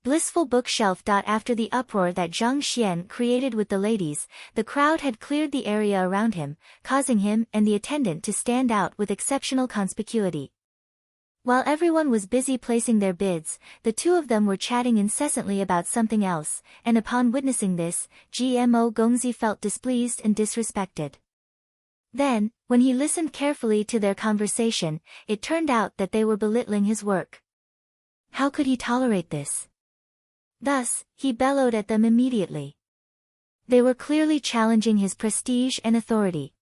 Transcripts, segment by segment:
Blissful Bookshelf. After the uproar that Zhang created with the ladies, the crowd had cleared the area around him, causing him and the attendant to stand out with exceptional conspicuity. While everyone was busy placing their bids, the two of them were chatting incessantly about something else, and upon witnessing this, Gongzi felt displeased and disrespected. Then, when he listened carefully to their conversation, it turned out that they were belittling his work. How could he tolerate this? Thus, he bellowed at them immediately. They were clearly challenging his prestige and authority.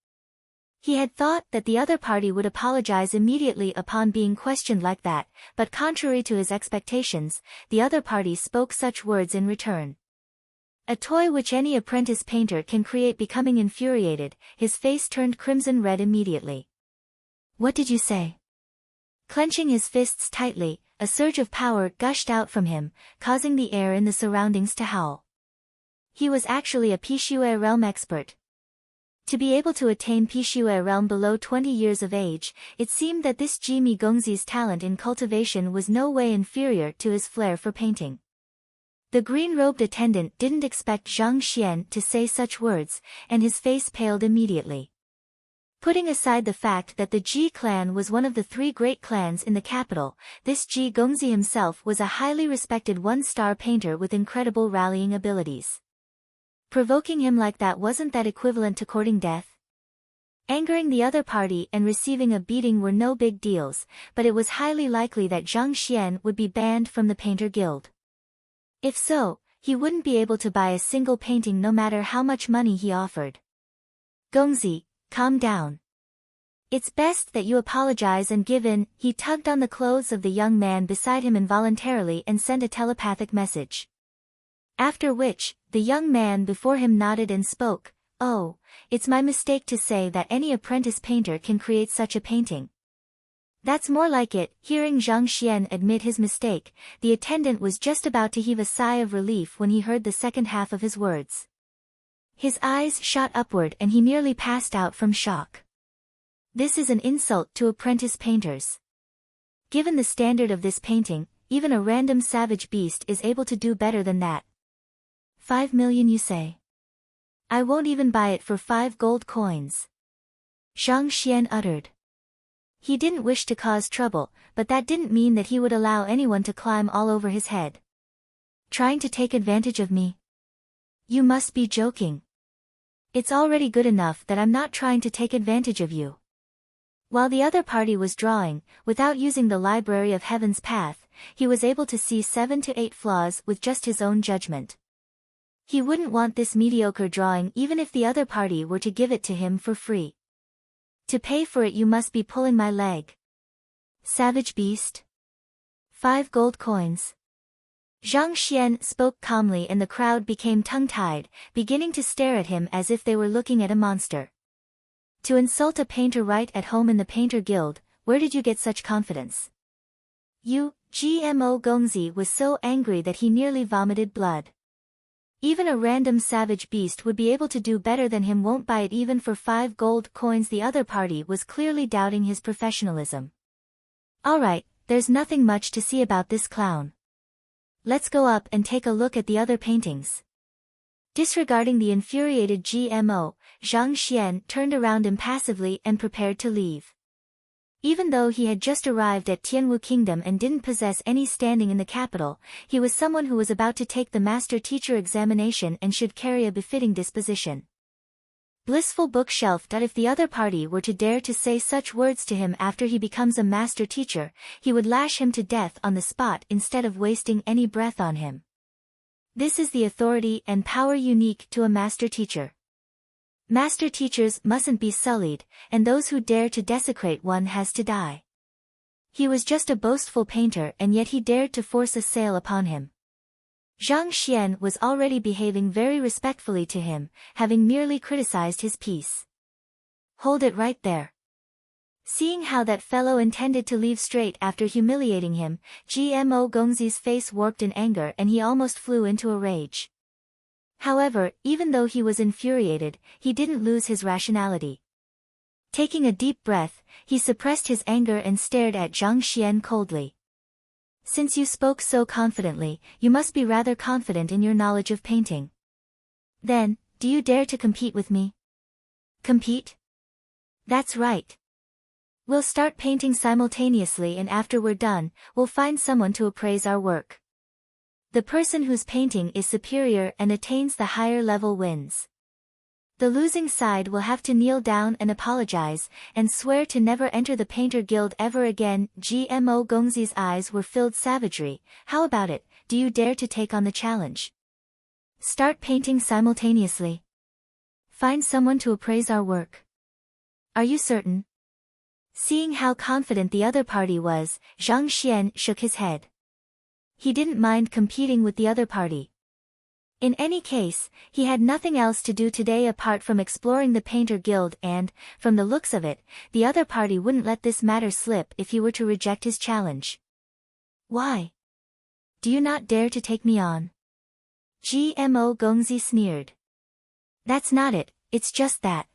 He had thought that the other party would apologize immediately upon being questioned like that, but contrary to his expectations, the other party spoke such words in return. A toy which any apprentice painter can create. Becoming infuriated, his face turned crimson red immediately. What did you say? Clenching his fists tightly, a surge of power gushed out from him, causing the air in the surroundings to howl. He was actually a Pixue realm expert. To be able to attain Pixue realm below 20 years of age, it seemed that this Gongzi's talent in cultivation was no way inferior to his flair for painting. The green-robed attendant didn't expect Zhang to say such words, and his face paled immediately. Putting aside the fact that the Ji clan was one of the 3 great clans in the capital, this Gongzi himself was a highly respected one-star painter with incredible rallying abilities. Provoking him like that wasn't that equivalent to courting death? Angering the other party and receiving a beating were no big deals, but it was highly likely that Zhang would be banned from the Painter Guild. If so, he wouldn't be able to buy a single painting no matter how much money he offered. Gongzi, calm down. It's best that you apologize and give in. He tugged on the clothes of the young man beside him involuntarily and sent a telepathic message. After which, the young man before him nodded and spoke, "Oh, it's my mistake to say that any apprentice painter can create such a painting." "That's more like it." Hearing Zhang admit his mistake, the attendant was just about to heave a sigh of relief when he heard the second half of his words. His eyes shot upward and he nearly passed out from shock. This is an insult to apprentice painters. Given the standard of this painting, even a random savage beast is able to do better than that. 5 million, you say? I won't even buy it for 5 gold coins. Zhang uttered. He didn't wish to cause trouble, but that didn't mean that he would allow anyone to climb all over his head. Trying to take advantage of me? You must be joking. It's already good enough that I'm not trying to take advantage of you. While the other party was drawing, without using the Library of Heaven's path, he was able to see 7 to 8 flaws with just his own judgment. He wouldn't want this mediocre drawing even if the other party were to give it to him for free. To pay for it you must be pulling my leg. Savage beast. 5 gold coins. Zhang spoke calmly and the crowd became tongue-tied, beginning to stare at him as if they were looking at a monster. To insult a painter right at home in the Painter Guild, where did you get such confidence? You, Gongzi was so angry that he nearly vomited blood. Even a random savage beast would be able to do better than him. Won't buy it even for 5 gold coins. The other party was clearly doubting his professionalism. Alright, there's nothing much to see about this clown. Let's go up and take a look at the other paintings. Disregarding the infuriated Zhang turned around impassively and prepared to leave. Even though he had just arrived at Tianwu Kingdom and didn't possess any standing in the capital, he was someone who was about to take the master teacher examination and should carry a befitting disposition. Blissful Bookshelf. If the other party were to dare to say such words to him after he becomes a master teacher, he would lash him to death on the spot instead of wasting any breath on him. This is the authority and power unique to a master teacher. Master teachers mustn't be sullied, and those who dare to desecrate one has to die. He was just a boastful painter and yet he dared to force a sale upon him. Zhang was already behaving very respectfully to him, having merely criticized his piece. Hold it right there. Seeing how that fellow intended to leave straight after humiliating him, Gongzi's face warped in anger and he almost flew into a rage. However, even though he was infuriated, he didn't lose his rationality. Taking a deep breath, he suppressed his anger and stared at Zhang coldly. Since you spoke so confidently, you must be rather confident in your knowledge of painting. Then, do you dare to compete with me? Compete? That's right. We'll start painting simultaneously, and after we're done, we'll find someone to appraise our work. The person whose painting is superior and attains the higher level wins. The losing side will have to kneel down and apologize, and swear to never enter the Painter Guild ever again. GMO Gongzi's eyes were filled savagery. How about it, do you dare to take on the challenge? Start painting simultaneously. Find someone to appraise our work. Are you certain? Seeing how confident the other party was, Zhang Xian shook his head. He didn't mind competing with the other party. In any case, he had nothing else to do today apart from exploring the Painter Guild and, from the looks of it, the other party wouldn't let this matter slip if he were to reject his challenge. Why? Do you not dare to take me on? GMO Gongzi sneered. That's not it, it's just that.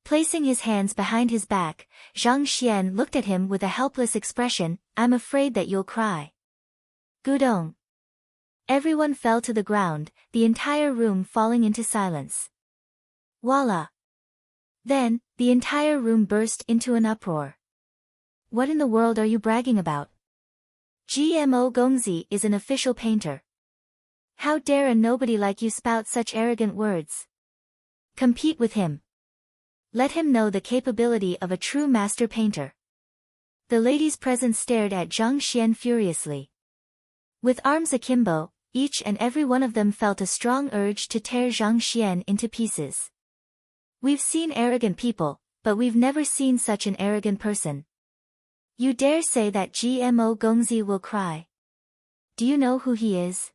Placing his hands behind his back, Zhang Xian looked at him with a helpless expression. I'm afraid that you'll cry. Gudong. Everyone fell to the ground, the entire room falling into silence. Voila! Then, the entire room burst into an uproar. What in the world are you bragging about? GMO Gongzi is an official painter. How dare a nobody like you spout such arrogant words? Compete with him. Let him know the capability of a true master painter. The ladies present stared at Zhang Xian furiously. With arms akimbo, each and every one of them felt a strong urge to tear Zhang Xian into pieces. We've seen arrogant people, but we've never seen such an arrogant person. You dare say that GMO Gongzi will cry? Do you know who he is?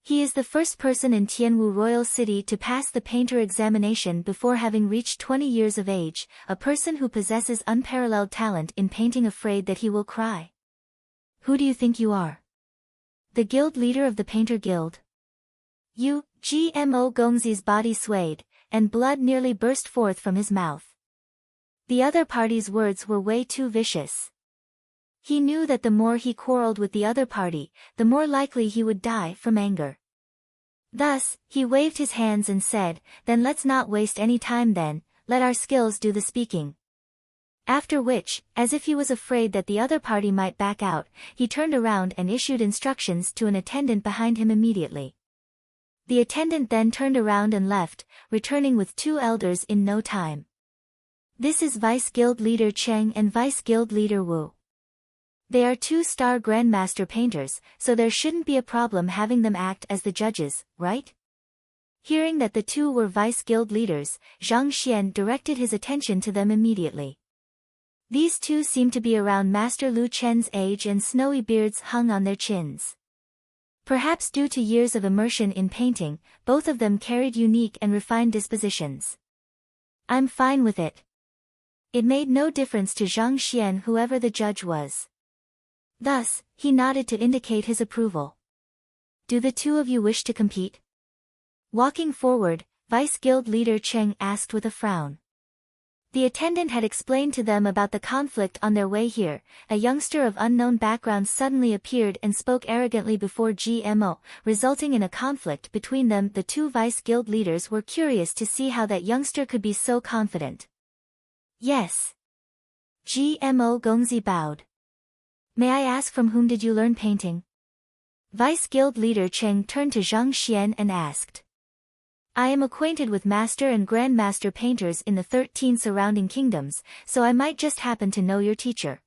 He is the first person in Tianwu Royal City to pass the painter examination before having reached 20 years of age, a person who possesses unparalleled talent in painting, afraid that he will cry. Who do you think you are? The guild leader of the Painter Guild? You, GMO Gongzi's body swayed, and blood nearly burst forth from his mouth. The other party's words were way too vicious. He knew that the more he quarreled with the other party, the more likely he would die from anger. Thus, he waved his hands and said, then let's not waste any time then, let our skills do the speaking. After which, as if he was afraid that the other party might back out, he turned around and issued instructions to an attendant behind him immediately. The attendant then turned around and left, returning with 2 elders in no time. This is Vice Guild Leader Cheng and Vice Guild Leader Wu. They are 2-star Grandmaster painters, so there shouldn't be a problem having them act as the judges, right? Hearing that the 2 were Vice Guild leaders, Zhang Xian directed his attention to them immediately. These 2 seemed to be around Master Lu Chen's age, and snowy beards hung on their chins. Perhaps due to years of immersion in painting, both of them carried unique and refined dispositions. I'm fine with it. It made no difference to Zhang Xian whoever the judge was. Thus, he nodded to indicate his approval. Do the 2 of you wish to compete? Walking forward, Vice Guild Leader Cheng asked with a frown. The attendant had explained to them about the conflict on their way here. A youngster of unknown background suddenly appeared and spoke arrogantly before GMO, resulting in a conflict between them. The 2 Vice Guild leaders were curious to see how that youngster could be so confident. Yes. GMO Gongzi bowed. May I ask, from whom did you learn painting? Vice Guild Leader Cheng turned to Zhang Xian and asked. I am acquainted with master and grandmaster painters in the 13 surrounding kingdoms, so I might just happen to know your teacher.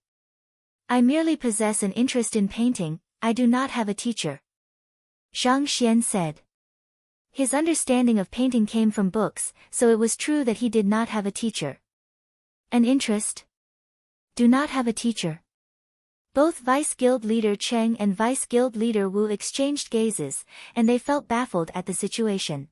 I merely possess an interest in painting, I do not have a teacher. Zhang Xian said. His understanding of painting came from books, so it was true that he did not have a teacher. An interest? Do not have a teacher. Both Vice Guild Leader Cheng and Vice Guild Leader Wu exchanged gazes, and they felt baffled at the situation.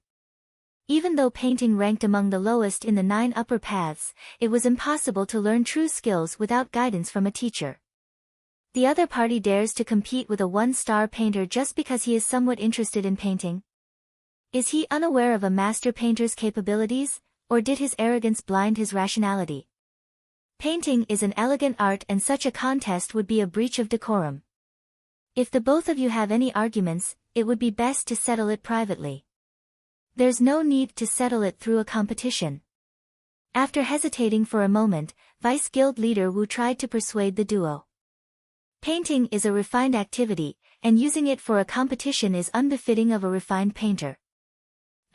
Even though painting ranked among the lowest in the 9 upper paths, it was impossible to learn true skills without guidance from a teacher. The other party dares to compete with a 1-star painter just because he is somewhat interested in painting. Is he unaware of a master painter's capabilities, or did his arrogance blind his rationality? Painting is an elegant art, and such a contest would be a breach of decorum. If the both of you have any arguments, it would be best to settle it privately. There's no need to settle it through a competition. After hesitating for a moment, Vice Guild leader Wu tried to persuade the duo. Painting is a refined activity, and using it for a competition is unbefitting of a refined painter.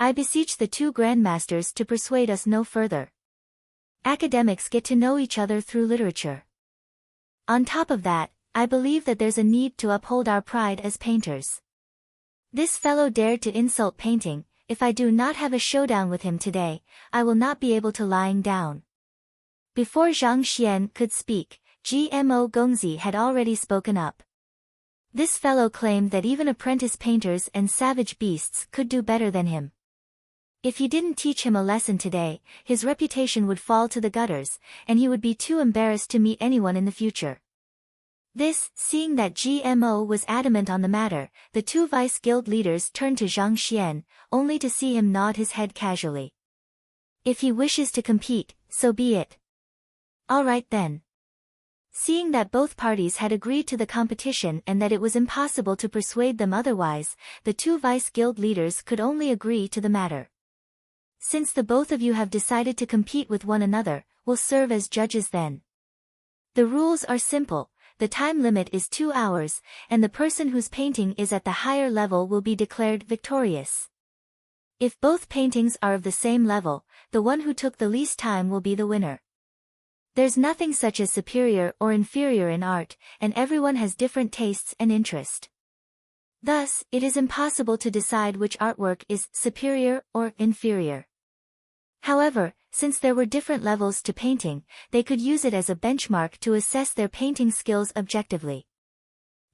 I beseech the two grandmasters to persuade us no further. Academics get to know each other through literature. On top of that, I believe that there's a need to uphold our pride as painters. This fellow dared to insult painting. If I do not have a showdown with him today, I will not be able to lying down. Before Zhang Xian could speak, GMO Gongzi had already spoken up. This fellow claimed that even apprentice painters and savage beasts could do better than him. If he didn't teach him a lesson today, his reputation would fall to the gutters, and he would be too embarrassed to meet anyone in the future. Seeing that GMO was adamant on the matter, the two vice guild leaders turned to Zhang Xian, only to see him nod his head casually. If he wishes to compete, so be it. All right then. Seeing that both parties had agreed to the competition and that it was impossible to persuade them otherwise, the two vice guild leaders could only agree to the matter. Since the both of you have decided to compete with one another, we'll serve as judges then. The rules are simple. The time limit is 2 hours, and the person whose painting is at the higher level will be declared victorious. If both paintings are of the same level, the one who took the least time will be the winner. There's nothing such as superior or inferior in art, and everyone has different tastes and interest. Thus, it is impossible to decide which artwork is superior or inferior. However, since there were different levels to painting, they could use it as a benchmark to assess their painting skills objectively.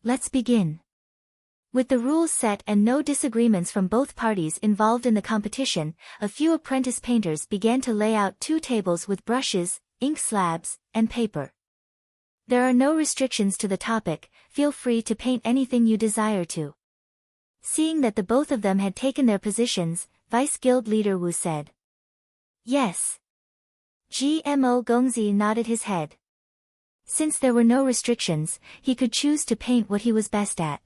Let's begin. With the rules set and no disagreements from both parties involved in the competition, a few apprentice painters began to lay out 2 tables with brushes, ink slabs, and paper. There are no restrictions to the topic, feel free to paint anything you desire to. Seeing that the both of them had taken their positions, Vice Guild leader Wu said. Yes. GMO Gongzi nodded his head. Since there were no restrictions, he could choose to paint what he was best at.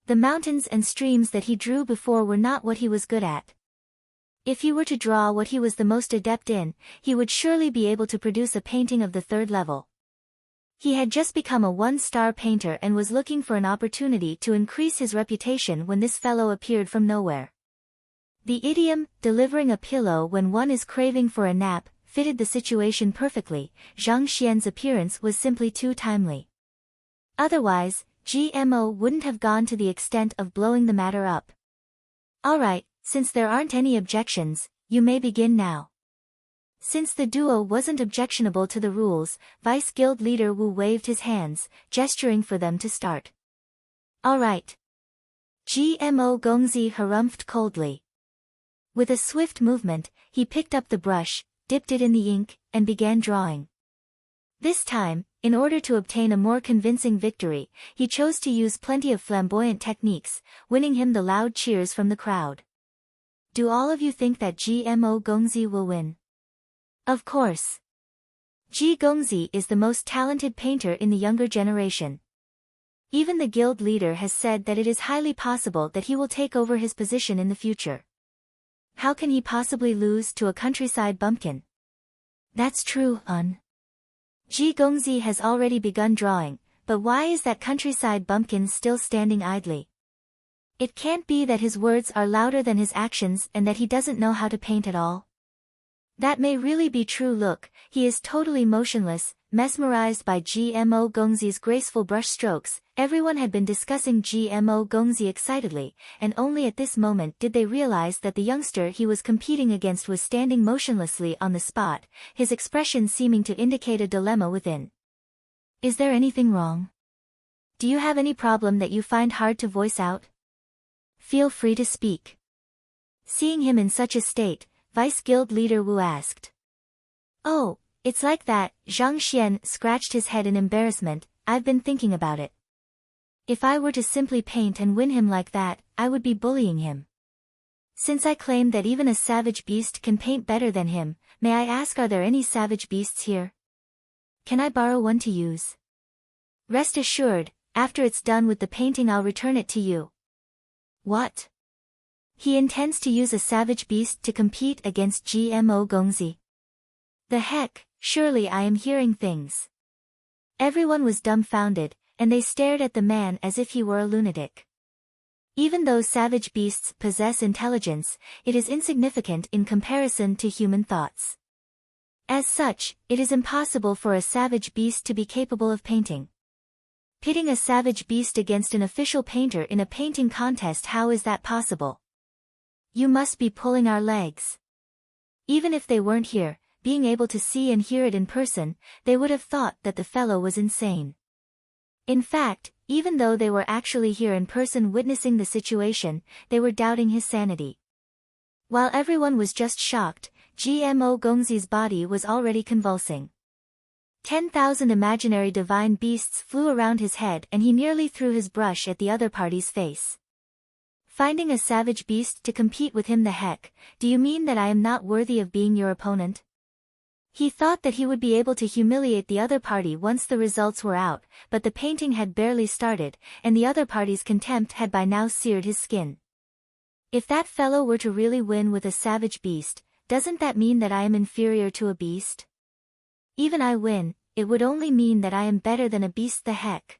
The mountains and streams that he drew before were not what he was good at. If he were to draw what he was the most adept in, he would surely be able to produce a painting of the 3rd level. He had just become a 1-star painter and was looking for an opportunity to increase his reputation when this fellow appeared from nowhere. The idiom, delivering a pillow when one is craving for a nap, fitted the situation perfectly. Zhang Xian's appearance was simply too timely. Otherwise, GMO wouldn't have gone to the extent of blowing the matter up. Alright, since there aren't any objections, you may begin now. Since the duo wasn't objectionable to the rules, Vice Guild leader Wu waved his hands, gesturing for them to start. Alright. GMO Gongzi harumphed coldly. With a swift movement, he picked up the brush, dipped it in the ink, and began drawing. This time, in order to obtain a more convincing victory, he chose to use plenty of flamboyant techniques, winning him the loud cheers from the crowd. Do all of you think that GMO Gongzi will win? Of course. G Gongzi is the most talented painter in the younger generation. Even the guild leader has said that it is highly possible that he will take over his position in the future. How can he possibly lose to a countryside bumpkin? That's true, Ji Gongzi has already begun drawing, but why is that countryside bumpkin still standing idly? It can't be that his words are louder than his actions and that he doesn't know how to paint at all. That may really be true. Look, he is totally motionless, mesmerized by GMO Gongzi's graceful brush strokes. Everyone had been discussing GMO Gongzi excitedly, and only at this moment did they realize that the youngster he was competing against was standing motionlessly on the spot, his expression seeming to indicate a dilemma within. Is there anything wrong? Do you have any problem that you find hard to voice out? Feel free to speak. Seeing him in such a state, Vice Guild leader Wu asked. Oh, it's like that. Zhang Xian scratched his head in embarrassment. I've been thinking about it. If I were to simply paint and win him like that, I would be bullying him. Since I claim that even a savage beast can paint better than him, may I ask, are there any savage beasts here? Can I borrow one to use? Rest assured, after it's done with the painting I'll return it to you. What? He intends to use a savage beast to compete against GMO gongzi. The heck, surely I am hearing things. Everyone was dumbfounded, and they stared at the man as if he were a lunatic. Even though savage beasts possess intelligence, it is insignificant in comparison to human thoughts. As such, it is impossible for a savage beast to be capable of painting. Pitting a savage beast against an official painter in a painting contest, how is that possible? You must be pulling our legs. Even if they weren't here, being able to see and hear it in person, they would have thought that the fellow was insane. In fact, even though they were actually here in person witnessing the situation, they were doubting his sanity. While everyone was just shocked, GMO Gongzi's body was already convulsing. 10,000 imaginary divine beasts flew around his head and he nearly threw his brush at the other party's face. Finding a savage beast to compete with him, the heck, do you mean that I am not worthy of being your opponent? He thought that he would be able to humiliate the other party once the results were out, but the painting had barely started, and the other party's contempt had by now seared his skin. If that fellow were to really win with a savage beast, doesn't that mean that I am inferior to a beast? Even I win, it would only mean that I am better than a beast, the heck.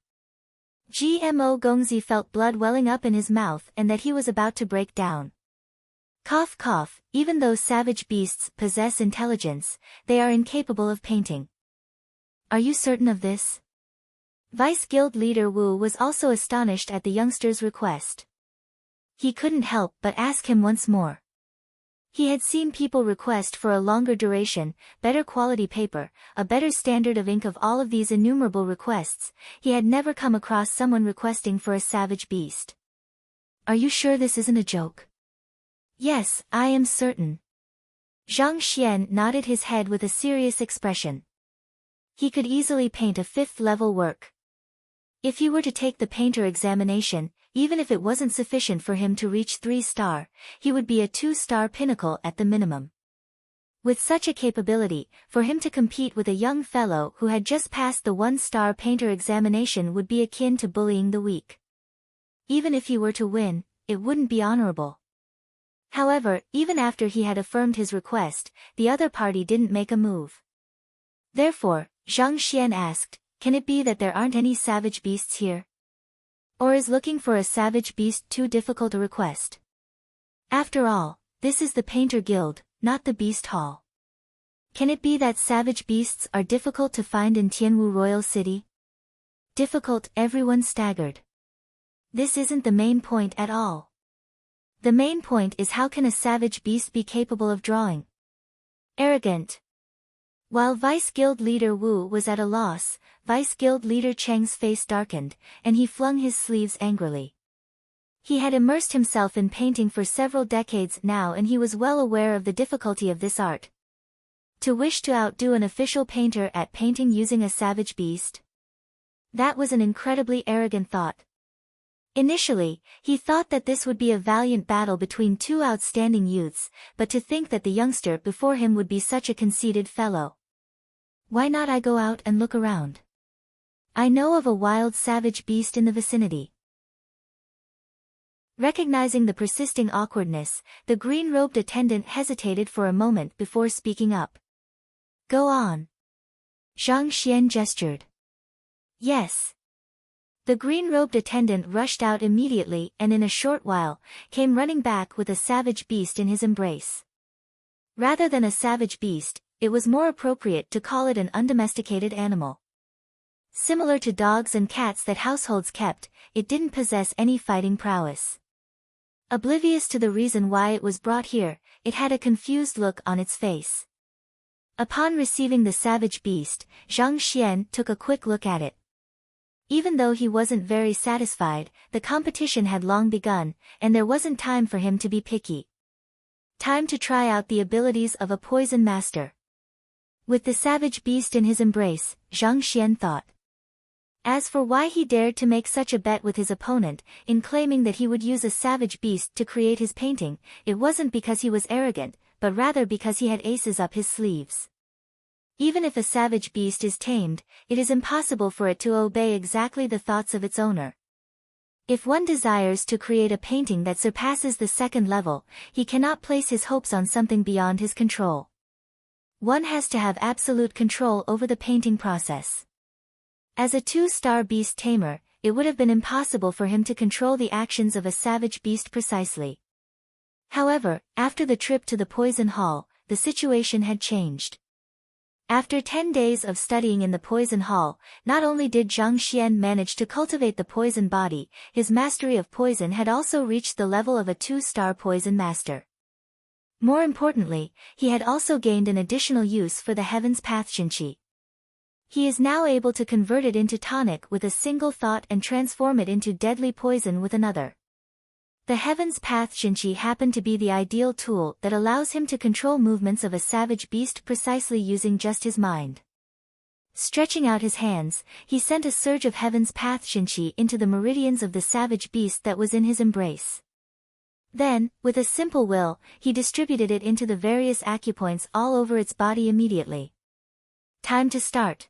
GMO Gongzi felt blood welling up in his mouth and that he was about to break down. Cough cough, even though savage beasts possess intelligence, they are incapable of painting. Are you certain of this? Vice Guild leader Wu was also astonished at the youngster's request. He couldn't help but ask him once more. He had seen people request for a longer duration, better quality paper, a better standard of ink. Of all of these innumerable requests, he had never come across someone requesting for a savage beast. Are you sure this isn't a joke? Yes, I am certain. Zhang nodded his head with a serious expression. He could easily paint a 5th-level work. If he were to take the painter examination, even if it wasn't sufficient for him to reach 3-star, he would be a 2-star pinnacle at the minimum. With such a capability, for him to compete with a young fellow who had just passed the 1-star painter examination would be akin to bullying the weak. Even if he were to win, it wouldn't be honorable. However, even after he had affirmed his request, the other party didn't make a move. Therefore, Zhang asked, can it be that there aren't any savage beasts here? Or is looking for a savage beast too difficult a request? After all, this is the Painter Guild, not the Beast Hall. Can it be that savage beasts are difficult to find in Tianwu Royal City? Difficult, everyone staggered. This isn't the main point at all. The main point is, how can a savage beast be capable of drawing? Arrogant. While Vice Guild leader Wu was at a loss, Vice Guild leader Cheng's face darkened, and he flung his sleeves angrily. He had immersed himself in painting for several decades now and he was well aware of the difficulty of this art. To wish to outdo an official painter at painting using a savage beast? That was an incredibly arrogant thought. Initially, he thought that this would be a valiant battle between two outstanding youths, but to think that the youngster before him would be such a conceited fellow. Why not I go out and look around? I know of a wild savage beast in the vicinity. Recognizing the persisting awkwardness, the green-robed attendant hesitated for a moment before speaking up. Go on. Zhang gestured. Yes. The green-robed attendant rushed out immediately and in a short while, came running back with a savage beast in his embrace. Rather than a savage beast, it was more appropriate to call it an undomesticated animal. Similar to dogs and cats that households kept, it didn't possess any fighting prowess. Oblivious to the reason why it was brought here, it had a confused look on its face. Upon receiving the savage beast, Zhang took a quick look at it. Even though he wasn't very satisfied, the competition had long begun, and there wasn't time for him to be picky. Time to try out the abilities of a poison master. With the savage beast in his embrace, Zhang thought. As for why he dared to make such a bet with his opponent, in claiming that he would use a savage beast to create his painting, it wasn't because he was arrogant, but rather because he had aces up his sleeves. Even if a savage beast is tamed, it is impossible for it to obey exactly the thoughts of its owner. If one desires to create a painting that surpasses the second level, he cannot place his hopes on something beyond his control. One has to have absolute control over the painting process. As a 2-star beast tamer, it would have been impossible for him to control the actions of a savage beast precisely. However, after the trip to the poison hall, the situation had changed. After 10 days of studying in the poison hall, not only did Zhang manage to cultivate the poison body, his mastery of poison had also reached the level of a 2-star poison master. More importantly, he had also gained an additional use for the Heaven's Path Xinqi. He is now able to convert it into tonic with a single thought and transform it into deadly poison with another. The Heaven's Path Xinqi happened to be the ideal tool that allows him to control movements of a savage beast precisely using just his mind. Stretching out his hands, he sent a surge of Heaven's Path Xinqi into the meridians of the savage beast that was in his embrace. Then, with a simple will, he distributed it into the various acupoints all over its body immediately. Time to start.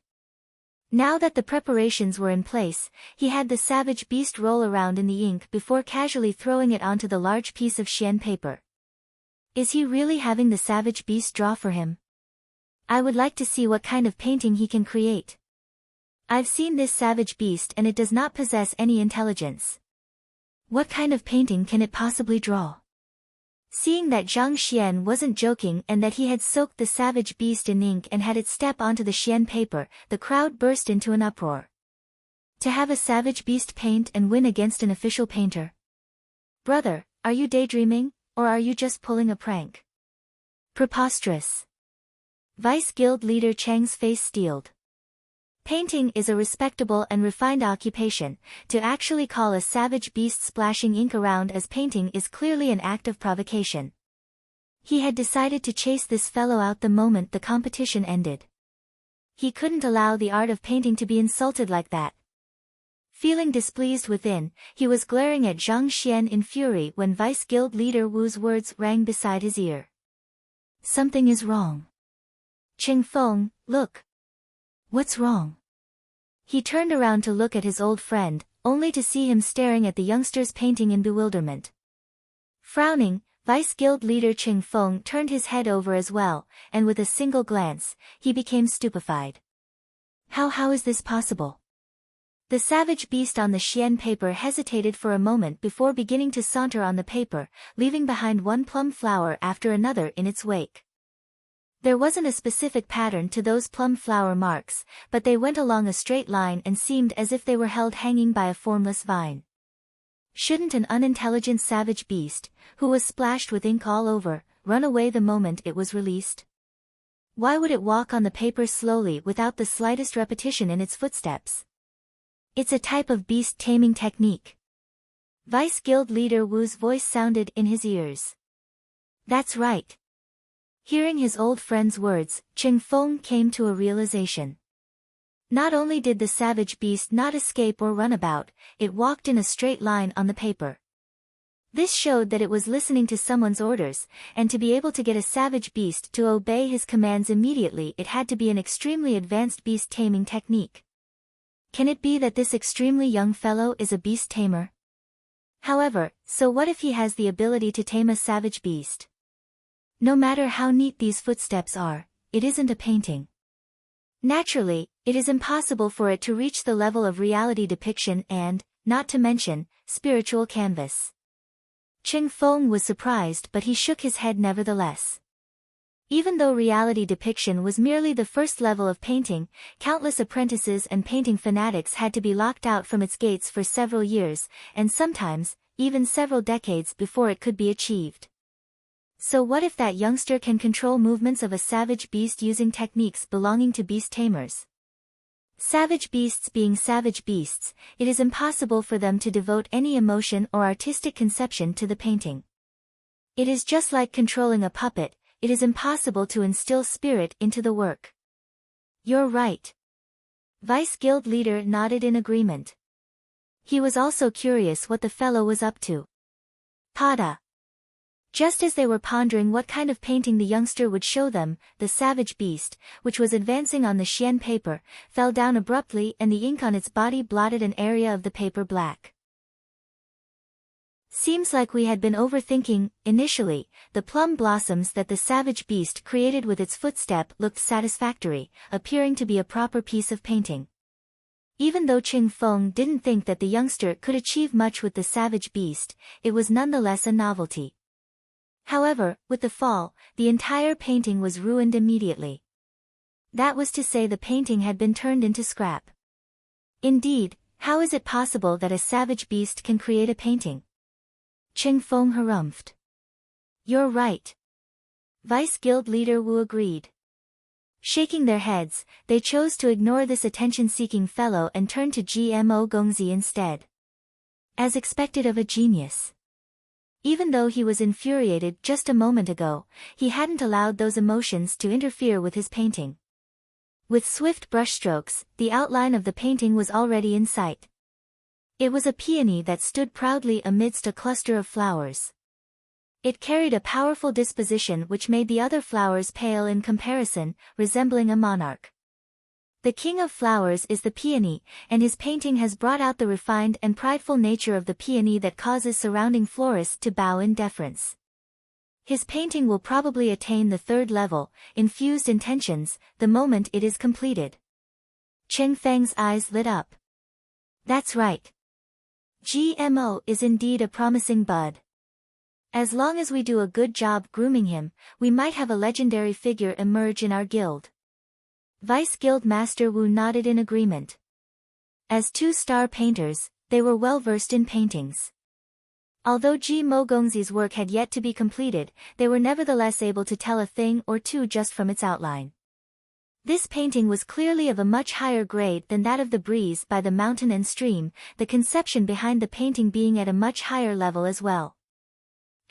Now that the preparations were in place, he had the savage beast roll around in the ink before casually throwing it onto the large piece of Xian paper. Is he really having the savage beast draw for him? I would like to see what kind of painting he can create. I've seen this savage beast and it does not possess any intelligence. What kind of painting can it possibly draw? Seeing that Zhang wasn't joking and that he had soaked the savage beast in ink and had it step onto the Xian paper, the crowd burst into an uproar. To have a savage beast paint and win against an official painter? Brother, are you daydreaming, or are you just pulling a prank? Preposterous. Vice Guild leader Chang's face steeled. Painting is a respectable and refined occupation. To actually call a savage beast splashing ink around as painting is clearly an act of provocation. He had decided to chase this fellow out the moment the competition ended. He couldn't allow the art of painting to be insulted like that. Feeling displeased within, he was glaring at Zhang in fury when Vice Guild leader Wu's words rang beside his ear. Something is wrong. Qingfeng, look. What's wrong? He turned around to look at his old friend, only to see him staring at the youngster's painting in bewilderment. Frowning, Vice Guild leader Qingfeng turned his head over as well, and with a single glance, he became stupefied. How is this possible? The savage beast on the Xian paper hesitated for a moment before beginning to saunter on the paper, leaving behind one plum flower after another in its wake. There wasn't a specific pattern to those plum flower marks, but they went along a straight line and seemed as if they were held hanging by a formless vine. Shouldn't an unintelligent savage beast, who was splashed with ink all over, run away the moment it was released? Why would it walk on the paper slowly without the slightest repetition in its footsteps? It's a type of beast taming technique. Vice Guild leader Wu's voice sounded in his ears. That's right. Hearing his old friend's words, Qingfeng came to a realization. Not only did the savage beast not escape or run about, it walked in a straight line on the paper. This showed that it was listening to someone's orders, and to be able to get a savage beast to obey his commands immediately it had to be an extremely advanced beast taming technique. Can it be that this extremely young fellow is a beast tamer? However, so what if he has the ability to tame a savage beast? No matter how neat these footsteps are, it isn't a painting. Naturally, it is impossible for it to reach the level of reality depiction and, not to mention, spiritual canvas. Qingfeng was surprised but he shook his head nevertheless. Even though reality depiction was merely the first level of painting, countless apprentices and painting fanatics had to be locked out from its gates for several years, and sometimes, even several decades before it could be achieved. So what if that youngster can control movements of a savage beast using techniques belonging to beast tamers? Savage beasts being savage beasts, it is impossible for them to devote any emotion or artistic conception to the painting. It is just like controlling a puppet, it is impossible to instill spirit into the work. You're right. Vice Guild leader nodded in agreement. He was also curious what the fellow was up to. Pada. Just as they were pondering what kind of painting the youngster would show them, the savage beast, which was advancing on the Xian paper, fell down abruptly and the ink on its body blotted an area of the paper black. Seems like we had been overthinking. Initially, the plum blossoms that the savage beast created with its footstep looked satisfactory, appearing to be a proper piece of painting. Even though Qing Feng didn't think that the youngster could achieve much with the savage beast, it was nonetheless a novelty. However, with the fall, the entire painting was ruined immediately. That was to say, the painting had been turned into scrap. Indeed, how is it possible that a savage beast can create a painting? Qing Feng harumphed. You're right. Vice Guild leader Wu agreed. Shaking their heads, they chose to ignore this attention-seeking fellow and turn to GMO Gongzi instead. As expected of a genius. Even though he was infuriated just a moment ago, he hadn't allowed those emotions to interfere with his painting. With swift brushstrokes, the outline of the painting was already in sight. It was a peony that stood proudly amidst a cluster of flowers. It carried a powerful disposition which made the other flowers pale in comparison, resembling a monarch. The king of flowers is the peony, and his painting has brought out the refined and prideful nature of the peony that causes surrounding florists to bow in deference. His painting will probably attain the 3rd level, infused intentions, the moment it is completed. Cheng Feng's eyes lit up. That's right. GMO is indeed a promising bud. As long as we do a good job grooming him, we might have a legendary figure emerge in our guild. Vice Guild Master Wu nodded in agreement. As 2-star painters, they were well versed in paintings. Although Ji Mo Gongzi's work had yet to be completed, they were nevertheless able to tell a thing or two just from its outline. This painting was clearly of a much higher grade than that of the breeze by the mountain and stream, the conception behind the painting being at a much higher level as well.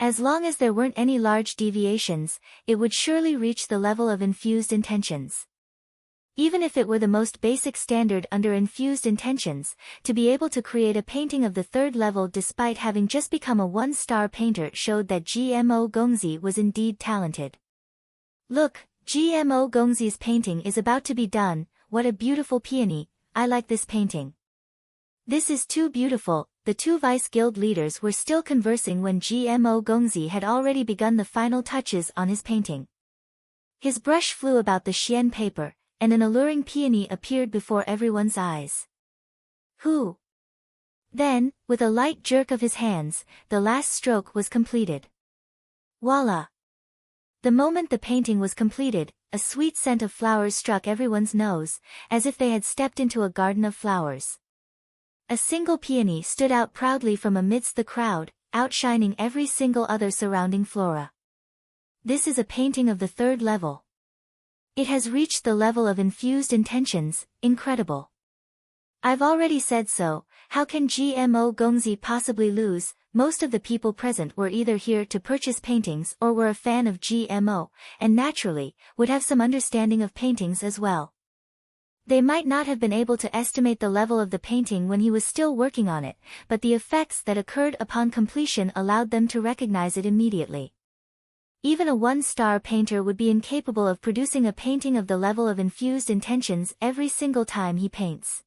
As long as there weren't any large deviations, it would surely reach the level of infused intentions. Even if it were the most basic standard under infused intentions, to be able to create a painting of the 3rd level despite having just become a 1-star painter showed that GMO Gongzi was indeed talented. Look, GMO Gongzi's painting is about to be done. What a beautiful peony, I like this painting. This is too beautiful. The 2 Vice Guild leaders were still conversing when GMO Gongzi had already begun the final touches on his painting. His brush flew about the Xian paper, and an alluring peony appeared before everyone's eyes. Who? Then, with a light jerk of his hands, the last stroke was completed. Voila! The moment the painting was completed, a sweet scent of flowers struck everyone's nose, as if they had stepped into a garden of flowers. A single peony stood out proudly from amidst the crowd, outshining every single other surrounding flora. This is a painting of the 3rd level. It has reached the level of infused intentions. Incredible. I've already said so. How can GMO Gongzi possibly lose? Most of the people present were either here to purchase paintings or were a fan of GMO, and naturally, would have some understanding of paintings as well. They might not have been able to estimate the level of the painting when he was still working on it, but the effects that occurred upon completion allowed them to recognize it immediately. Even a 1-star painter would be incapable of producing a painting of the level of infused intentions every single time he paints.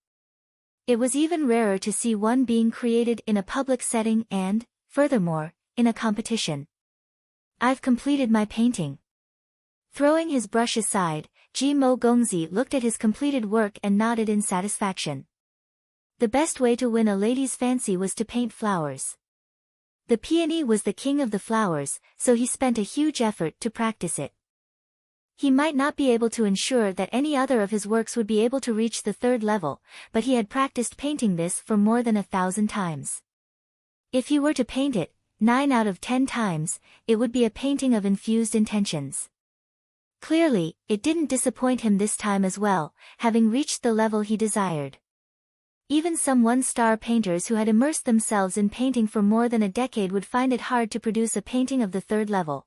It was even rarer to see one being created in a public setting and, furthermore, in a competition. I've completed my painting. Throwing his brush aside, Ji Mo Gongzi looked at his completed work and nodded in satisfaction. The best way to win a lady's fancy was to paint flowers. The peony was the king of the flowers, so he spent a huge effort to practice it. He might not be able to ensure that any other of his works would be able to reach the 3rd level, but he had practiced painting this for more than 1,000 times. If he were to paint it, 9 out of 10 times, it would be a painting of infused intentions. Clearly, it didn't disappoint him this time as well, having reached the level he desired. Even some 1-star painters who had immersed themselves in painting for more than a decade would find it hard to produce a painting of the 3rd level.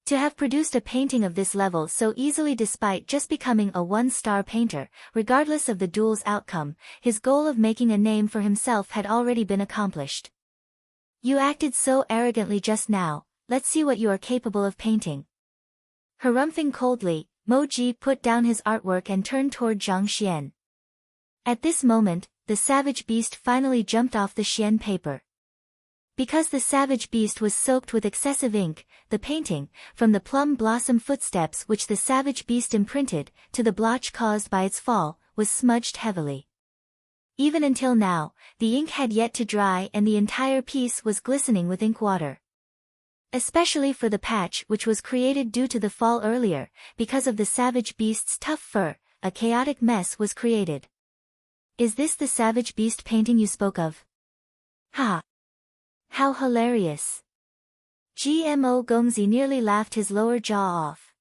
To have produced a painting of this level so easily despite just becoming a 1-star painter, regardless of the duel's outcome, his goal of making a name for himself had already been accomplished. You acted so arrogantly just now, let's see what you are capable of painting. Harumphing coldly, Mo Ji put down his artwork and turned toward Zhang Xian. At this moment, the savage beast finally jumped off the Xian paper. Because the savage beast was soaked with excessive ink, the painting, from the plum blossom footsteps which the savage beast imprinted, to the blotch caused by its fall, was smudged heavily. Even until now, the ink had yet to dry and the entire piece was glistening with ink water. Especially for the patch which was created due to the fall earlier, because of the savage beast's tough fur, a chaotic mess was created. Is this the savage beast painting you spoke of? Ha! How hilarious! GMO Gongzi nearly laughed his lower jaw off.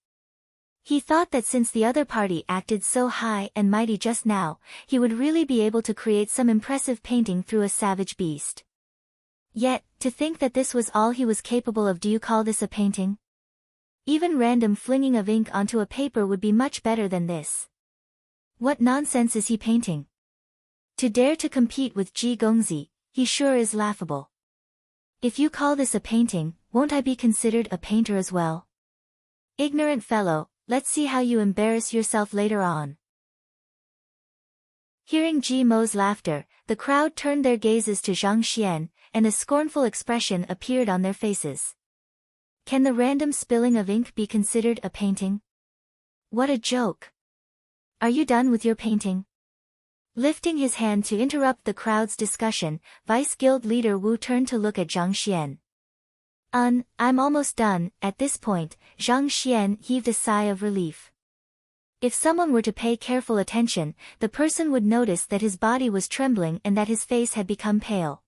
He thought that since the other party acted so high and mighty just now, he would really be able to create some impressive painting through a savage beast. Yet, to think that this was all he was capable of. Do you call this a painting? Even random flinging of ink onto a paper would be much better than this. What nonsense is he painting? To dare to compete with Ji Gongzi, he sure is laughable. If you call this a painting, won't I be considered a painter as well? Ignorant fellow, let's see how you embarrass yourself later on. Hearing Ji Mo's laughter, the crowd turned their gazes to Zhang Xian, and a scornful expression appeared on their faces. Can the random spilling of ink be considered a painting? What a joke! Are you done with your painting? Lifting his hand to interrupt the crowd's discussion, Vice Guild leader Wu turned to look at Zhang Xian. I'm almost done." At this point, Zhang Xian heaved a sigh of relief. If someone were to pay careful attention, the person would notice that his body was trembling and that his face had become pale.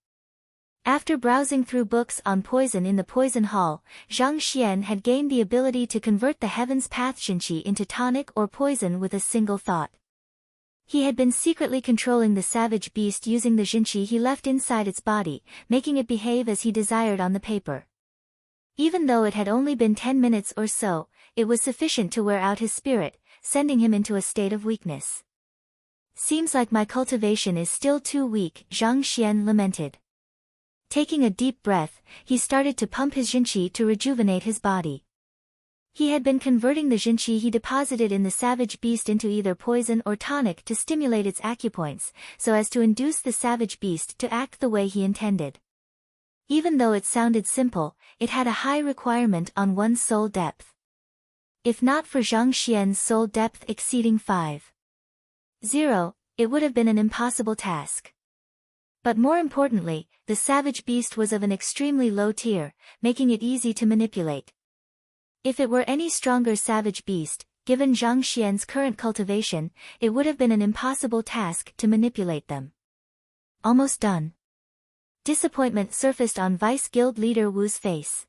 After browsing through books on poison in the poison hall, Zhang Xian had gained the ability to convert the Heaven's Path Xinqi into tonic or poison with a single thought. He had been secretly controlling the savage beast using the Xinqi he left inside its body, making it behave as he desired on the paper. Even though it had only been 10 minutes or so, it was sufficient to wear out his spirit, sending him into a state of weakness. "Seems like my cultivation is still too weak," Zhang Xian lamented. Taking a deep breath, he started to pump his Xinqi to rejuvenate his body. He had been converting the Xinqi he deposited in the savage beast into either poison or tonic to stimulate its acupoints, so as to induce the savage beast to act the way he intended. Even though it sounded simple, it had a high requirement on one's soul depth. If not for Zhang Xian's soul depth exceeding 5.0, it would have been an impossible task. But more importantly, the savage beast was of an extremely low tier, making it easy to manipulate. If it were any stronger savage beast, given Zhang Xian's current cultivation, it would have been an impossible task to manipulate them. Almost done. Disappointment surfaced on Vice Guild leader Wu's face.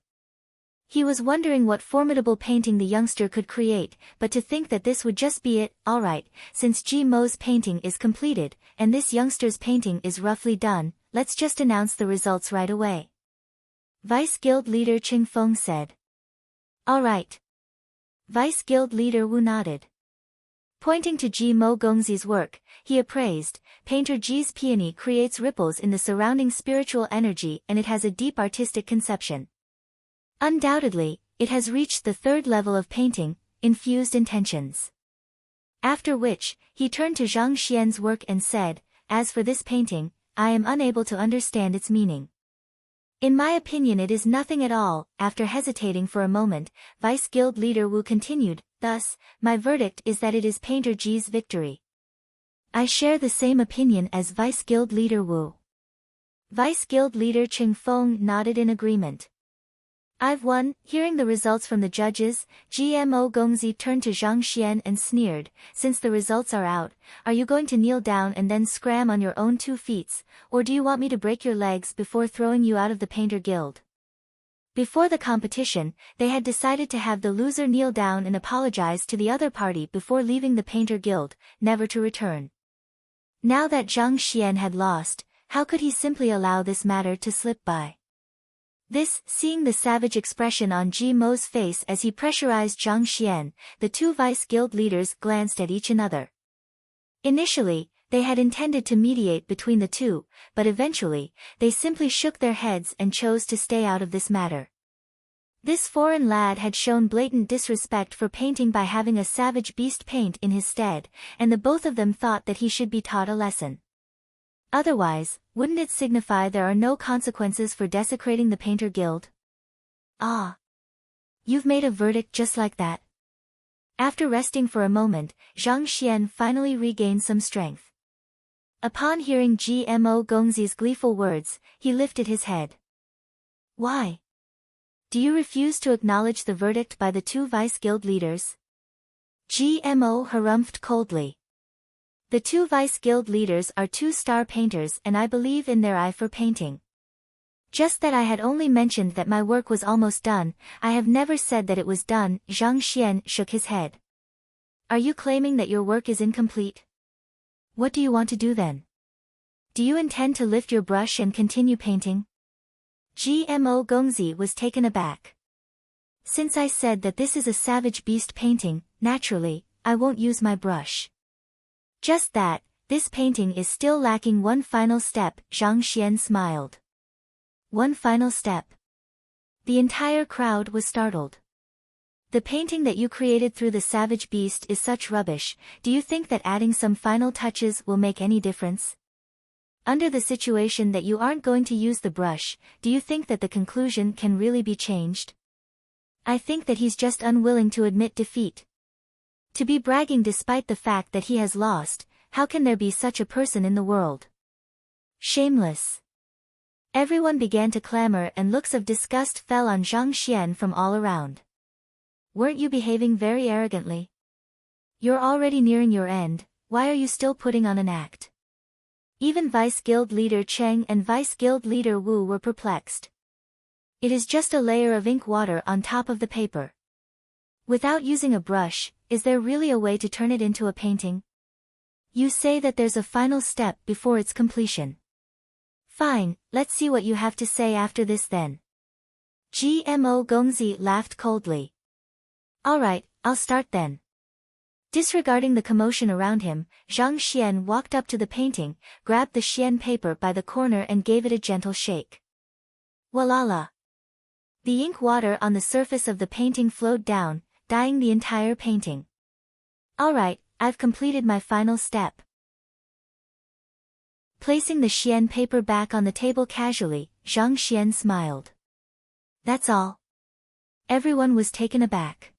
He was wondering what formidable painting the youngster could create, but to think that this would just be it. Alright, since Ji Mo's painting is completed, and this youngster's painting is roughly done, let's just announce the results right away. Vice Guild leader Qing Feng said. Alright. Vice Guild leader Wu nodded. Pointing to Ji Mo Gongzi's work, he appraised, "Painter Ji's peony creates ripples in the surrounding spiritual energy and it has a deep artistic conception. Undoubtedly, it has reached the third level of painting, infused intentions." After which, he turned to Zhang Xian's work and said, "As for this painting, I am unable to understand its meaning. In my opinion it is nothing at all." After hesitating for a moment, Vice Guild leader Wu continued, "Thus, my verdict is that it is Painter Ji's victory." I share the same opinion as Vice Guild leader Wu. Vice Guild leader Qing Feng nodded in agreement. "I've won." Hearing the results from the judges, GMO Gongzi turned to Zhang Xian and sneered, "Since the results are out, are you going to kneel down and then scram on your own 2 feet, or do you want me to break your legs before throwing you out of the Painter Guild?" Before the competition, they had decided to have the loser kneel down and apologize to the other party before leaving the Painter Guild, never to return. Now that Zhang Xian had lost, how could he simply allow this matter to slip by? Seeing the savage expression on Ji Mo's face as he pressurized Zhang Xian, the 2 Vice Guild leaders glanced at each another. Initially, they had intended to mediate between the two, but eventually, they simply shook their heads and chose to stay out of this matter. This foreign lad had shown blatant disrespect for painting by having a savage beast paint in his stead, and the both of them thought that he should be taught a lesson. Otherwise, wouldn't it signify there are no consequences for desecrating the painter guild? Ah. You've made a verdict just like that. After resting for a moment, Zhang Xian finally regained some strength. Upon hearing Gmo Gongzi's gleeful words, he lifted his head. Why? Do you refuse to acknowledge the verdict by the two vice guild leaders? Gmo harumphed coldly. The two vice guild leaders are two-star painters and I believe in their eye for painting. Just that I had only mentioned that my work was almost done, I have never said that it was done. Zhang Xian shook his head. Are you claiming that your work is incomplete? What do you want to do then? Do you intend to lift your brush and continue painting? Gmo Gongzi was taken aback. Since I said that this is a savage beast painting, naturally, I won't use my brush. Just that, this painting is still lacking one final step, Zhang Xian smiled. One final step. The entire crowd was startled. The painting that you created through the savage beast is such rubbish, do you think that adding some final touches will make any difference? Under the situation that you aren't going to use the brush, do you think that the conclusion can really be changed? I think that he's just unwilling to admit defeat. To be bragging despite the fact that he has lost, how can there be such a person in the world? Shameless. Everyone began to clamor and looks of disgust fell on Zhang Xian from all around. Weren't you behaving very arrogantly? You're already nearing your end, why are you still putting on an act? Even Vice Guild Leader Cheng and Vice Guild Leader Wu were perplexed. It is just a layer of ink water on top of the paper. Without using a brush, is there really a way to turn it into a painting? You say that there's a final step before its completion. Fine, let's see what you have to say after this then. Gmo Gongzi laughed coldly. Alright, I'll start then. Disregarding the commotion around him, Zhang Xian walked up to the painting, grabbed the Xian paper by the corner and gave it a gentle shake. Walala! The ink water on the surface of the painting flowed down, dyeing the entire painting. Alright, I've completed my final step. Placing the Xian paper back on the table casually, Zhang Xian smiled. That's all. Everyone was taken aback.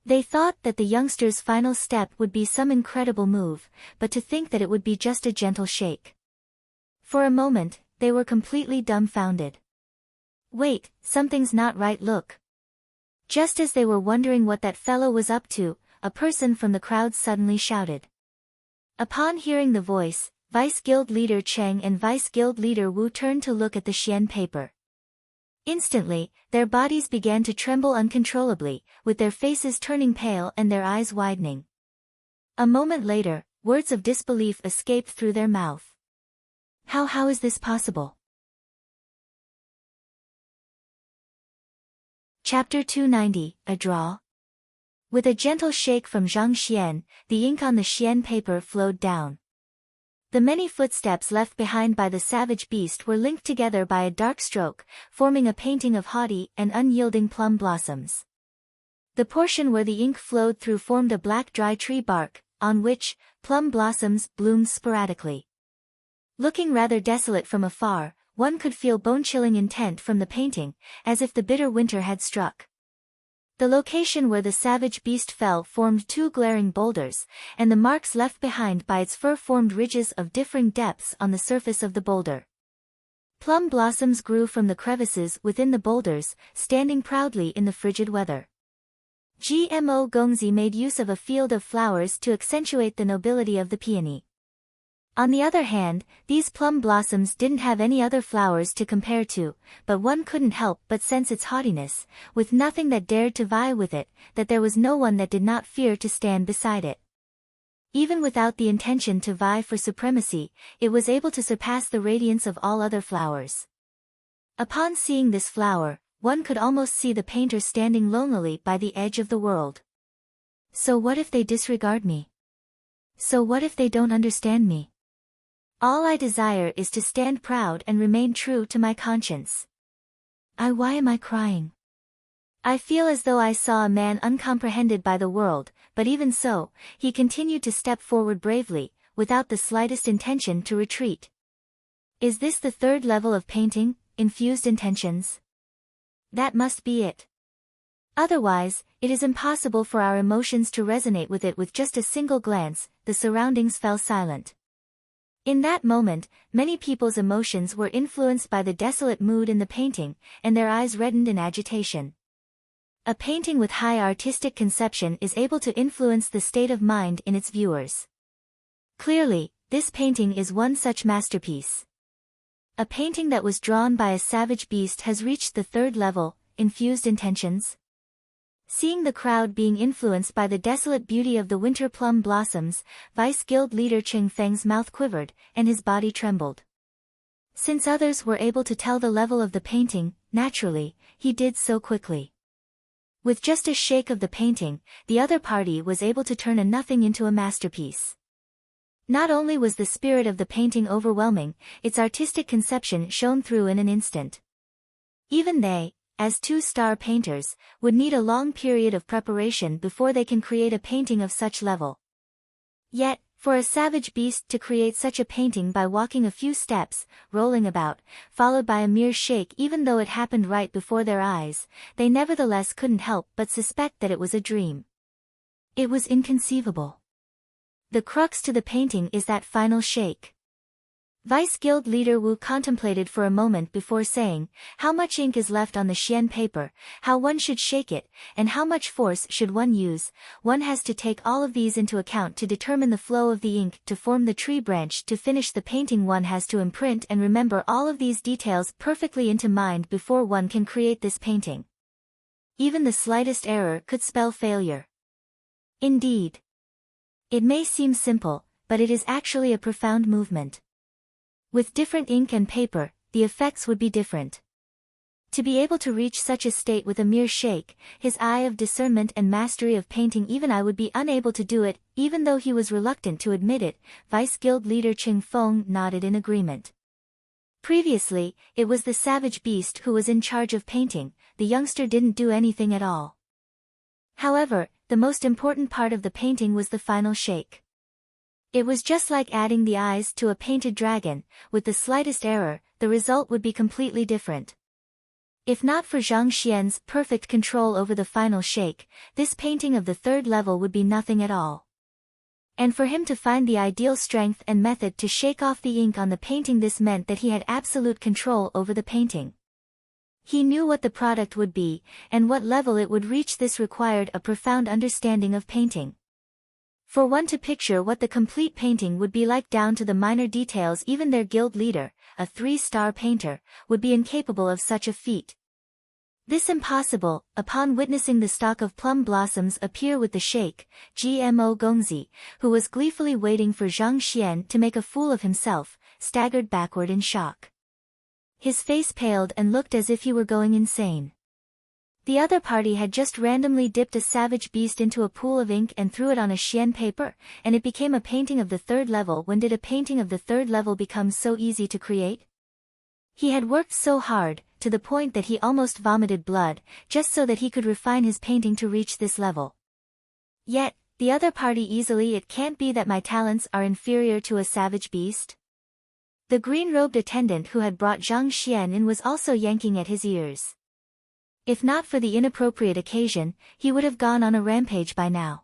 They thought that the youngster's final step would be some incredible move, but to think that it would be just a gentle shake. For a moment, they were completely dumbfounded. Wait, something's not right, look. Just as they were wondering what that fellow was up to, a person from the crowd suddenly shouted. Upon hearing the voice, Vice Guild Leader Cheng and Vice Guild Leader Wu turned to look at the Xian paper. Instantly, their bodies began to tremble uncontrollably, with their faces turning pale and their eyes widening. A moment later, words of disbelief escaped through their mouth. How is this possible? Chapter 290, A Draw. With a gentle shake from Zhang Xian, the ink on the Xian paper flowed down. The many footsteps left behind by the savage beast were linked together by a dark stroke, forming a painting of haughty and unyielding plum blossoms. The portion where the ink flowed through formed a black dry tree bark, on which plum blossoms bloomed sporadically. Looking rather desolate from afar, one could feel bone-chilling intent from the painting, as if the bitter winter had struck. The location where the savage beast fell formed two glaring boulders, and the marks left behind by its fur formed ridges of differing depths on the surface of the boulder. Plum blossoms grew from the crevices within the boulders, standing proudly in the frigid weather. Gmo Gongzi made use of a field of flowers to accentuate the nobility of the peony. On the other hand, these plum blossoms didn't have any other flowers to compare to, but one couldn't help but sense its haughtiness, with nothing that dared to vie with it, that there was no one that did not fear to stand beside it. Even without the intention to vie for supremacy, it was able to surpass the radiance of all other flowers. Upon seeing this flower, one could almost see the painter standing lonely by the edge of the world. So what if they disregard me? So what if they don't understand me? All I desire is to stand proud and remain true to my conscience. Why am I crying? I feel as though I saw a man uncomprehended by the world, but even so, he continued to step forward bravely, without the slightest intention to retreat. Is this the third level of painting, infused intentions? That must be it. Otherwise, it is impossible for our emotions to resonate with it with just a single glance. The surroundings fell silent. In that moment, many people's emotions were influenced by the desolate mood in the painting, and their eyes reddened in agitation. A painting with high artistic conception is able to influence the state of mind in its viewers. Clearly, this painting is one such masterpiece. A painting that was drawn by a savage beast has reached the third level, infused intentions. Seeing the crowd being influenced by the desolate beauty of the winter plum blossoms, Vice Guild leader Ching Feng's mouth quivered, and his body trembled. Since others were able to tell the level of the painting, naturally, he did so quickly. With just a shake of the painting, the other party was able to turn a nothing into a masterpiece. Not only was the spirit of the painting overwhelming, its artistic conception shone through in an instant. Even they, as two-star painters, would need a long period of preparation before they can create a painting of such level. Yet, for a savage beast to create such a painting by walking a few steps, rolling about, followed by a mere shake even though it happened right before their eyes, they nevertheless couldn't help but suspect that it was a dream. It was inconceivable. The crux to the painting is that final shake. Vice Guild leader Wu contemplated for a moment before saying, how much ink is left on the Xian paper, how one should shake it, and how much force should one use. One has to take all of these into account to determine the flow of the ink to form the tree branch to finish the painting. One has to imprint and remember all of these details perfectly into mind before one can create this painting. Even the slightest error could spell failure. Indeed. It may seem simple, but it is actually a profound movement. With different ink and paper, the effects would be different. To be able to reach such a state with a mere shake, his eye of discernment and mastery of painting, even I would be unable to do it. Even though he was reluctant to admit it, Vice Guild leader Ching Feng nodded in agreement. Previously, it was the savage beast who was in charge of painting, the youngster didn't do anything at all. However, the most important part of the painting was the final shake. It was just like adding the eyes to a painted dragon. With the slightest error, the result would be completely different. If not for Zhang Xian's perfect control over the final shake, this painting of the third level would be nothing at all. And for him to find the ideal strength and method to shake off the ink on the painting, this meant that he had absolute control over the painting. He knew what the product would be, and what level it would reach. This required a profound understanding of painting. For one to picture what the complete painting would be like down to the minor details, even their guild leader, a 3-star painter, would be incapable of such a feat. This impossible, upon witnessing the stalk of plum blossoms appear with the shake, Gmo Gongzi, who was gleefully waiting for Zhang Xian to make a fool of himself, staggered backward in shock. His face paled and looked as if he were going insane. The other party had just randomly dipped a savage beast into a pool of ink and threw it on a Xian paper, and it became a painting of the third level. When did a painting of the third level become so easy to create? He had worked so hard, to the point that he almost vomited blood, just so that he could refine his painting to reach this level. Yet, the other party easily. It can't be that my talents are inferior to a savage beast? The green-robed attendant who had brought Zhang Xian in was also yanking at his ears. If not for the inappropriate occasion, he would have gone on a rampage by now.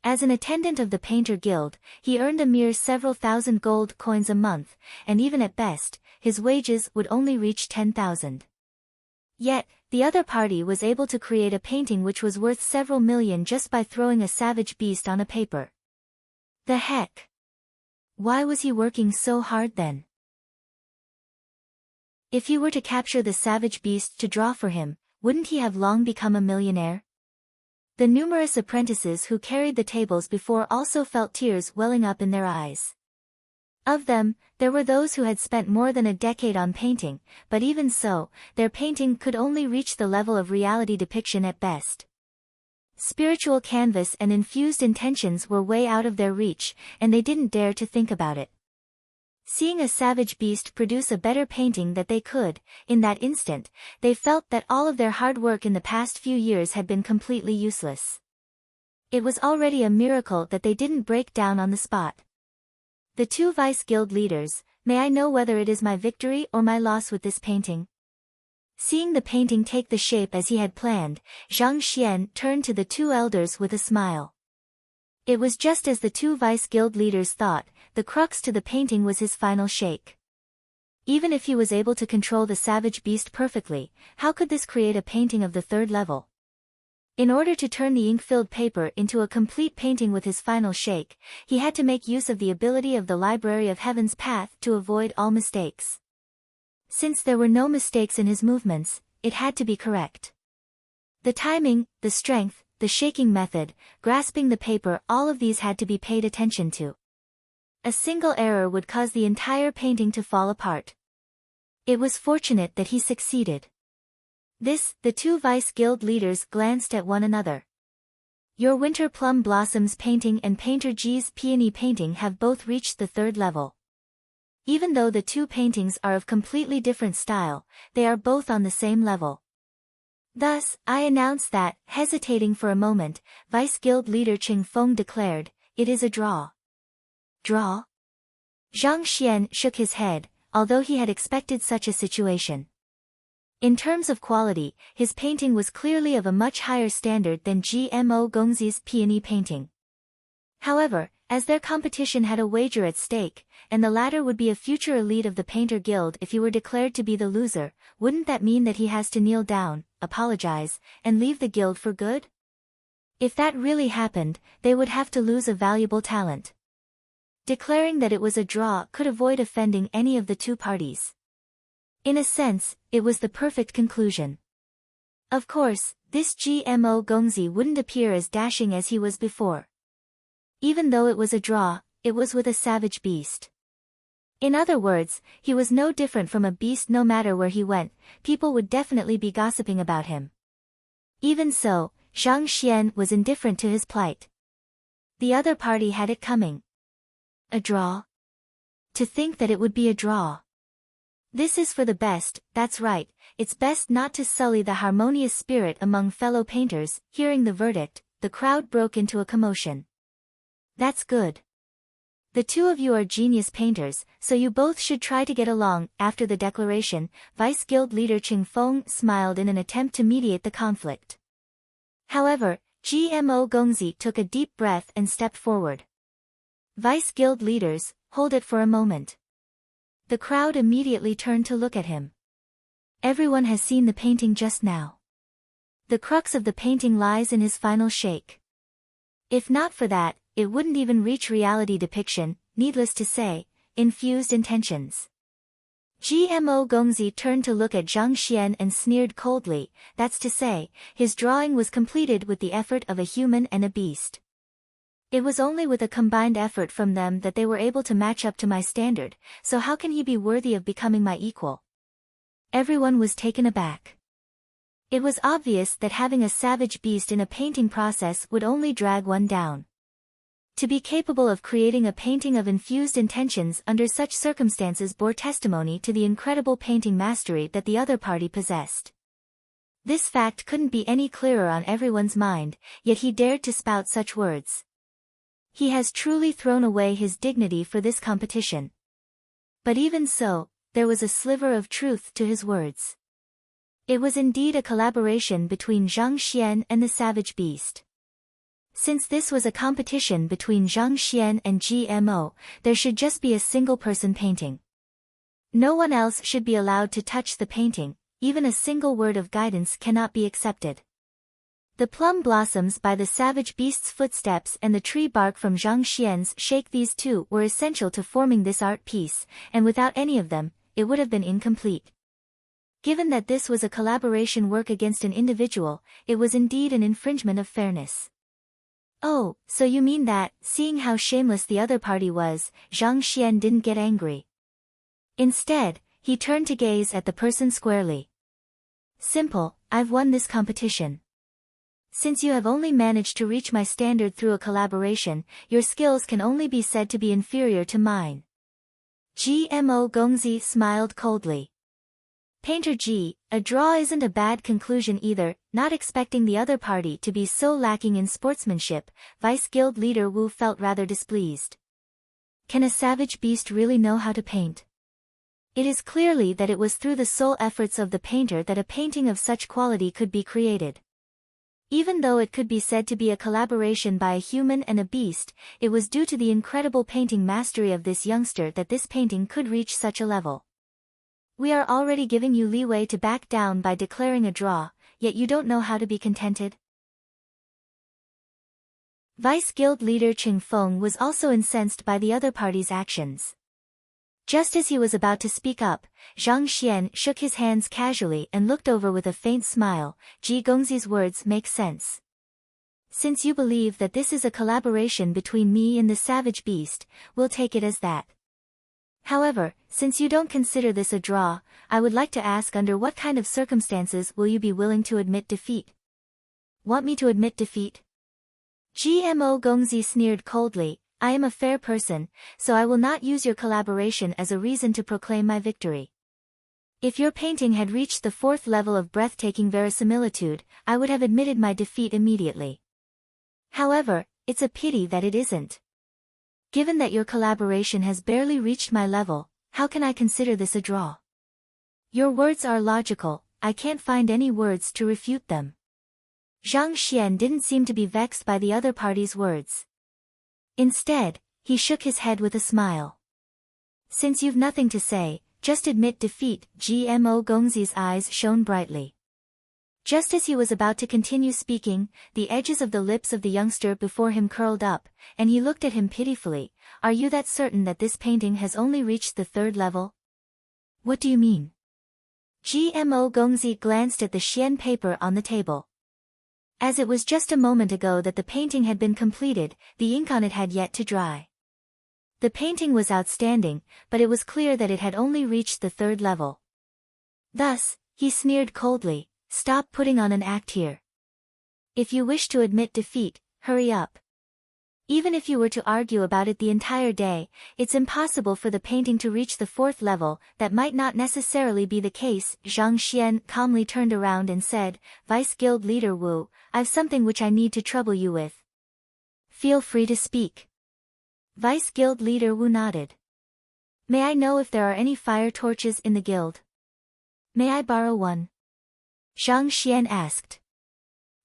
As an attendant of the Painter Guild, he earned a mere several thousand gold coins a month, and even at best, his wages would only reach 10,000. Yet, the other party was able to create a painting which was worth several million just by throwing a savage beast on a paper. The heck? Why was he working so hard then? If he were to capture the savage beast to draw for him, wouldn't he have long become a millionaire? The numerous apprentices who carried the tables before also felt tears welling up in their eyes. Of them, there were those who had spent more than a decade on painting, but even so, their painting could only reach the level of reality depiction at best. Spiritual canvas and infused intentions were way out of their reach, and they didn't dare to think about it. Seeing a savage beast produce a better painting that they could, in that instant, they felt that all of their hard work in the past few years had been completely useless. It was already a miracle that they didn't break down on the spot. The two Vice Guild leaders, may I know whether it is my victory or my loss with this painting? Seeing the painting take the shape as he had planned, Zhang turned to the two elders with a smile. It was just as the two Vice Guild leaders thought, the crux to the painting was his final shake. Even if he was able to control the savage beast perfectly, how could this create a painting of the third level? In order to turn the ink-filled paper into a complete painting with his final shake, he had to make use of the ability of the Library of Heaven's path to avoid all mistakes. Since there were no mistakes in his movements, it had to be correct. The timing, the strength, the shaking method, grasping the paper, all of these had to be paid attention to. A single error would cause the entire painting to fall apart. It was fortunate that he succeeded. The two Vice Guild leaders glanced at one another. Your Winter Plum Blossoms painting and Painter G's Peony painting have both reached the third level. Even though the two paintings are of completely different style, they are both on the same level. Thus, I announce that, hesitating for a moment, Vice Guild leader Qing Feng declared, it is a draw. Draw? Zhang shook his head, although he had expected such a situation. In terms of quality, his painting was clearly of a much higher standard than GMO Gongzi's Peony painting. However, as their competition had a wager at stake, and the latter would be a future elite of the Painter Guild if he were declared to be the loser, wouldn't that mean that he has to kneel down, apologize, and leave the guild for good? If that really happened, they would have to lose a valuable talent. Declaring that it was a draw could avoid offending any of the two parties. In a sense, it was the perfect conclusion. Of course, this GMO Gongzi wouldn't appear as dashing as he was before. Even though it was a draw, it was with a savage beast. In other words, he was no different from a beast. No matter where he went, people would definitely be gossiping about him. Even so, Zhang was indifferent to his plight. The other party had it coming. A draw? To think that it would be a draw. This is for the best, that's right, it's best not to sully the harmonious spirit among fellow painters. Hearing the verdict, the crowd broke into a commotion. That's good. The two of you are genius painters, so you both should try to get along. After the declaration, Vice Guild leader Qing Feng smiled in an attempt to mediate the conflict. However, GMO Gongzi took a deep breath and stepped forward. Vice Guild leaders, hold it for a moment. The crowd immediately turned to look at him. Everyone has seen the painting just now. The crux of the painting lies in his final shake. If not for that, it wouldn't even reach reality depiction, needless to say, infused intentions. GMO Gongzi turned to look at Zhang and sneered coldly, that's to say, his drawing was completed with the effort of a human and a beast. It was only with a combined effort from them that they were able to match up to my standard, so how can he be worthy of becoming my equal? Everyone was taken aback. It was obvious that having a savage beast in a painting process would only drag one down. To be capable of creating a painting of infused intentions under such circumstances bore testimony to the incredible painting mastery that the other party possessed. This fact couldn't be any clearer on everyone's mind, yet he dared to spout such words. He has truly thrown away his dignity for this competition. But even so, there was a sliver of truth to his words. It was indeed a collaboration between Zhang and the savage beast. Since this was a competition between Zhang and GMO, there should just be a single person painting. No one else should be allowed to touch the painting, even a single word of guidance cannot be accepted. The plum blossoms by the savage beast's footsteps and the tree bark from Zhang shake, these two were essential to forming this art piece, and without any of them, it would have been incomplete. Given that this was a collaboration work against an individual, it was indeed an infringement of fairness. Oh, so you mean that, seeing how shameless the other party was, Zhang didn't get angry. Instead, he turned to gaze at the person squarely. Simple, I've won this competition. Since you have only managed to reach my standard through a collaboration, your skills can only be said to be inferior to mine. GMO Gongzi smiled coldly. Painter G, a draw isn't a bad conclusion either. Not expecting the other party to be so lacking in sportsmanship, Vice Guild leader Wu felt rather displeased. Can a savage beast really know how to paint? It is clearly that it was through the sole efforts of the painter that a painting of such quality could be created. Even though it could be said to be a collaboration by a human and a beast, it was due to the incredible painting mastery of this youngster that this painting could reach such a level. We are already giving you leeway to back down by declaring a draw, yet you don't know how to be contented? Vice Guild leader Ching Feng was also incensed by the other party's actions. Just as he was about to speak up, Zhang Xian shook his hands casually and looked over with a faint smile. Ji Gongzi's words make sense. Since you believe that this is a collaboration between me and the savage beast, we'll take it as that. However, since you don't consider this a draw, I would like to ask under what kind of circumstances will you be willing to admit defeat? Want me to admit defeat? GMO Gongzi sneered coldly. I am a fair person, so I will not use your collaboration as a reason to proclaim my victory. If your painting had reached the 4th level of breathtaking verisimilitude, I would have admitted my defeat immediately. However, it's a pity that it isn't. Given that your collaboration has barely reached my level, how can I consider this a draw? Your words are logical, I can't find any words to refute them. Zhang Xian didn't seem to be vexed by the other party's words. Instead, he shook his head with a smile. Since you've nothing to say, just admit defeat. GMO Gongzi's eyes shone brightly. Just as he was about to continue speaking, the edges of the lips of the youngster before him curled up, and he looked at him pitifully. Are you that certain that this painting has only reached the 3rd level? What do you mean? GMO Gongzi glanced at the Xian paper on the table. As it was just a moment ago that the painting had been completed, the ink on it had yet to dry. The painting was outstanding, but it was clear that it had only reached the 3rd level. Thus, he sneered coldly, stop putting on an act here. If you wish to admit defeat, hurry up. Even if you were to argue about it the entire day, it's impossible for the painting to reach the 4th level. That might not necessarily be the case. Zhang Xian calmly turned around and said, Vice Guild leader Wu, I've something which I need to trouble you with. Feel free to speak. Vice Guild leader Wu nodded. May I know if there are any fire torches in the guild? May I borrow one? Zhang Xian asked.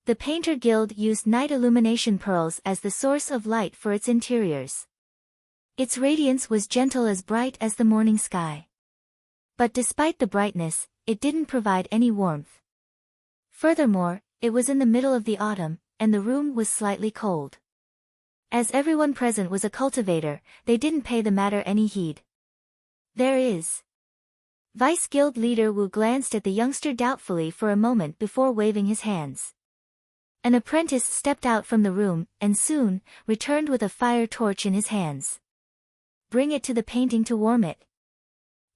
The Painter Guild used night illumination pearls as the source of light for its interiors. Its radiance was gentle as bright as the morning sky. But despite the brightness, it didn't provide any warmth. Furthermore, it was in the middle of the autumn, and the room was slightly cold. As everyone present was a cultivator, they didn't pay the matter any heed. There is. Vice Guild leader Wu glanced at the youngster doubtfully for a moment before waving his hands. An apprentice stepped out from the room, and soon, returned with a fire torch in his hands. Bring it to the painting to warm it.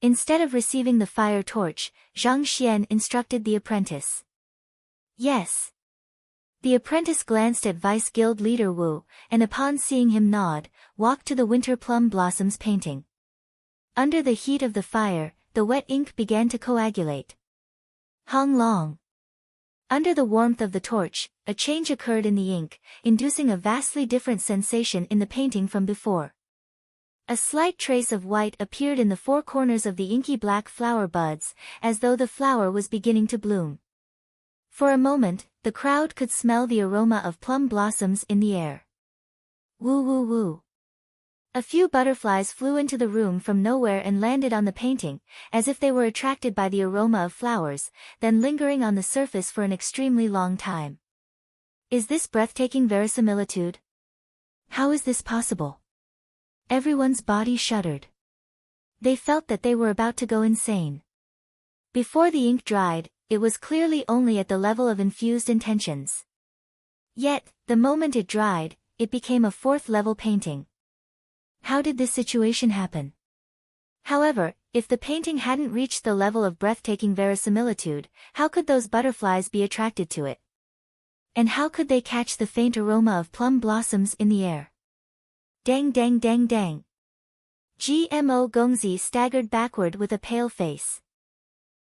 Instead of receiving the fire torch, Zhang Xian instructed the apprentice. Yes. The apprentice glanced at Vice Guild leader Wu, and upon seeing him nod, walked to the winter plum blossoms painting. Under the heat of the fire, the wet ink began to coagulate. Hung long. Under the warmth of the torch, a change occurred in the ink, inducing a vastly different sensation in the painting from before. A slight trace of white appeared in the 4 corners of the inky black flower buds, as though the flower was beginning to bloom. For a moment, the crowd could smell the aroma of plum blossoms in the air. Woo woo woo. A few butterflies flew into the room from nowhere and landed on the painting, as if they were attracted by the aroma of flowers, then lingering on the surface for an extremely long time. Is this breathtaking verisimilitude? How is this possible? Everyone's body shuddered. They felt that they were about to go insane. Before the ink dried, it was clearly only at the level of infused intentions. Yet, the moment it dried, it became a 4th level painting. How did this situation happen? However, if the painting hadn't reached the level of breathtaking verisimilitude, how could those butterflies be attracted to it? And how could they catch the faint aroma of plum blossoms in the air? Dang dang dang dang. GMO Gongzi staggered backward with a pale face.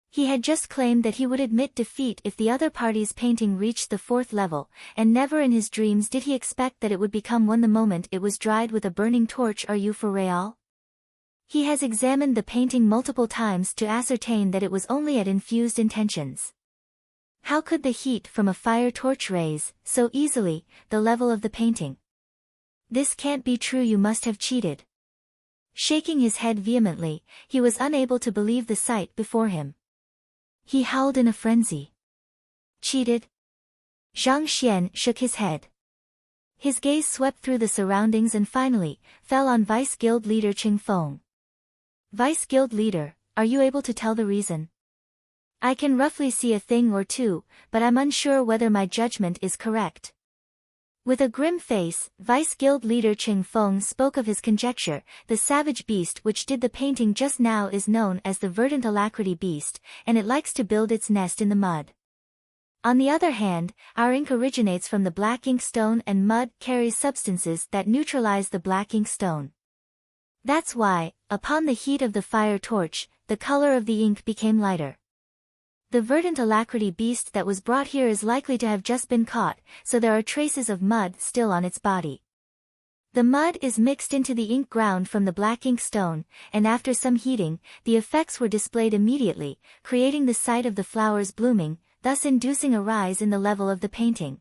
He had just claimed that he would admit defeat if the other party's painting reached the 4th level, and never in his dreams did he expect that it would become one the moment it was dried with a burning torch. Are you for real? He has examined the painting multiple times to ascertain that it was only at infused intentions. How could the heat from a fire torch raise, so easily, the level of the painting? This can't be true, you must have cheated. Shaking his head vehemently, he was unable to believe the sight before him. He howled in a frenzy. Cheated? Zhang Xian shook his head. His gaze swept through the surroundings and finally, fell on Vice Guild Leader Qing Feng. Vice Guild Leader, are you able to tell the reason? I can roughly see a thing or two, but I'm unsure whether my judgment is correct. With a grim face, Vice Guild Leader Qing Feng spoke of his conjecture. The savage beast which did the painting just now is known as the verdant alacrity beast, and it likes to build its nest in the mud. On the other hand, our ink originates from the black ink stone, and mud carries substances that neutralize the black ink stone. That's why, upon the heat of the fire torch, the color of the ink became lighter. The verdant alacrity beast that was brought here is likely to have just been caught, so there are traces of mud still on its body. The mud is mixed into the ink ground from the black ink stone, and after some heating, the effects were displayed immediately, creating the sight of the flowers blooming, thus inducing a rise in the level of the painting.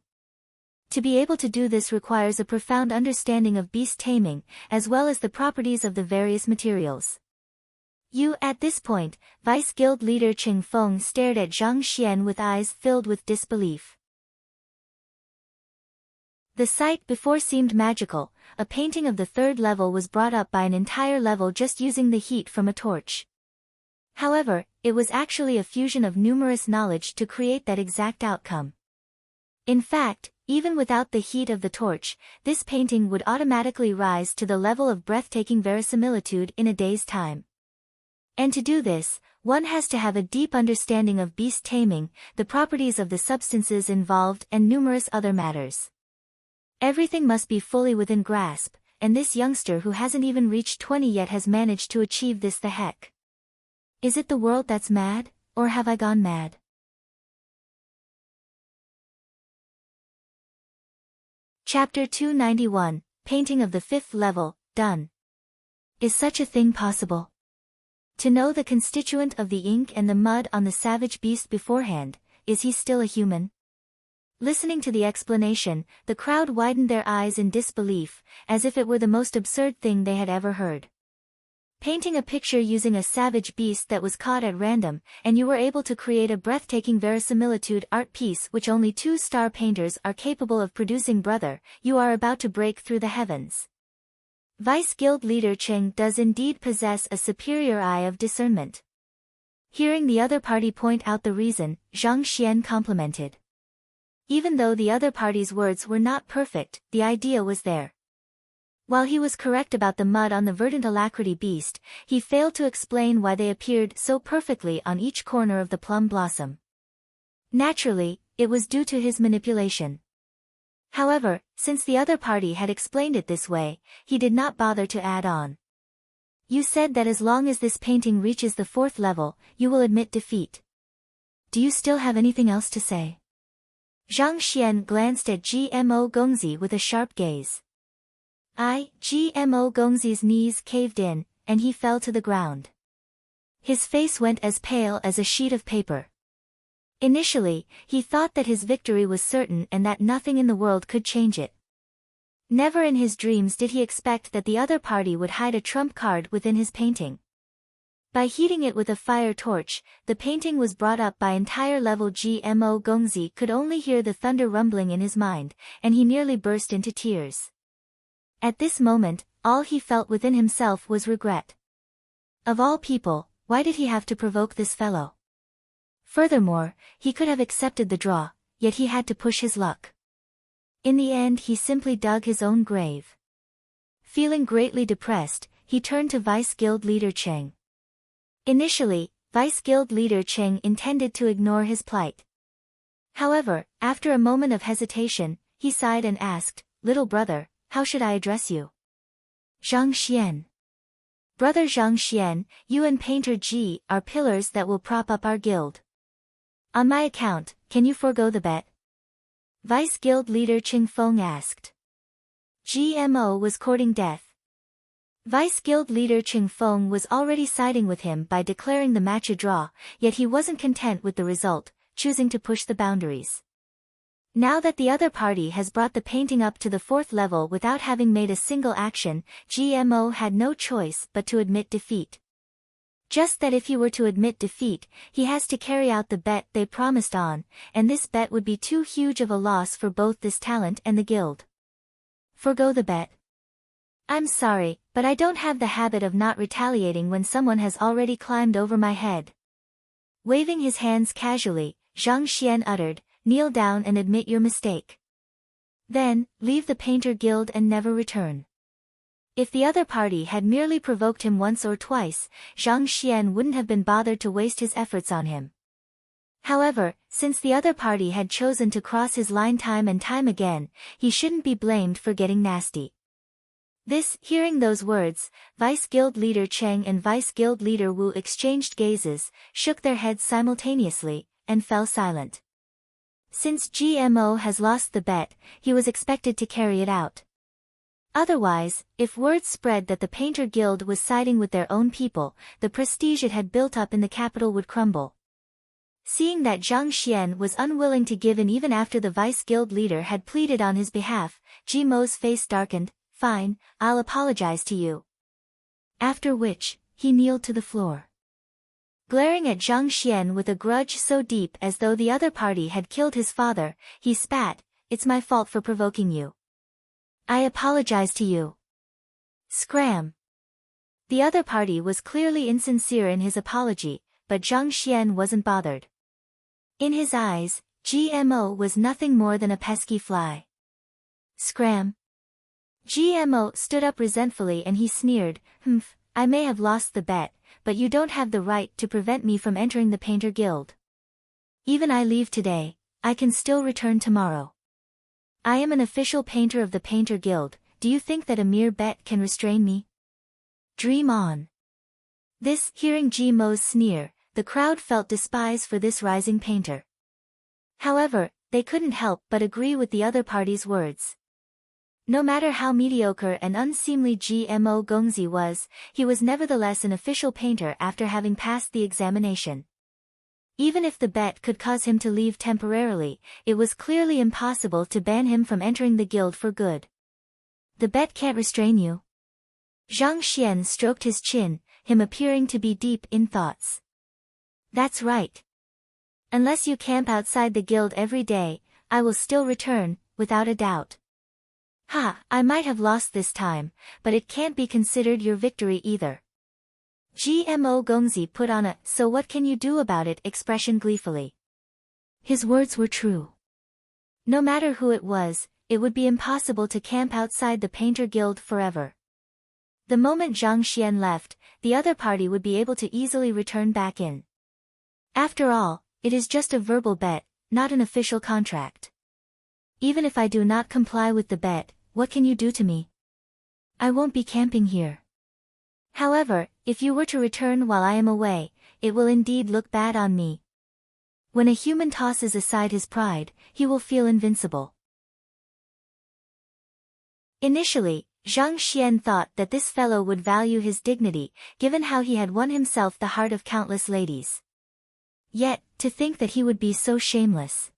To be able to do this requires a profound understanding of beast taming, as well as the properties of the various materials. At this point, Vice Guild Leader Qing Feng stared at Zhang Xian with eyes filled with disbelief. The sight before seemed magical. A painting of the 3rd level was brought up by an entire level just using the heat from a torch. However, it was actually a fusion of numerous knowledge to create that exact outcome. In fact, even without the heat of the torch, this painting would automatically rise to the level of breathtaking verisimilitude in a day's time. And to do this, one has to have a deep understanding of beast taming, the properties of the substances involved, and numerous other matters. Everything must be fully within grasp, and this youngster who hasn't even reached 20 yet has managed to achieve this. The heck? Is it the world that's mad, or have I gone mad? Chapter 291, Painting of the 5th Level, Done. Is such a thing possible? To know the constituent of the ink and the mud on the savage beast beforehand, is he still a human? Listening to the explanation, the crowd widened their eyes in disbelief, as if it were the most absurd thing they had ever heard. Painting a picture using a savage beast that was caught at random, and you were able to create a breathtaking verisimilitude art piece which only 2-star painters are capable of producing. Brother, you are about to break through the heavens. Vice Guild Leader Qing does indeed possess a superior eye of discernment. Hearing the other party point out the reason, Zhang Xian complimented. Even though the other party's words were not perfect, the idea was there. While he was correct about the mud on the verdant alacrity beast, he failed to explain why they appeared so perfectly on each corner of the plum blossom. Naturally, it was due to his manipulation. However, since the other party had explained it this way, he did not bother to add on. You said that as long as this painting reaches the 4th level, you will admit defeat. Do you still have anything else to say? Zhang Xian glanced at GMO Gongzi with a sharp gaze. GMO Gongzi's knees caved in, and he fell to the ground. His face went as pale as a sheet of paper. Initially, he thought that his victory was certain and that nothing in the world could change it. Never in his dreams did he expect that the other party would hide a trump card within his painting. By heating it with a fire torch, the painting was brought up by entire level. GMO Gongzi could only hear the thunder rumbling in his mind, and he nearly burst into tears. At this moment, all he felt within himself was regret. Of all people, why did he have to provoke this fellow? Furthermore, he could have accepted the draw, yet he had to push his luck. In the end, he simply dug his own grave. Feeling greatly depressed, he turned to Vice Guild Leader Cheng. Initially, Vice Guild Leader Cheng intended to ignore his plight. However, after a moment of hesitation, he sighed and asked, "Little brother, how should I address you?" Zhang Xian. Brother Zhang Xian, you and Painter Ji are pillars that will prop up our guild. On my account, can you forego the bet? Vice Guild Leader Qing Feng asked. GMO was courting death. Vice Guild Leader Qing Feng was already siding with him by declaring the match a draw, yet he wasn't content with the result, choosing to push the boundaries. Now that the other party has brought the painting up to the 4th level without having made a single action, GMO had no choice but to admit defeat. Just that if he were to admit defeat, he has to carry out the bet they promised on, and this bet would be too huge of a loss for both this talent and the guild. Forgo the bet. I'm sorry, but I don't have the habit of not retaliating when someone has already climbed over my head. Waving his hands casually, Zhang Xian uttered, kneel down and admit your mistake. Then, leave the Painter Guild and never return. If the other party had merely provoked him once or twice, Zhang Xian wouldn't have been bothered to waste his efforts on him. However, since the other party had chosen to cross his line time and time again, he shouldn't be blamed for getting nasty. Hearing those words, Vice Guild Leader Cheng and Vice Guild Leader Wu exchanged gazes, shook their heads simultaneously, and fell silent. Since GMO has lost the bet, he was expected to carry it out. Otherwise, if word spread that the Painter Guild was siding with their own people, the prestige it had built up in the capital would crumble. Seeing that Zhang Xian was unwilling to give in even after the Vice Guild leader had pleaded on his behalf, Jimo's face darkened. Fine, I'll apologize to you. After which, he kneeled to the floor. Glaring at Zhang Xian with a grudge so deep as though the other party had killed his father, he spat, it's my fault for provoking you. I apologize to you. Scram. The other party was clearly insincere in his apology, but Zhang Xian wasn't bothered. In his eyes, GMO was nothing more than a pesky fly. Scram. GMO stood up resentfully and he sneered, I may have lost the bet, but you don't have the right to prevent me from entering the Painter Guild. Even I leave today, I can still return tomorrow. I am an official painter of the Painter Guild, do you think that a mere bet can restrain me? Dream on. Hearing GMO's sneer, the crowd felt despise for this rising painter. However, they couldn't help but agree with the other party's words. No matter how mediocre and unseemly GMO Gongzi was, he was nevertheless an official painter after having passed the examination. Even if the bet could cause him to leave temporarily, it was clearly impossible to ban him from entering the guild for good. The bet can't restrain you. Zhang Xian stroked his chin, him appearing to be deep in thoughts. That's right. Unless you camp outside the guild every day, I will still return, without a doubt. I might have lost this time, but it can't be considered your victory either. GMO Gongzi put on a so what can you do about it expression gleefully. His words were true. No matter who it was, it would be impossible to camp outside the Painter Guild forever. The moment Zhang Xian left, the other party would be able to easily return back in. After all, it is just a verbal bet, not an official contract. Even if I do not comply with the bet, what can you do to me? I won't be camping here. However, if you were to return while I am away, it will indeed look bad on me. When a human tosses aside his pride, he will feel invincible. Initially, Zhang Xian thought that this fellow would value his dignity, given how he had won himself the heart of countless ladies. Yet, to think that he would be so shameless.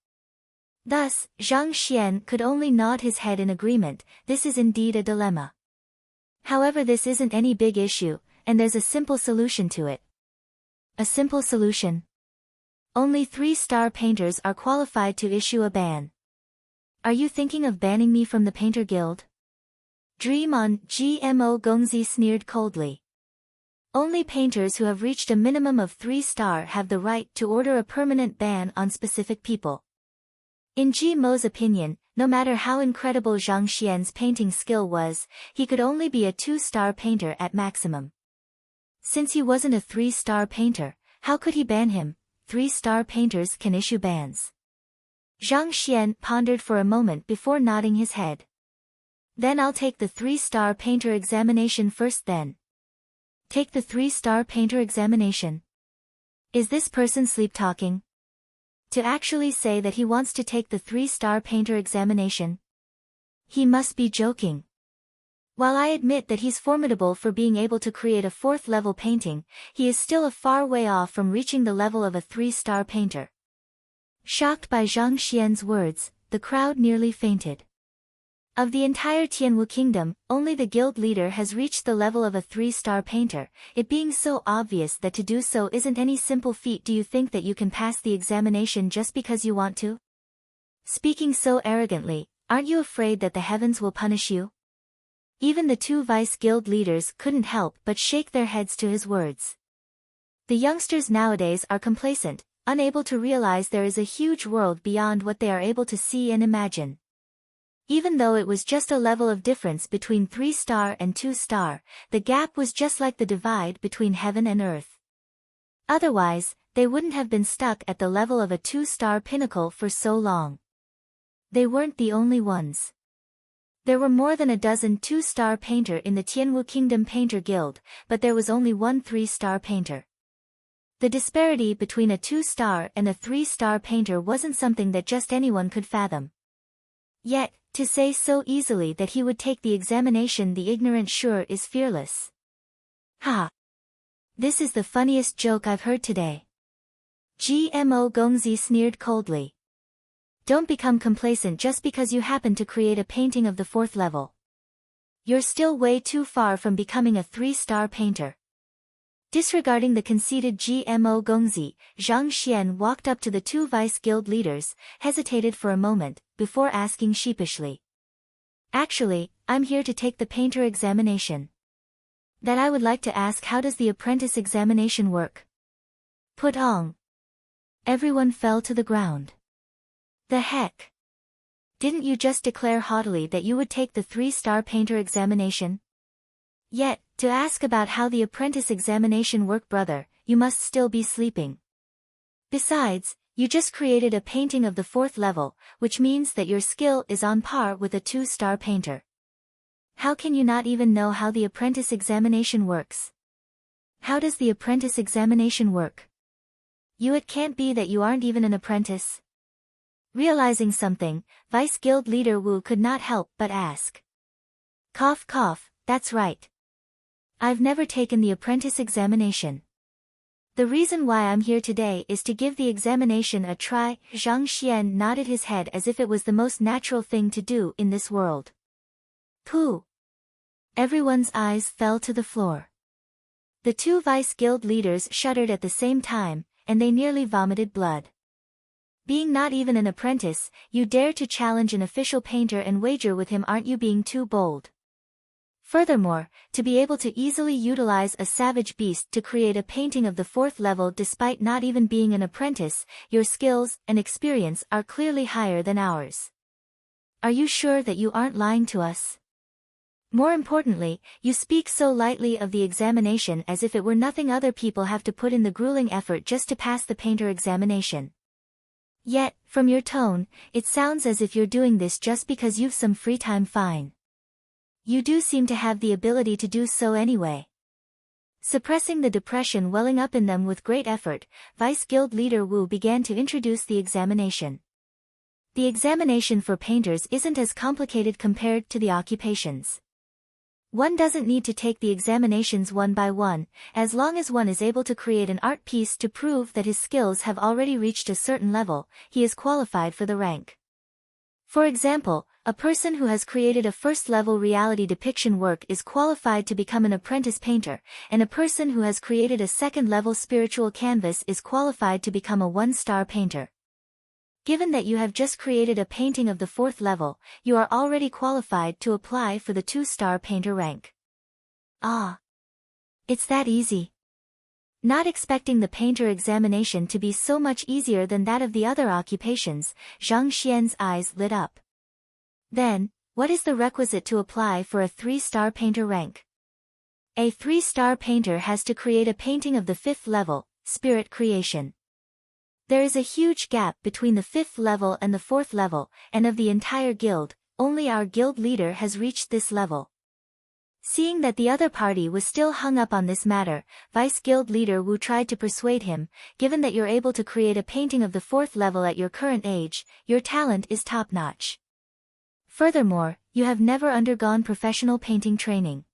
Thus, Zhang Xian could only nod his head in agreement, this is indeed a dilemma. However, this isn't any big issue, and there's a simple solution to it. A simple solution? Only 3-star painters are qualified to issue a ban. Are you thinking of banning me from the Painter Guild? Dream on, GMO Gongzi sneered coldly. Only painters who have reached a minimum of 3-star have the right to order a permanent ban on specific people. In Mo's opinion, no matter how incredible Zhang Xian's painting skill was, he could only be a 2-star painter at maximum. Since he wasn't a 3-star painter, how could he ban him? 3-star painters can issue bans. Zhang Xian pondered for a moment before nodding his head. Then I'll take the 3-star painter examination first then. Take the 3-star painter examination. Is this person sleep-talking? To actually say that he wants to take the 3-star painter examination? He must be joking. While I admit that he's formidable for being able to create a 4th-level painting, he is still a far way off from reaching the level of a 3-star painter. Shocked by Zhang Xian's words, the crowd nearly fainted. Of the entire Tianwu kingdom, only the guild leader has reached the level of a 3-star painter, it being so obvious that to do so isn't any simple feat. Do you think that you can pass the examination just because you want to? Speaking so arrogantly, aren't you afraid that the heavens will punish you? Even the 2 vice guild leaders couldn't help but shake their heads to his words. The youngsters nowadays are complacent, unable to realize there is a huge world beyond what they are able to see and imagine. Even though it was just a level of difference between 3-star and 2-star, the gap was just like the divide between heaven and earth. Otherwise, they wouldn't have been stuck at the level of a 2-star pinnacle for so long. They weren't the only ones. There were more than a dozen 2-star painter in the Tianwu Kingdom Painter Guild, but there was only one 3-star painter. The disparity between a 2-star and a 3-star painter wasn't something that just anyone could fathom. Yet, to say so easily that he would take the examination, the ignorant sure is fearless. Ha! This is the funniest joke I've heard today. GMO Gongzi sneered coldly. Don't become complacent just because you happen to create a painting of the 4th level. You're still way too far from becoming a 3-star painter. Disregarding the conceited GMO Gongzi, Zhang Xian walked up to the 2 vice guild leaders, hesitated for a moment, before asking sheepishly. Actually, I'm here to take the painter examination. That I would like to ask, how does the apprentice examination work? Put on. Everyone fell to the ground. The heck? Didn't you just declare haughtily that you would take the 3-star painter examination? Yet, to ask about how the apprentice examination work, brother, you must still be sleeping. Besides, you just created a painting of the 4th level, which means that your skill is on par with a 2-star painter. How can you not even know how the apprentice examination works? How does the apprentice examination work? It can't be that you aren't even an apprentice. Realizing something, Vice Guild Leader Wu could not help but ask. Cough cough, that's right. I've never taken the apprentice examination. The reason why I'm here today is to give the examination a try. Zhang Xian nodded his head as if it was the most natural thing to do in this world. Pooh! Everyone's eyes fell to the floor. The 2 vice guild leaders shuddered at the same time, and they nearly vomited blood. Being not even an apprentice, you dare to challenge an official painter and wager with him? Aren't you being too bold? Furthermore, to be able to easily utilize a savage beast to create a painting of the 4th level despite not even being an apprentice, your skills and experience are clearly higher than ours. Are you sure that you aren't lying to us? More importantly, you speak so lightly of the examination as if it were nothing other people have to put in the grueling effort just to pass the painter examination. Yet, from your tone, it sounds as if you're doing this just because you've some free time. Fine. You do seem to have the ability to do so anyway. Suppressing the depression welling up in them with great effort, Vice Guild Leader Wu began to introduce the examination. The examination for painters isn't as complicated compared to the occupations. One doesn't need to take the examinations one by one, as long as one is able to create an art piece to prove that his skills have already reached a certain level, he is qualified for the rank. For example, a person who has created a 1st-level reality depiction work is qualified to become an apprentice painter, and a person who has created a 2nd-level spiritual canvas is qualified to become a 1-star painter. Given that you have just created a painting of the 4th level, you are already qualified to apply for the 2-star painter rank. Ah! It's that easy. Not expecting the painter examination to be so much easier than that of the other occupations, Zhang Xian's eyes lit up. Then, what is the requisite to apply for a 3-star painter rank? A 3-star painter has to create a painting of the 5th level, spirit creation. There is a huge gap between the 5th level and the 4th level, and of the entire guild, only our guild leader has reached this level. Seeing that the other party was still hung up on this matter, Vice Guild leader Wu tried to persuade him, given that you're able to create a painting of the 4th level at your current age, your talent is top-notch. Furthermore, you have never undergone professional painting training.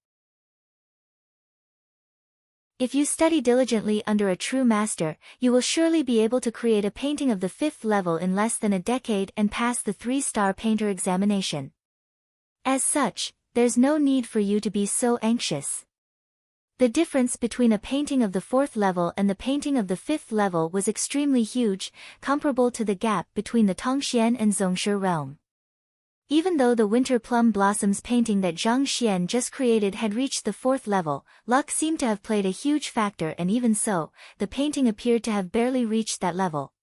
If you study diligently under a true master, you will surely be able to create a painting of the 5th level in less than a decade and pass the 3-star painter examination. As such, there's no need for you to be so anxious. The difference between a painting of the 4th level and the painting of the 5th level was extremely huge, comparable to the gap between the Tongxian and Zhongshi realm. Even though the winter plum blossoms painting that Zhang Xian just created had reached the 4th level, luck seemed to have played a huge factor, and even so, the painting appeared to have barely reached that level.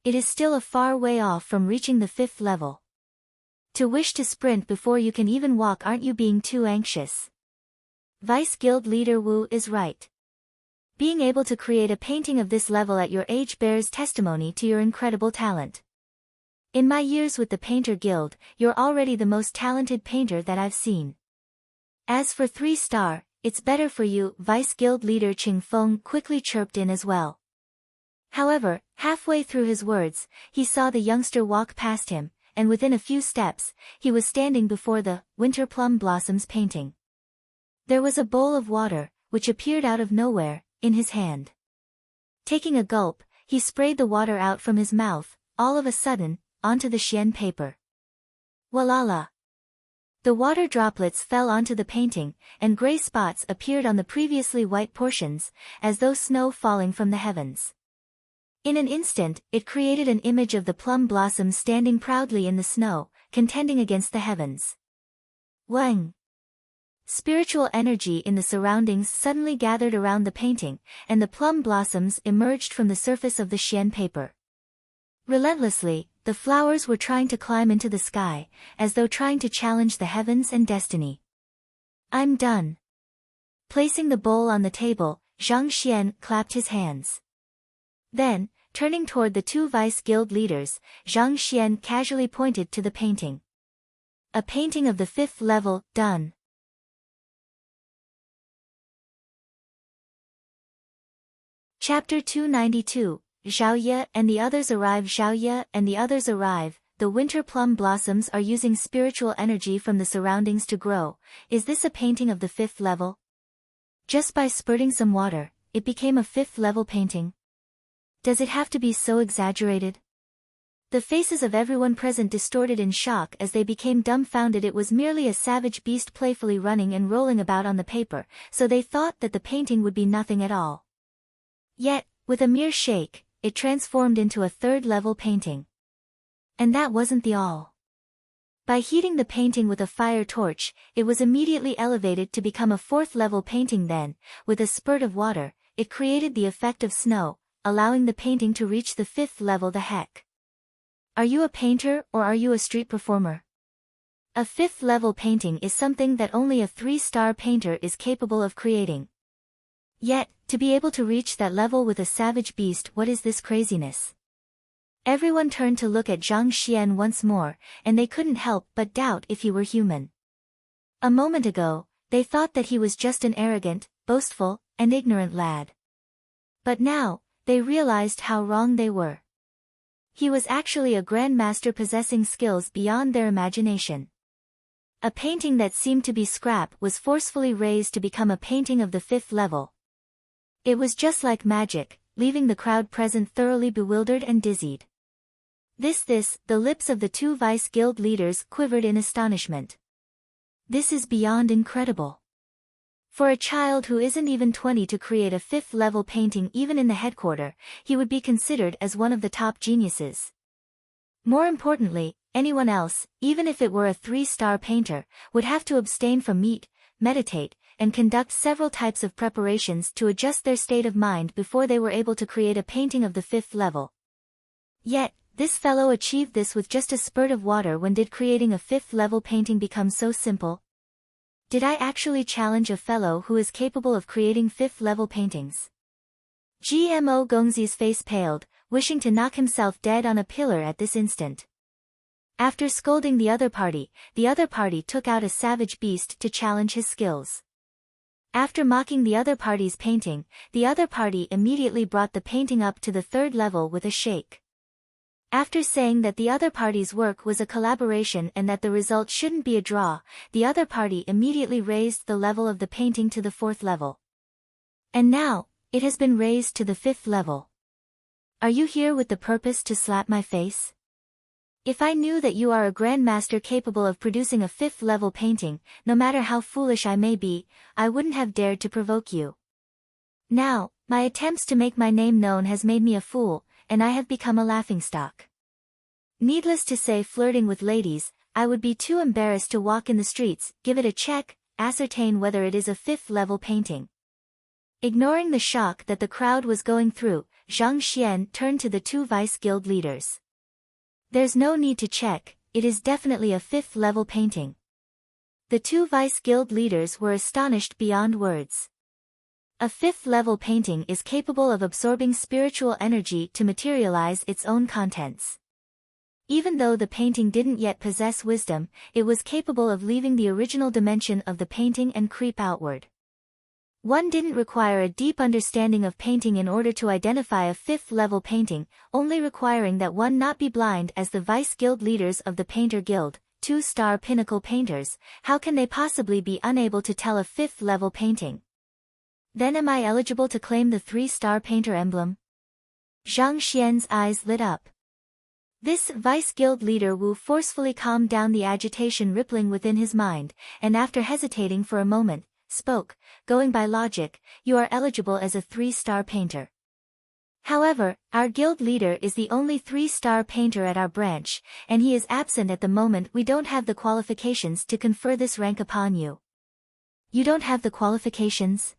It is still a far way off from reaching the 5th level. To wish to sprint before you can even walk, aren't you being too anxious? Vice Guild leader Wu is right. Being able to create a painting of this level at your age bears testimony to your incredible talent. In my years with the Painter Guild, you're already the most talented painter that I've seen. As for 3-star, it's better for you, Vice Guild leader Qing Feng quickly chirped in as well. However, halfway through his words, he saw the youngster walk past him, and within a few steps, he was standing before the winter plum blossoms painting. There was a bowl of water, which appeared out of nowhere, in his hand. Taking a gulp, he sprayed the water out from his mouth, all of a sudden, onto the Xian paper. Walala! The water droplets fell onto the painting, and gray spots appeared on the previously white portions, as though snow falling from the heavens. In an instant, it created an image of the plum blossom standing proudly in the snow, contending against the heavens. Wang! Spiritual energy in the surroundings suddenly gathered around the painting, and the plum blossoms emerged from the surface of the Xian paper. Relentlessly, the flowers were trying to climb into the sky, as though trying to challenge the heavens and destiny. I'm done. Placing the bowl on the table, Zhang Xian clapped his hands. Then, turning toward the 2 Vice Guild leaders, Zhang Xian casually pointed to the painting. A painting of the 5th level, done. Chapter 292. Zhao Ye and the others arrive. Zhao Ye and the others arrive. The winter plum blossoms are using spiritual energy from the surroundings to grow. Is this a painting of the 5th level? Just by spurting some water, it became a 5th level painting. Does it have to be so exaggerated? The faces of everyone present distorted in shock as they became dumbfounded. It was merely a savage beast playfully running and rolling about on the paper, so they thought that the painting would be nothing at all. Yet, with a mere shake, it transformed into a 3rd-level painting. And that wasn't the all. By heating the painting with a fire torch, it was immediately elevated to become a 4th-level painting. Then, with a spurt of water, it created the effect of snow, allowing the painting to reach the 5th level. The heck? Are you a painter or are you a street performer? A 5th-level painting is something that only a 3-star painter is capable of creating. Yet, to be able to reach that level with a savage beast, what is this craziness? Everyone turned to look at Zhang Xian once more, and they couldn't help but doubt if he were human. A moment ago, they thought that he was just an arrogant, boastful, and ignorant lad. But now, they realized how wrong they were. He was actually a grandmaster possessing skills beyond their imagination. A painting that seemed to be scrap was forcefully raised to become a painting of the 5th level. It was just like magic, leaving the crowd present thoroughly bewildered and dizzied. The lips of the 2 Vice Guild leaders quivered in astonishment. This is beyond incredible. For a child who isn't even 20 to create a 5th-level painting even in the headquarters, he would be considered as one of the top geniuses. More importantly, anyone else, even if it were a 3-star painter, would have to abstain from meat, meditate, and conduct several types of preparations to adjust their state of mind before they were able to create a painting of the 5th level. Yet, this fellow achieved this with just a spurt of water. When did creating a 5th-level painting become so simple? Did I actually challenge a fellow who is capable of creating 5th-level paintings? GMO Gongzi's face paled, wishing to knock himself dead on a pillar at this instant. After scolding the other party took out a savage beast to challenge his skills. After mocking the other party's painting, the other party immediately brought the painting up to the 3rd level with a shake. After saying that the other party's work was a collaboration and that the result shouldn't be a draw, the other party immediately raised the level of the painting to the 4th level. And now, it has been raised to the 5th level. Are you here with the purpose to slap my face? If I knew that you are a grandmaster capable of producing a 5th level painting, no matter how foolish I may be, I wouldn't have dared to provoke you. Now, my attempts to make my name known has made me a fool, and I have become a laughingstock. Needless to say, flirting with ladies, I would be too embarrassed to walk in the streets, give it a check, ascertain whether it is a 5th level painting. Ignoring the shock that the crowd was going through, Zhang turned to the 2 vice guild leaders. There's no need to check, it is definitely a 5th level painting. The 2 vice guild leaders were astonished beyond words. A 5th level painting is capable of absorbing spiritual energy to materialize its own contents. Even though the painting didn't yet possess wisdom, it was capable of leaving the original dimension of the painting and creep outward. One didn't require a deep understanding of painting in order to identify a 5th level painting, only requiring that one not be blind. As the vice guild leaders of the Painter Guild, 2-star pinnacle painters, how can they possibly be unable to tell a 5th level painting? Then am I eligible to claim the 3-star painter emblem? Zhang Xian's eyes lit up. This vice guild leader Wu forcefully calmed down the agitation rippling within his mind, and after hesitating for a moment, spoke, going by logic, you are eligible as a 3-star painter. However, our guild leader is the only 3-star painter at our branch, and he is absent at the moment. We don't have the qualifications to confer this rank upon you. You don't have the qualifications?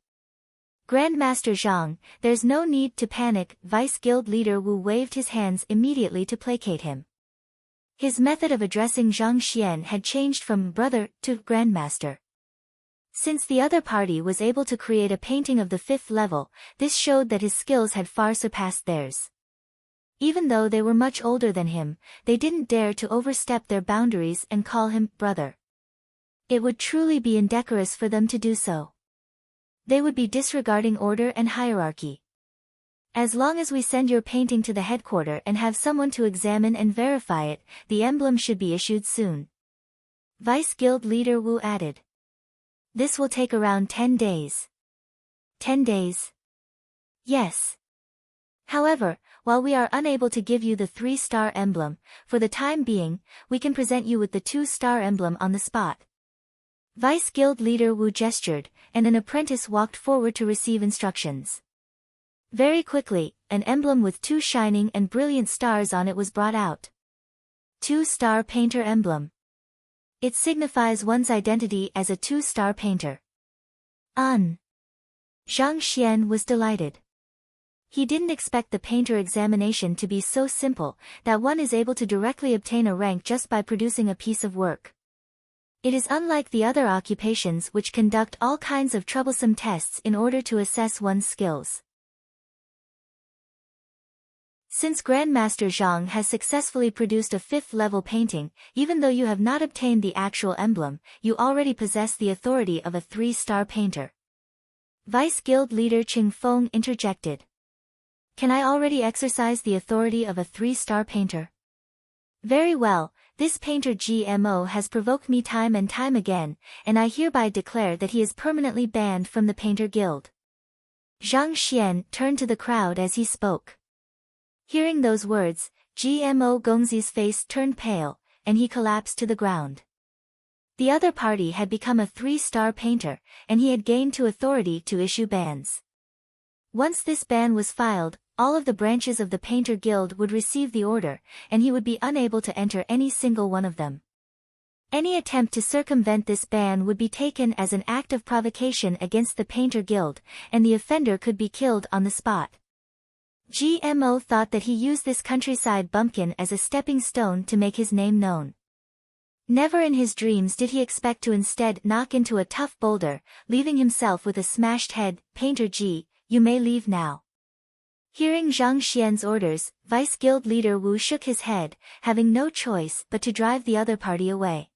Grandmaster Zhang, there's no need to panic. Vice guild leader Wu waved his hands immediately to placate him. His method of addressing Zhang Xian had changed from brother to grandmaster. Since the other party was able to create a painting of the 5th level, this showed that his skills had far surpassed theirs. Even though they were much older than him, they didn't dare to overstep their boundaries and call him brother. It would truly be indecorous for them to do so. They would be disregarding order and hierarchy. As long as we send your painting to the headquarters and have someone to examine and verify it, the emblem should be issued soon. Vice Guild leader Wu added. This will take around 10 days. 10 days? Yes. However, while we are unable to give you the 3-star emblem, for the time being, we can present you with the 2-star emblem on the spot. Vice Guild leader Wu gestured, and an apprentice walked forward to receive instructions. Very quickly, an emblem with 2 shining and brilliant stars on it was brought out. 2-star painter emblem. It signifies one's identity as a 2-star painter. Zhang Xian was delighted. He didn't expect the painter examination to be so simple, that one is able to directly obtain a rank just by producing a piece of work. It is unlike the other occupations which conduct all kinds of troublesome tests in order to assess one's skills. Since Grandmaster Zhang has successfully produced a 5th level painting, even though you have not obtained the actual emblem, you already possess the authority of a 3-star painter. Vice Guild leader Qing Feng interjected. Can I already exercise the authority of a 3-star painter? Very well, this painter GMO has provoked me time and time again, and I hereby declare that he is permanently banned from the Painter Guild. Zhang Xian turned to the crowd as he spoke. Hearing those words, GMO Gongzi's face turned pale, and he collapsed to the ground. The other party had become a 3-star painter, and he had gained authority to issue bans. Once this ban was filed, all of the branches of the Painter Guild would receive the order, and he would be unable to enter any single one of them. Any attempt to circumvent this ban would be taken as an act of provocation against the Painter Guild, and the offender could be killed on the spot. GMO thought that he used this countryside bumpkin as a stepping stone to make his name known. Never in his dreams did he expect to instead knock into a tough boulder, leaving himself with a smashed head. Painter G, you may leave now. Hearing Zhang Xian's orders, Vice Guild leader Wu shook his head, having no choice but to drive the other party away.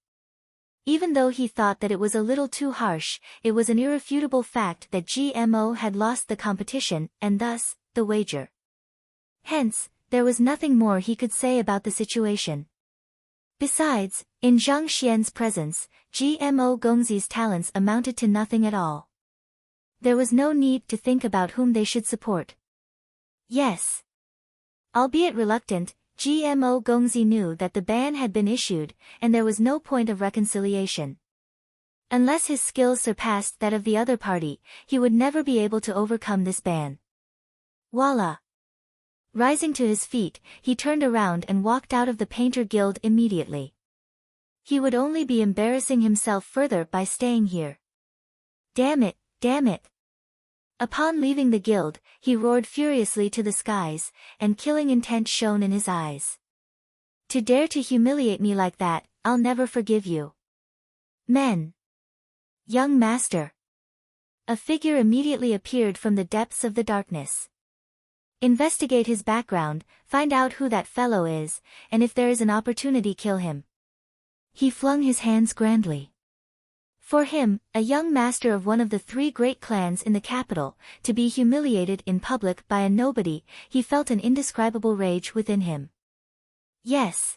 Even though he thought that it was a little too harsh, it was an irrefutable fact that GMO had lost the competition, and thus, the wager. Hence, there was nothing more he could say about the situation. Besides, in Zhang Xian's presence, GMO Gongzi's talents amounted to nothing at all. There was no need to think about whom they should support. Yes. Albeit reluctant, GMO Gongzi knew that the ban had been issued, and there was no point of reconciliation. Unless his skills surpassed that of the other party, he would never be able to overcome this ban. Voila! Rising to his feet, he turned around and walked out of the Painter Guild immediately. He would only be embarrassing himself further by staying here. Damn it, damn it! Upon leaving the guild, he roared furiously to the skies, and killing intent shone in his eyes. To dare to humiliate me like that, I'll never forgive you. Men! Young master! A figure immediately appeared from the depths of the darkness. Investigate his background, find out who that fellow is, and if there is an opportunity, kill him. He flung his hands grandly. For him, a young master of one of the 3 great clans in the capital, to be humiliated in public by a nobody, he felt an indescribable rage within him. Yes.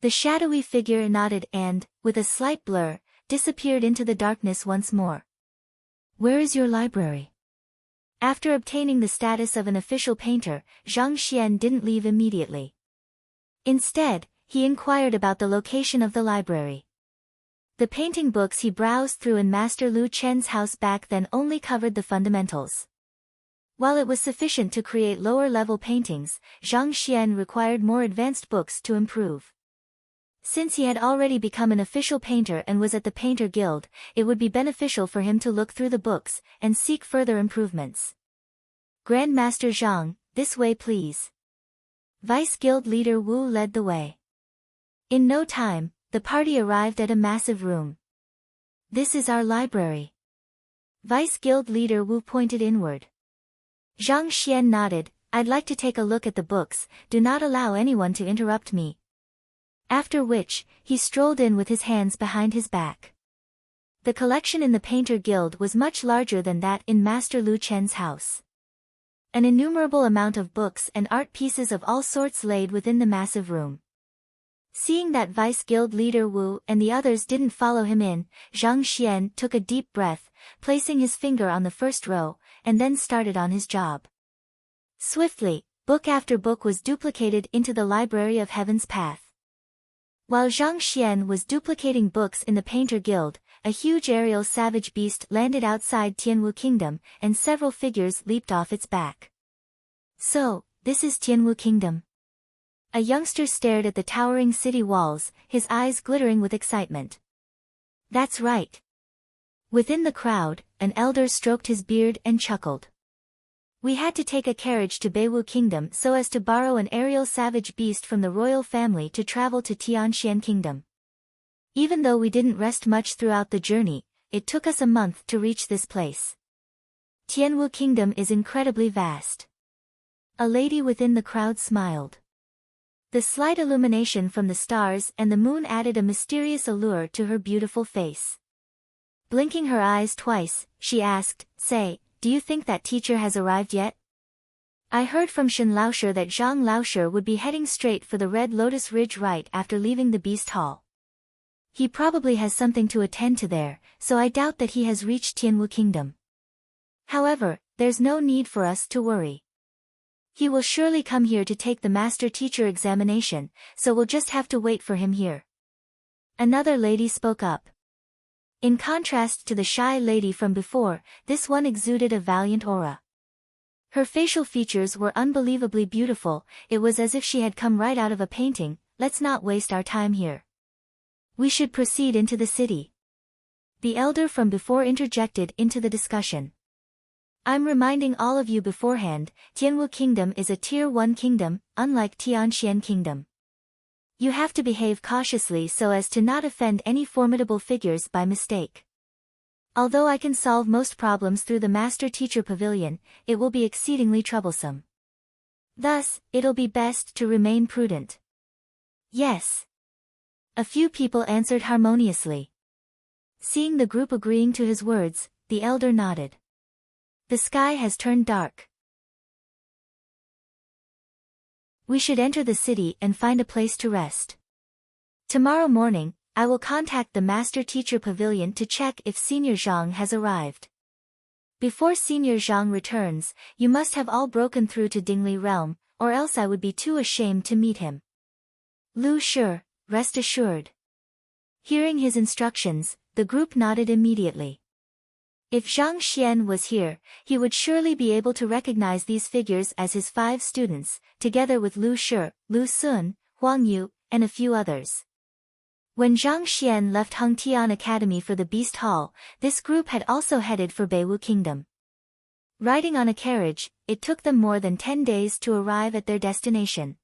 The shadowy figure nodded and, with a slight blur, disappeared into the darkness once more. Where is your library? After obtaining the status of an official painter, Zhang Xian didn't leave immediately. Instead, he inquired about the location of the library. The painting books he browsed through in Master Lu Chen's house back then only covered the fundamentals. While it was sufficient to create lower-level paintings, Zhang Xian required more advanced books to improve. Since he had already become an official painter and was at the Painter Guild, it would be beneficial for him to look through the books and seek further improvements. Grandmaster Zhang, this way please. Vice Guild leader Wu led the way. In no time, the party arrived at a massive room. This is our library. Vice Guild leader Wu pointed inward. Zhang Xian nodded, I'd like to take a look at the books, do not allow anyone to interrupt me. After which, he strolled in with his hands behind his back. The collection in the Painter Guild was much larger than that in Master Lu Chen's house. An innumerable amount of books and art pieces of all sorts laid within the massive room. Seeing that Vice Guild leader Wu and the others didn't follow him in, Zhang Xian took a deep breath, placing his finger on the first row, and then started on his job. Swiftly, book after book was duplicated into the Library of Heaven's Path. While Zhang Xian was duplicating books in the Painter Guild, a huge aerial savage beast landed outside Tianwu Kingdom, and several figures leaped off its back. So, this is Tianwu Kingdom. A youngster stared at the towering city walls, his eyes glittering with excitement. That's right. Within the crowd, an elder stroked his beard and chuckled. We had to take a carriage to Beiwu Kingdom so as to borrow an aerial savage beast from the royal family to travel to Tianxian Kingdom. Even though we didn't rest much throughout the journey, it took us a month to reach this place. Tianwu Kingdom is incredibly vast. A lady within the crowd smiled. The slight illumination from the stars and the moon added a mysterious allure to her beautiful face. Blinking her eyes twice, she asked, Say, do you think that teacher has arrived yet? I heard from Shen Laoshe that Zhang Laoshe would be heading straight for the Red Lotus Ridge right after leaving the Beast Hall. He probably has something to attend to there, so I doubt that he has reached Tianwu Kingdom. However, there's no need for us to worry. He will surely come here to take the master-teacher examination, so we'll just have to wait for him here. Another lady spoke up. In contrast to the shy lady from before, this one exuded a valiant aura. Her facial features were unbelievably beautiful, it was as if she had come right out of a painting. Let's not waste our time here. We should proceed into the city. The elder from before interjected into the discussion. I'm reminding all of you beforehand, Tianwu Kingdom is a Tier 1 kingdom, unlike Tianxian Kingdom. You have to behave cautiously so as to not offend any formidable figures by mistake. Although I can solve most problems through the Master-Teacher Pavilion, it will be exceedingly troublesome. Thus, it'll be best to remain prudent. Yes. A few people answered harmoniously. Seeing the group agreeing to his words, the elder nodded. The sky has turned dark. We should enter the city and find a place to rest. Tomorrow morning, I will contact the Master-Teacher Pavilion to check if Senior Zhang has arrived. Before Senior Zhang returns, you must have all broken through to Dingli realm, or else I would be too ashamed to meet him. Lu Shi, rest assured. Hearing his instructions, the group nodded immediately. If Zhang Xian was here, he would surely be able to recognize these figures as his 5 students, together with Lu Shi, Lu Sun, Huang Yu, and a few others. When Zhang Xian left Hengtian Academy for the Beast Hall, this group had also headed for Beiwu Kingdom. Riding on a carriage, it took them more than 10 days to arrive at their destination.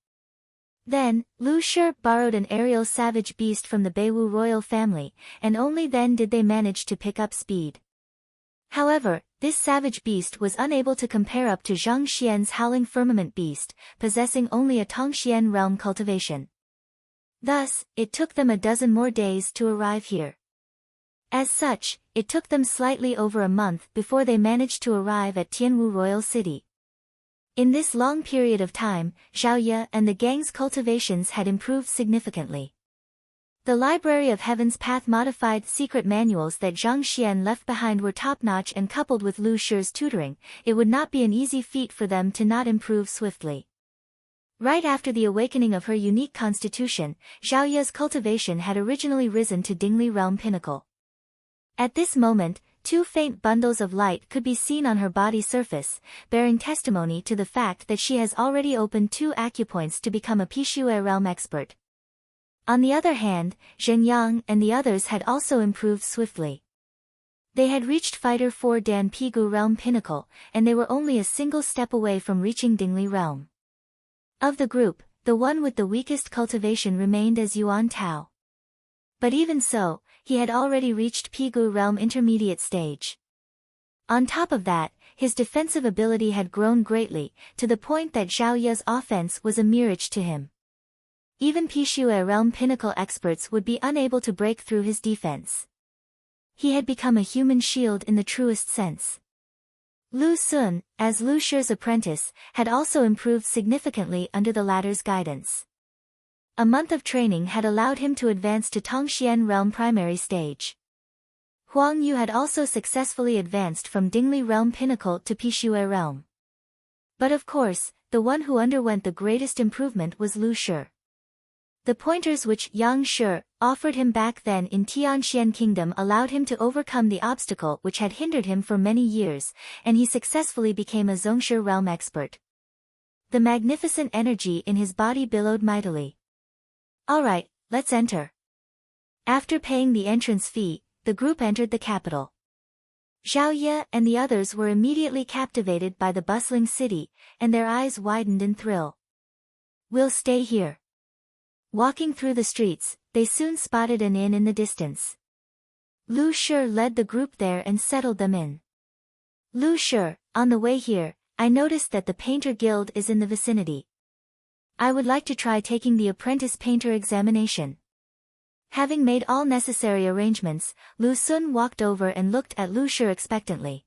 Then, Lu Shi borrowed an aerial savage beast from the Beiwu royal family, and only then did they manage to pick up speed. However, this savage beast was unable to compare up to Zhang Xian's howling firmament beast, possessing only a Tongxian realm cultivation. Thus, it took them a dozen more days to arrive here. As such, it took them slightly over a month before they managed to arrive at Tianwu Royal City. In this long period of time, Zhao Ye and the gang's cultivations had improved significantly. The Library of Heaven's Path modified secret manuals that Zhang Xian left behind were top-notch, and coupled with Lu Shi's tutoring, it would not be an easy feat for them to not improve swiftly. Right after the awakening of her unique constitution, Zhao Ye's cultivation had originally risen to Dingli realm pinnacle. At this moment, 2 faint bundles of light could be seen on her body surface, bearing testimony to the fact that she has already opened 2 acupoints to become a Pixue realm expert. On the other hand, Jiang and the others had also improved swiftly. They had reached Fighter 4 Dan Pigu realm pinnacle, and they were only a single step away from reaching Dingli realm. Of the group, the one with the weakest cultivation remained as Yuan Tao. But even so, he had already reached Pigu realm intermediate stage. On top of that, his defensive ability had grown greatly, to the point that Zhao Ye's offense was a mirage to him. Even Pixue realm pinnacle experts would be unable to break through his defense. He had become a human shield in the truest sense. Lu Sun, as Lu Shi's apprentice, had also improved significantly under the latter's guidance. A month of training had allowed him to advance to Tongxian realm primary stage. Huang Yu had also successfully advanced from Dingli realm pinnacle to Pixue realm. But of course, the one who underwent the greatest improvement was Lu Shi. The pointers which Yang Shi offered him back then in Tianxian Kingdom allowed him to overcome the obstacle which had hindered him for many years, and he successfully became a Zhongshi realm expert. The magnificent energy in his body billowed mightily. Alright, let's enter. After paying the entrance fee, the group entered the capital. Zhao Ye and the others were immediately captivated by the bustling city, and their eyes widened in thrill. We'll stay here. Walking through the streets, they soon spotted an inn in the distance. Lu Shi led the group there and settled them in. Lu Shi, on the way here, I noticed that the Painter Guild is in the vicinity. I would like to try taking the apprentice painter examination. Having made all necessary arrangements, Lu Sun walked over and looked at Lu Shi expectantly.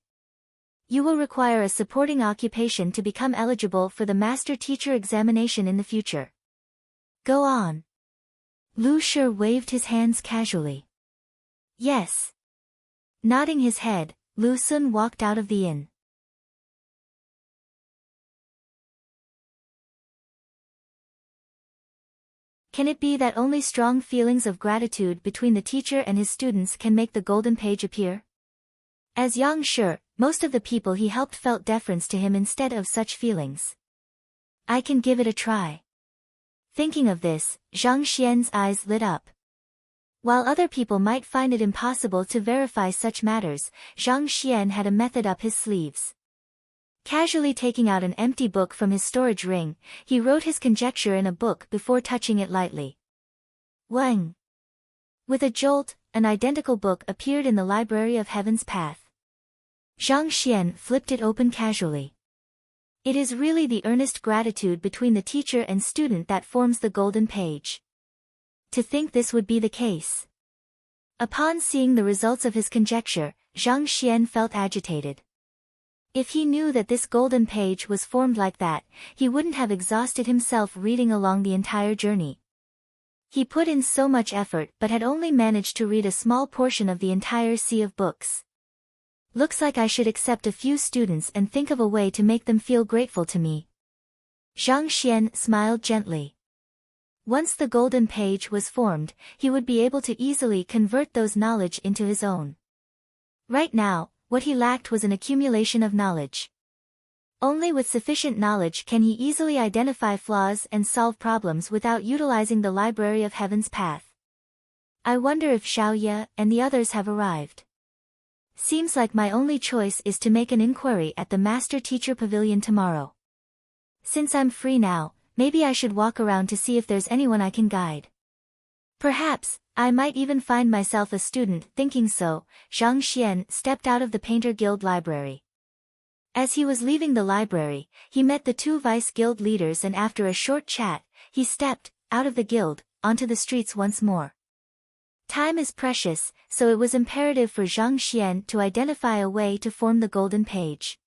You will require a supporting occupation to become eligible for the master-teacher examination in the future. Go on. Lu Shi waved his hands casually. Yes. Nodding his head, Lu Sun walked out of the inn. Can it be that only strong feelings of gratitude between the teacher and his students can make the golden page appear? As Yang Shi, most of the people he helped felt deference to him instead of such feelings. I can give it a try. Thinking of this, Zhang Xian's eyes lit up. While other people might find it impossible to verify such matters, Zhang Xian had a method up his sleeves. Casually taking out an empty book from his storage ring, he wrote his conjecture in a book before touching it lightly. Wang! With a jolt, an identical book appeared in the Library of Heaven's Path. Zhang Xian flipped it open casually. It is really the earnest gratitude between the teacher and student that forms the golden page. To think this would be the case. Upon seeing the results of his conjecture, Zhang Xian felt agitated. If he knew that this golden page was formed like that, he wouldn't have exhausted himself reading along the entire journey. He put in so much effort but had only managed to read a small portion of the entire sea of books. Looks like I should accept a few students and think of a way to make them feel grateful to me. Zhang Xian smiled gently. Once the golden page was formed, he would be able to easily convert those knowledge into his own. Right now, what he lacked was an accumulation of knowledge. Only with sufficient knowledge can he easily identify flaws and solve problems without utilizing the Library of Heaven's path. I wonder if Zhao Ye and the others have arrived. Seems like my only choice is to make an inquiry at the Master Teacher Pavilion tomorrow. Since I'm free now, maybe I should walk around to see if there's anyone I can guide. Perhaps, I might even find myself a student. Thinking so, Zhang Xian stepped out of the Painter Guild library. As he was leaving the library, he met the two vice guild leaders and after a short chat, he stepped out of the guild, onto the streets once more. Time is precious, so it was imperative for Zhang Xian to identify a way to form the golden page.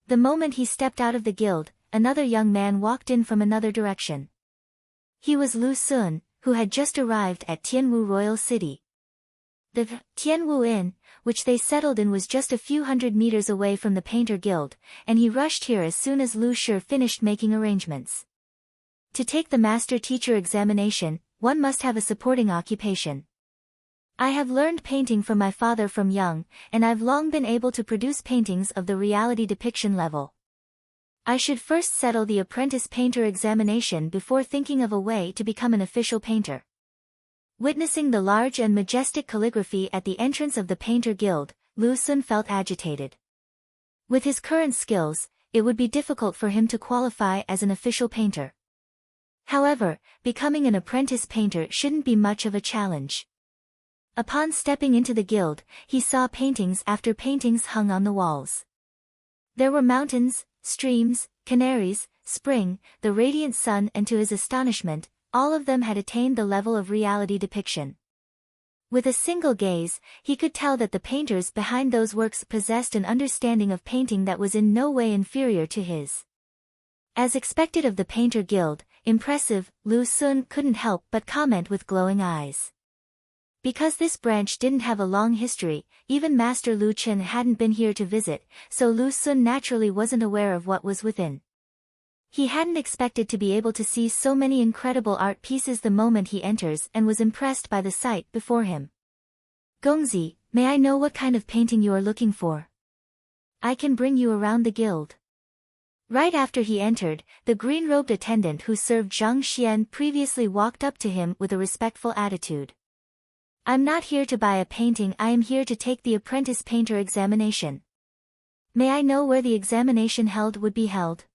The moment he stepped out of the guild, another young man walked in from another direction. He was Lu Sun, who had just arrived at Tianwu Royal City. The Tianwu Inn, which they settled in, was just a few hundred meters away from the Painter Guild, and he rushed here as soon as Lu Shi finished making arrangements. To take the Master Teacher examination, one must have a supporting occupation. I have learned painting from my father from young, and I've long been able to produce paintings of the reality depiction level. I should first settle the apprentice painter examination before thinking of a way to become an official painter. Witnessing the large and majestic calligraphy at the entrance of the Painter Guild, Lu Sun felt agitated. With his current skills, it would be difficult for him to qualify as an official painter. However, becoming an apprentice painter shouldn't be much of a challenge. Upon stepping into the guild, he saw paintings after paintings hung on the walls. There were mountains, streams, canaries, spring, the radiant sun, and to his astonishment, all of them had attained the level of reality depiction. With a single gaze, he could tell that the painters behind those works possessed an understanding of painting that was in no way inferior to his. As expected of the Painter Guild, impressive, Lu Sun couldn't help but comment with glowing eyes. Because this branch didn't have a long history, even Master Lu Chen hadn't been here to visit, so Lu Sun naturally wasn't aware of what was within. He hadn't expected to be able to see so many incredible art pieces the moment he enters and was impressed by the sight before him. Gongzi, may I know what kind of painting you are looking for? I can bring you around the guild. Right after he entered, the green-robed attendant who served Zhang Xian previously walked up to him with a respectful attitude. I'm not here to buy a painting, I am here to take the apprentice painter examination. May I know where the examination would be held?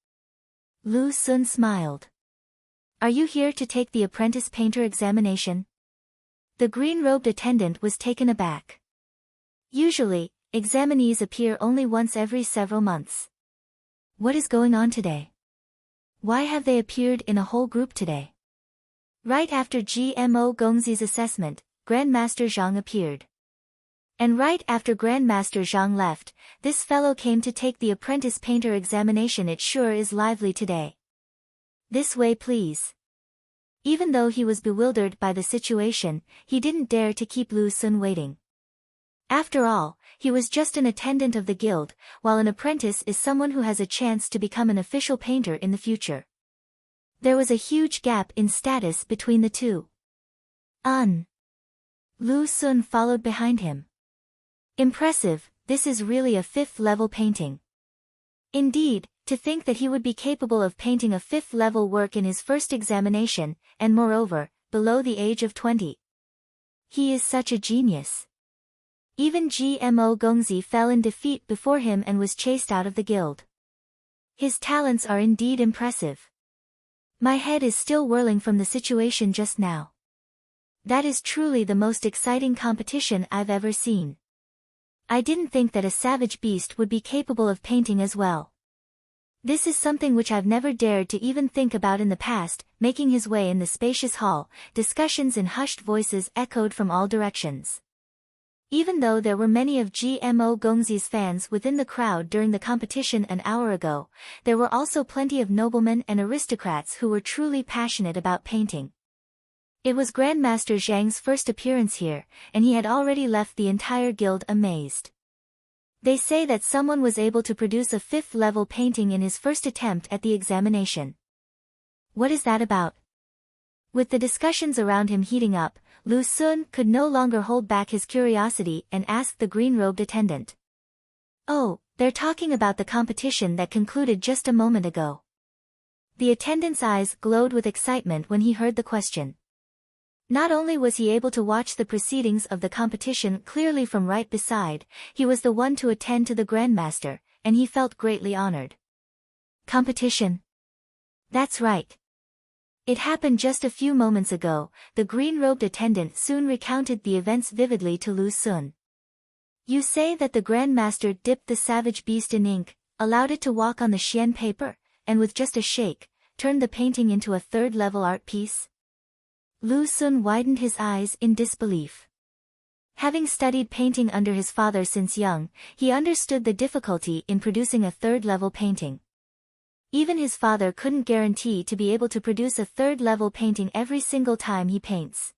Lu Sun smiled. Are you here to take the apprentice painter examination? The green-robed attendant was taken aback. Usually, examinees appear only once every several months. What is going on today? Why have they appeared in a whole group today? Right after GMO Gongzi's assessment, Grandmaster Zhang appeared. And right after Grandmaster Zhang left, this fellow came to take the apprentice painter examination. It sure is lively today. This way please. Even though he was bewildered by the situation, he didn't dare to keep Lu Sun waiting. After all, he was just an attendant of the guild, while an apprentice is someone who has a chance to become an official painter in the future. There was a huge gap in status between the two. Lu Sun followed behind him. Impressive, this is really a 5th-level painting. Indeed, to think that he would be capable of painting a 5th-level work in his first examination, and moreover, below the age of 20. He is such a genius. Even GMO Gongzi fell in defeat before him and was chased out of the guild. His talents are indeed impressive. My head is still whirling from the situation just now. That is truly the most exciting competition I've ever seen. I didn't think that a savage beast would be capable of painting as well. This is something which I've never dared to even think about in the past." Making his way in the spacious hall, discussions in hushed voices echoed from all directions. Even though there were many of GMO Gongzi's fans within the crowd during the competition an hour ago, there were also plenty of noblemen and aristocrats who were truly passionate about painting. It was Grandmaster Zhang's first appearance here, and he had already left the entire guild amazed. They say that someone was able to produce a 5th-level painting in his first attempt at the examination. What is that about? With the discussions around him heating up, Xuan could no longer hold back his curiosity and asked the green-robed attendant. "Oh, they're talking about the competition that concluded just a moment ago." The attendant's eyes glowed with excitement when he heard the question. Not only was he able to watch the proceedings of the competition clearly from right beside, he was the one to attend to the Grandmaster, and he felt greatly honored. Competition? That's right. It happened just a few moments ago. The green-robed attendant soon recounted the events vividly to Xuan. "You say that the Grandmaster dipped the savage beast in ink, allowed it to walk on the Xian paper, and with just a shake, turned the painting into a 3rd-level art piece?" Xuan widened his eyes in disbelief. Having studied painting under his father since young, he understood the difficulty in producing a 3rd-level painting. Even his father couldn't guarantee to be able to produce a 3rd-level painting every single time he paints.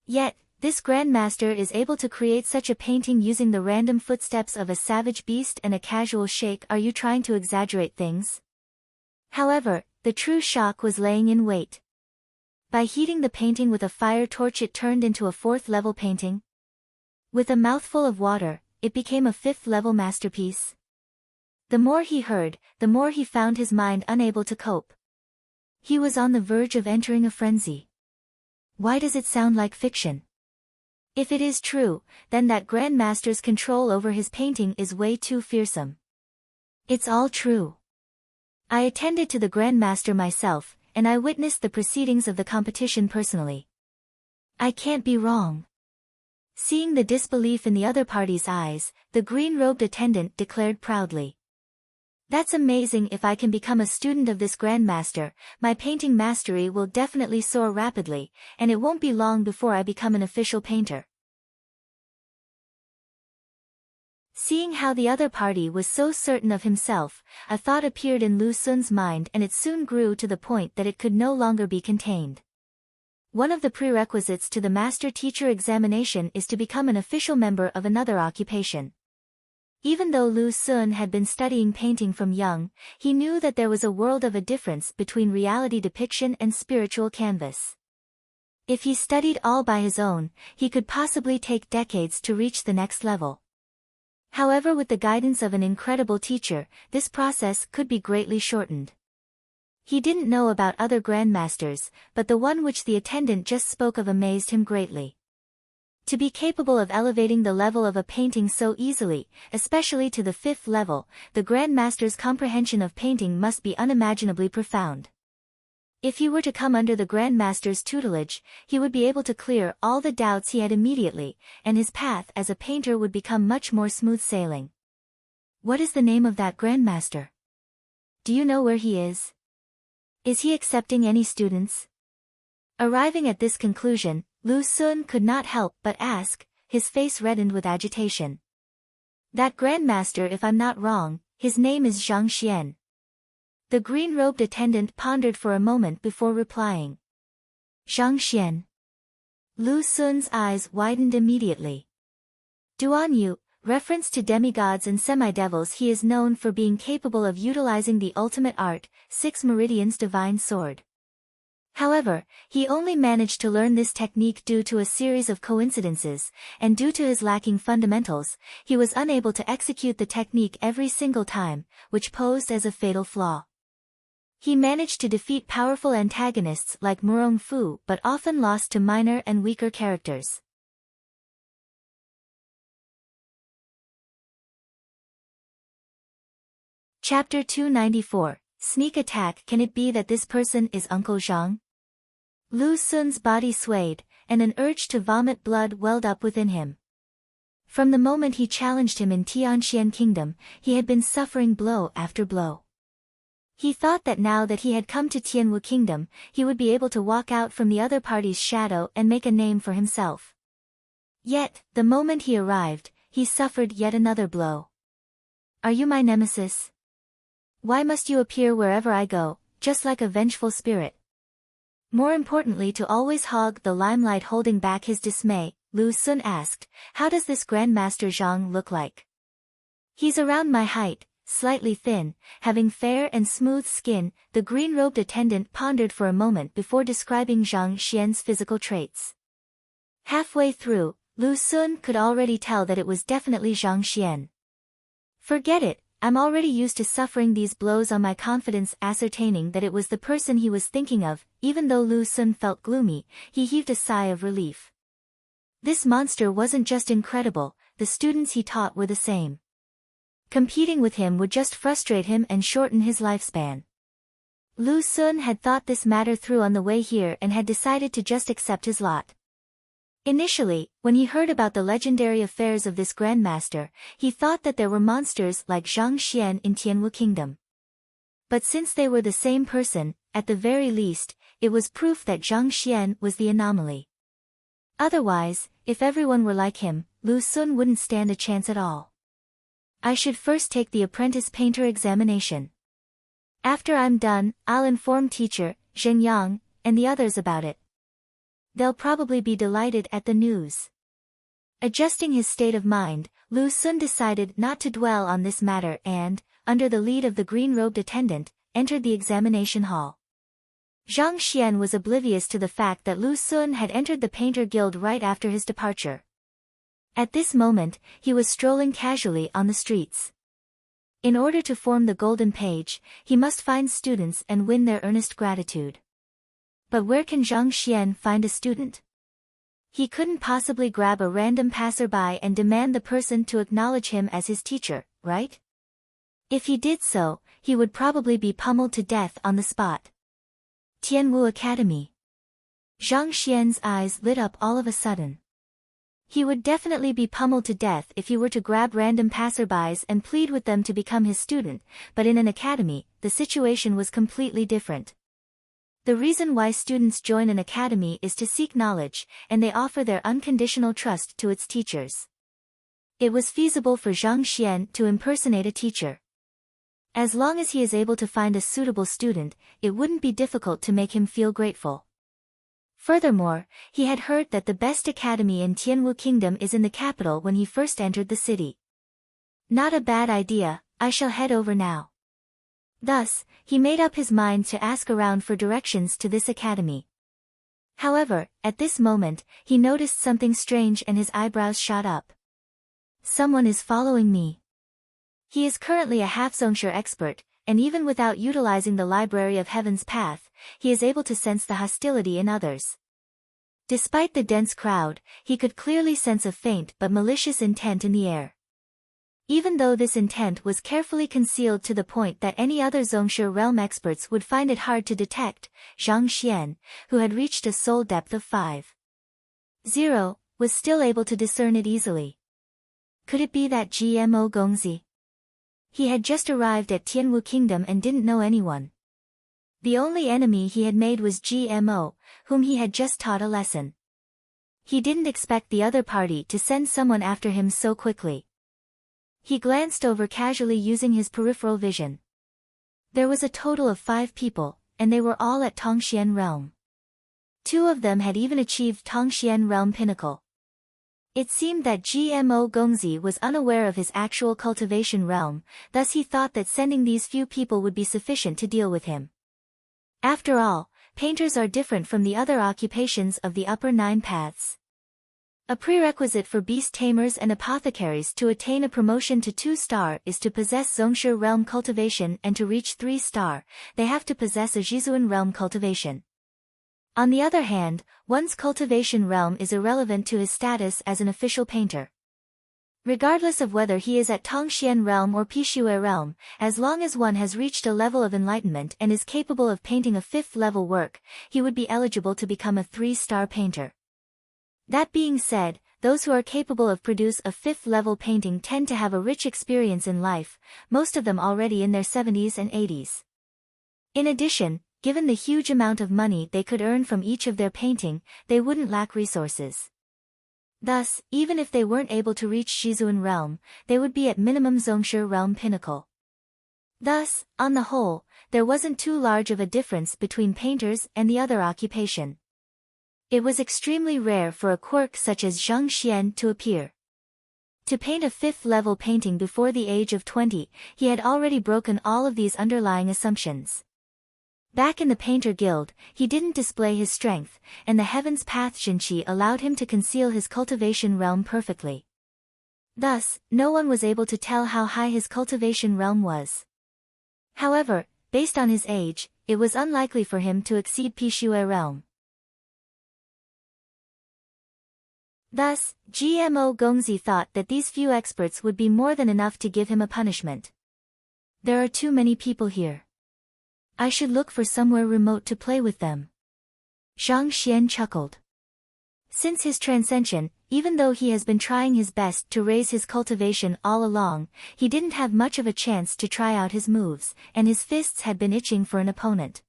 Yet, this Grandmaster is able to create such a painting using the random footsteps of a savage beast and a casual shake. Are you trying to exaggerate things? However, the true shock was laying in wait. By heating the painting with a fire torch, it turned into a 4th-level painting. With a mouthful of water, it became a 5th-level masterpiece. The more he heard, the more he found his mind unable to cope. He was on the verge of entering a frenzy. Why does it sound like fiction? If it is true, then that Grandmaster's control over his painting is way too fearsome. It's all true. I attended to the Grandmaster myself, and I witnessed the proceedings of the competition personally. I can't be wrong. Seeing the disbelief in the other party's eyes, the green-robed attendant declared proudly. "That's amazing. If I can become a student of this Grandmaster, my painting mastery will definitely soar rapidly, and it won't be long before I become an official painter." Seeing how the other party was so certain of himself, a thought appeared in Xuan's mind, and it soon grew to the point that it could no longer be contained. One of the prerequisites to the master-teacher examination is to become an official member of another occupation. Even though Xuan had been studying painting from young, he knew that there was a world of a difference between reality depiction and spiritual canvas. If he studied all by his own, he could possibly take decades to reach the next level. However, with the guidance of an incredible teacher, this process could be greatly shortened. He didn't know about other Grandmasters, but the one which the attendant just spoke of amazed him greatly. To be capable of elevating the level of a painting so easily, especially to the 5th level, the Grandmaster's comprehension of painting must be unimaginably profound. If he were to come under the Grandmaster's tutelage, he would be able to clear all the doubts he had immediately, and his path as a painter would become much more smooth sailing. What is the name of that Grandmaster? Do you know where he is? Is he accepting any students? Arriving at this conclusion, Xuan could not help but ask, his face reddened with agitation. That Grandmaster, if I'm not wrong, his name is Zhang. The green-robed attendant pondered for a moment before replying. Zhang. Xuan's eyes widened immediately. Duanyu, reference to demigods and semidevils. He is known for being capable of utilizing the ultimate art, 6 Meridians Divine Sword. However, he only managed to learn this technique due to a series of coincidences, and due to his lacking fundamentals, he was unable to execute the technique every single time, which posed as a fatal flaw. He managed to defeat powerful antagonists like Murong Fu, but often lost to minor and weaker characters. Chapter 294, Sneak Attack. Can it be that this person is Uncle Zhang? Xuan's body swayed, and an urge to vomit blood welled up within him. From the moment he challenged him in Tianxian Kingdom, he had been suffering blow after blow. He thought that now that he had come to Tianwu Kingdom, he would be able to walk out from the other party's shadow and make a name for himself. Yet, the moment he arrived, he suffered yet another blow. Are you my nemesis? Why must you appear wherever I go, just like a vengeful spirit? More importantly, to always hog the limelight. Holding back his dismay, Lu Xun asked, how does this Grandmaster Zhang look like? He's around my height, slightly thin, having fair and smooth skin. The green-robed attendant pondered for a moment before describing Zhang Xian's physical traits. Halfway through, Lu Xun could already tell that it was definitely Zhang Xian. Forget it, I'm already used to suffering these blows on my confidence. Ascertaining that it was the person he was thinking of, even though Lu Xun felt gloomy, he heaved a sigh of relief. This monster wasn't just incredible, the students he taught were the same. Competing with him would just frustrate him and shorten his lifespan. Lu Xun had thought this matter through on the way here and had decided to just accept his lot. Initially, when he heard about the legendary affairs of this grandmaster, he thought that there were monsters like Zhang Xian in Tianwu Kingdom. But since they were the same person, at the very least, it was proof that Zhang Xian was the anomaly. Otherwise, if everyone were like him, Lu Xun wouldn't stand a chance at all. I should first take the apprentice painter examination. After I'm done, I'll inform teacher, Jiang, and the others about it. They'll probably be delighted at the news. Adjusting his state of mind, Lu Xun decided not to dwell on this matter and, under the lead of the green-robed attendant, entered the examination hall. Zhang Xian was oblivious to the fact that Lu Xun had entered the painter guild right after his departure. At this moment, he was strolling casually on the streets. In order to form the golden page, he must find students and win their earnest gratitude. But where can Zhang Xian find a student? He couldn't possibly grab a random passerby and demand the person to acknowledge him as his teacher, right? If he did so, he would probably be pummeled to death on the spot. Tianwu Academy. Zhang Xian's eyes lit up all of a sudden. He would definitely be pummeled to death if he were to grab random passerbys and plead with them to become his student, but in an academy, the situation was completely different. The reason why students join an academy is to seek knowledge, and they offer their unconditional trust to its teachers. It was feasible for Zhang Xian to impersonate a teacher. As long as he is able to find a suitable student, it wouldn't be difficult to make him feel grateful. Furthermore, he had heard that the best academy in Tianwu Kingdom is in the capital when he first entered the city. Not a bad idea, I shall head over now. Thus, he made up his mind to ask around for directions to this academy. However, at this moment, he noticed something strange and his eyebrows shot up. Someone is following me. He is currently a half-zongsure expert, and even without utilizing the Library of Heaven's Path, he is able to sense the hostility in others. Despite the dense crowd, he could clearly sense a faint but malicious intent in the air. Even though this intent was carefully concealed to the point that any other Zongsure realm experts would find it hard to detect, Zhang Xian, who had reached a soul depth of 5.0, was still able to discern it easily. Could it be that GMO Gongzi? He had just arrived at Tianwu Kingdom and didn't know anyone. The only enemy he had made was GMO, whom he had just taught a lesson. He didn't expect the other party to send someone after him so quickly. He glanced over casually using his peripheral vision. There was a total of 5 people, and they were all at Tongxian Realm. 2 of them had even achieved Tongxian Realm Pinnacle. It seemed that GMO Gongzi was unaware of his actual cultivation realm, thus he thought that sending these few people would be sufficient to deal with him. After all, painters are different from the other occupations of the upper 9 paths. A prerequisite for beast tamers and apothecaries to attain a promotion to 2-star is to possess Zongsure realm cultivation, and to reach 3-star, they have to possess a Jizuan realm cultivation. On the other hand, one's cultivation realm is irrelevant to his status as an official painter. Regardless of whether he is at Tongxian realm or Pixue realm, as long as one has reached a level of enlightenment and is capable of painting a 5th-level work, he would be eligible to become a 3-star painter. That being said, those who are capable of produce a 5th-level painting tend to have a rich experience in life, most of them already in their 70s and 80s. In addition, given the huge amount of money they could earn from each of their painting, they wouldn't lack resources. Thus, even if they weren't able to reach Shizuan realm, they would be at minimum Zhongshi realm pinnacle. Thus, on the whole, there wasn't too large of a difference between painters and the other occupation. It was extremely rare for a quirk such as Zhang Xian to appear. To paint a 5th-level painting before the age of 20, he had already broken all of these underlying assumptions. Back in the Painter Guild, he didn't display his strength, and the Heaven's Path Xinqi allowed him to conceal his cultivation realm perfectly. Thus, no one was able to tell how high his cultivation realm was. However, based on his age, it was unlikely for him to exceed Pixue realm. Thus, GMO Gongzi thought that these few experts would be more than enough to give him a punishment. There are too many people here. I should look for somewhere remote to play with them. Zhang Xian chuckled. Since his transcension, even though he has been trying his best to raise his cultivation all along, he didn't have much of a chance to try out his moves, and his fists had been itching for an opponent.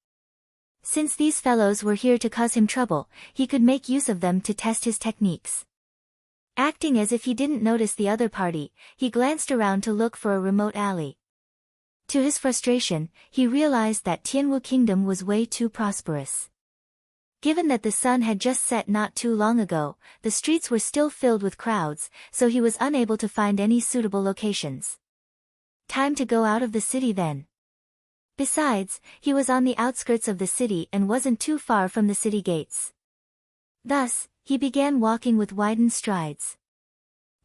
Since these fellows were here to cause him trouble, he could make use of them to test his techniques. Acting as if he didn't notice the other party, he glanced around to look for a remote alley. To his frustration, he realized that Tianwu Kingdom was way too prosperous. Given that the sun had just set not too long ago, the streets were still filled with crowds, so he was unable to find any suitable locations. Time to go out of the city then. Besides, he was on the outskirts of the city and wasn't too far from the city gates. Thus, he began walking with widened strides.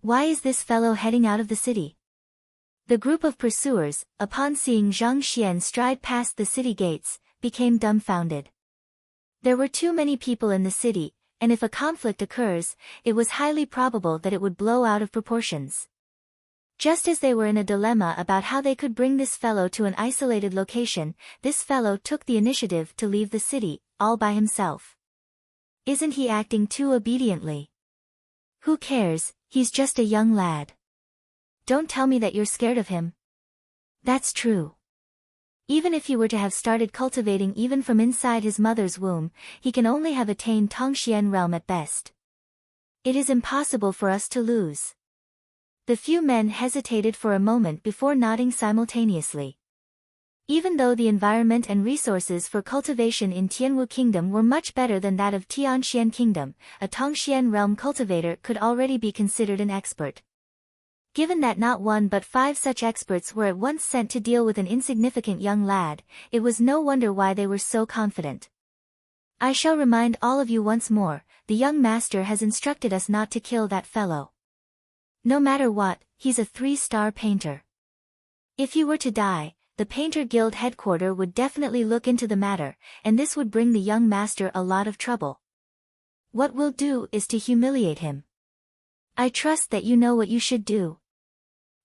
Why is this fellow heading out of the city? The group of pursuers, upon seeing Zhang Xian stride past the city gates, became dumbfounded. There were too many people in the city, and if a conflict occurs, it was highly probable that it would blow out of proportions. Just as they were in a dilemma about how they could bring this fellow to an isolated location, this fellow took the initiative to leave the city, all by himself. Isn't he acting too obediently? Who cares, he's just a young lad. Don't tell me that you're scared of him. That's true. Even if he were to have started cultivating even from inside his mother's womb, he can only have attained Tongxian realm at best. It is impossible for us to lose. The few men hesitated for a moment before nodding simultaneously. Even though the environment and resources for cultivation in Tianwu Kingdom were much better than that of Tianxian Kingdom, a Tongxian realm cultivator could already be considered an expert. Given that not one but 5 such experts were at once sent to deal with an insignificant young lad, it was no wonder why they were so confident. I shall remind all of you once more, the young master has instructed us not to kill that fellow. No matter what, he's a 3-star painter. If he were to die, the Painter Guild headquarters would definitely look into the matter, and this would bring the young master a lot of trouble. What we'll do is to humiliate him. I trust that you know what you should do.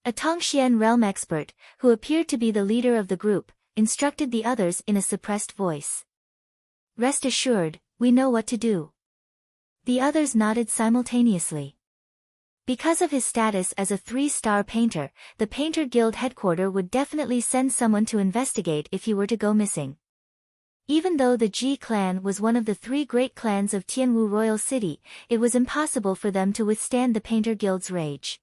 A Tongxian realm expert, who appeared to be the leader of the group, instructed the others in a suppressed voice. Rest assured, we know what to do. The others nodded simultaneously. Because of his status as a 3-star painter, the Painter Guild headquarters would definitely send someone to investigate if he were to go missing. Even though the Ji clan was one of the 3 great clans of Tianwu Royal City, it was impossible for them to withstand the Painter Guild's rage.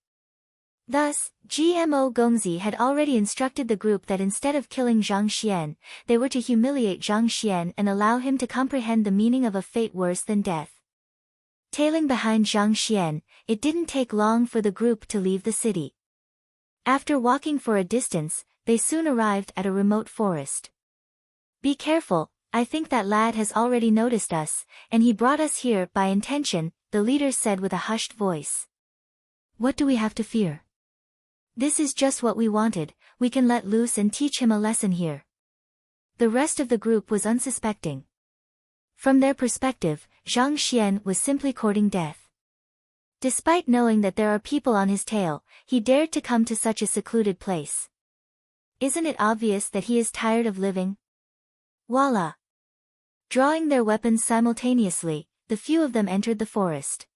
Thus, GMO Gongzi had already instructed the group that instead of killing Zhang Xian, they were to humiliate Zhang Xian and allow him to comprehend the meaning of a fate worse than death. Tailing behind Zhang Xian, it didn't take long for the group to leave the city. After walking for a distance, they soon arrived at a remote forest. Be careful, I think that lad has already noticed us, and he brought us here by intention, the leader said with a hushed voice. What do we have to fear? This is just what we wanted, we can let loose and teach him a lesson here. The rest of the group was unsuspecting. From their perspective, Zhang Xian was simply courting death. Despite knowing that there are people on his tail, he dared to come to such a secluded place. Isn't it obvious that he is tired of living? Voila! Drawing their weapons simultaneously, the few of them entered the forest.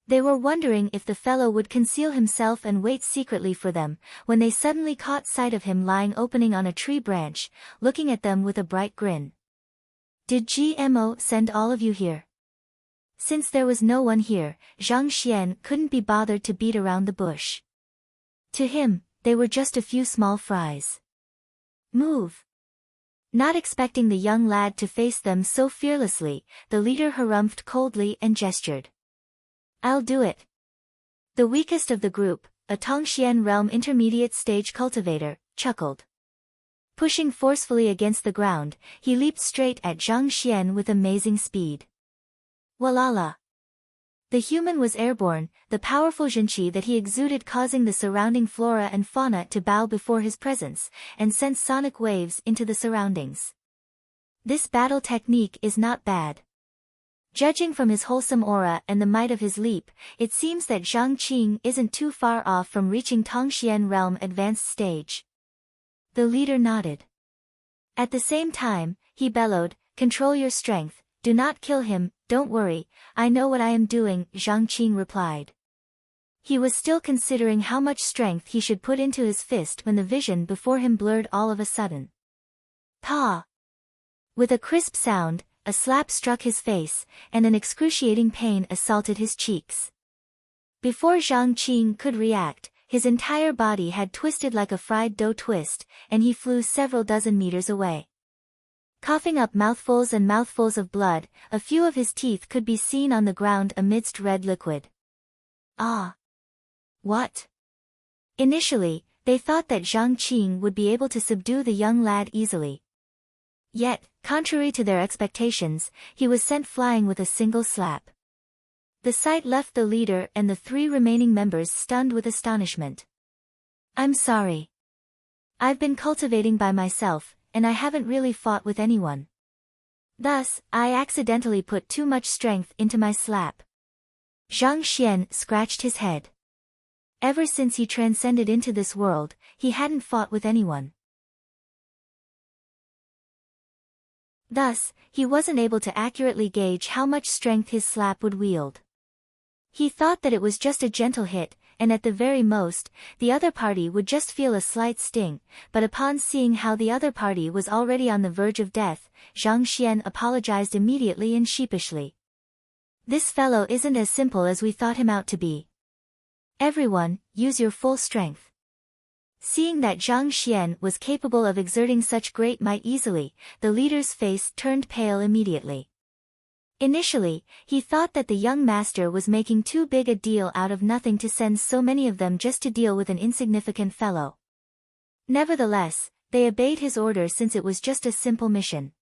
They were wondering if the fellow would conceal himself and wait secretly for them, when they suddenly caught sight of him lying opening on a tree branch, looking at them with a bright grin. "Did GMO send all of you here?" Since there was no one here, Zhang Xian couldn't be bothered to beat around the bush. To him, they were just a few small fries. "Move." Not expecting the young lad to face them so fearlessly, the leader harumphed coldly and gestured. "I'll do it." The weakest of the group, a Tongxian realm intermediate stage cultivator, chuckled. Pushing forcefully against the ground, he leaped straight at Zhang Xian with amazing speed. Walala! The human was airborne, the powerful zhenqi that he exuded causing the surrounding flora and fauna to bow before his presence, and sent sonic waves into the surroundings. This battle technique is not bad. Judging from his wholesome aura and the might of his leap, it seems that Zhang Qing isn't too far off from reaching Tongxian realm advanced stage. The leader nodded. At the same time, he bellowed, "Control your strength, do not kill him, don't worry, I know what I am doing," Zhang Qing replied. He was still considering how much strength he should put into his fist when the vision before him blurred all of a sudden. "Pa!" With a crisp sound, a slap struck his face, and an excruciating pain assaulted his cheeks. Before Zhang Qing could react, his entire body had twisted like a fried dough twist, and he flew several dozen meters away. Coughing up mouthfuls and mouthfuls of blood, a few of his teeth could be seen on the ground amidst red liquid. Ah! What? Initially, they thought that Zhang Qing would be able to subdue the young lad easily. Yet, contrary to their expectations, he was sent flying with a single slap. The sight left the leader and the 3 remaining members stunned with astonishment. "I'm sorry. I've been cultivating by myself, and I haven't really fought with anyone. Thus, I accidentally put too much strength into my slap." Zhang Xian scratched his head. Ever since he transcended into this world, he hadn't fought with anyone. Thus, he wasn't able to accurately gauge how much strength his slap would wield. He thought that it was just a gentle hit, and at the very most, the other party would just feel a slight sting, but upon seeing how the other party was already on the verge of death, Zhang Xian apologized immediately and sheepishly. "This fellow isn't as simple as we thought him out to be. Everyone, use your full strength." Seeing that Zhang Xian was capable of exerting such great might easily, the leader's face turned pale immediately. Initially, he thought that the young master was making too big a deal out of nothing to send so many of them just to deal with an insignificant fellow. Nevertheless, they obeyed his order since it was just a simple mission.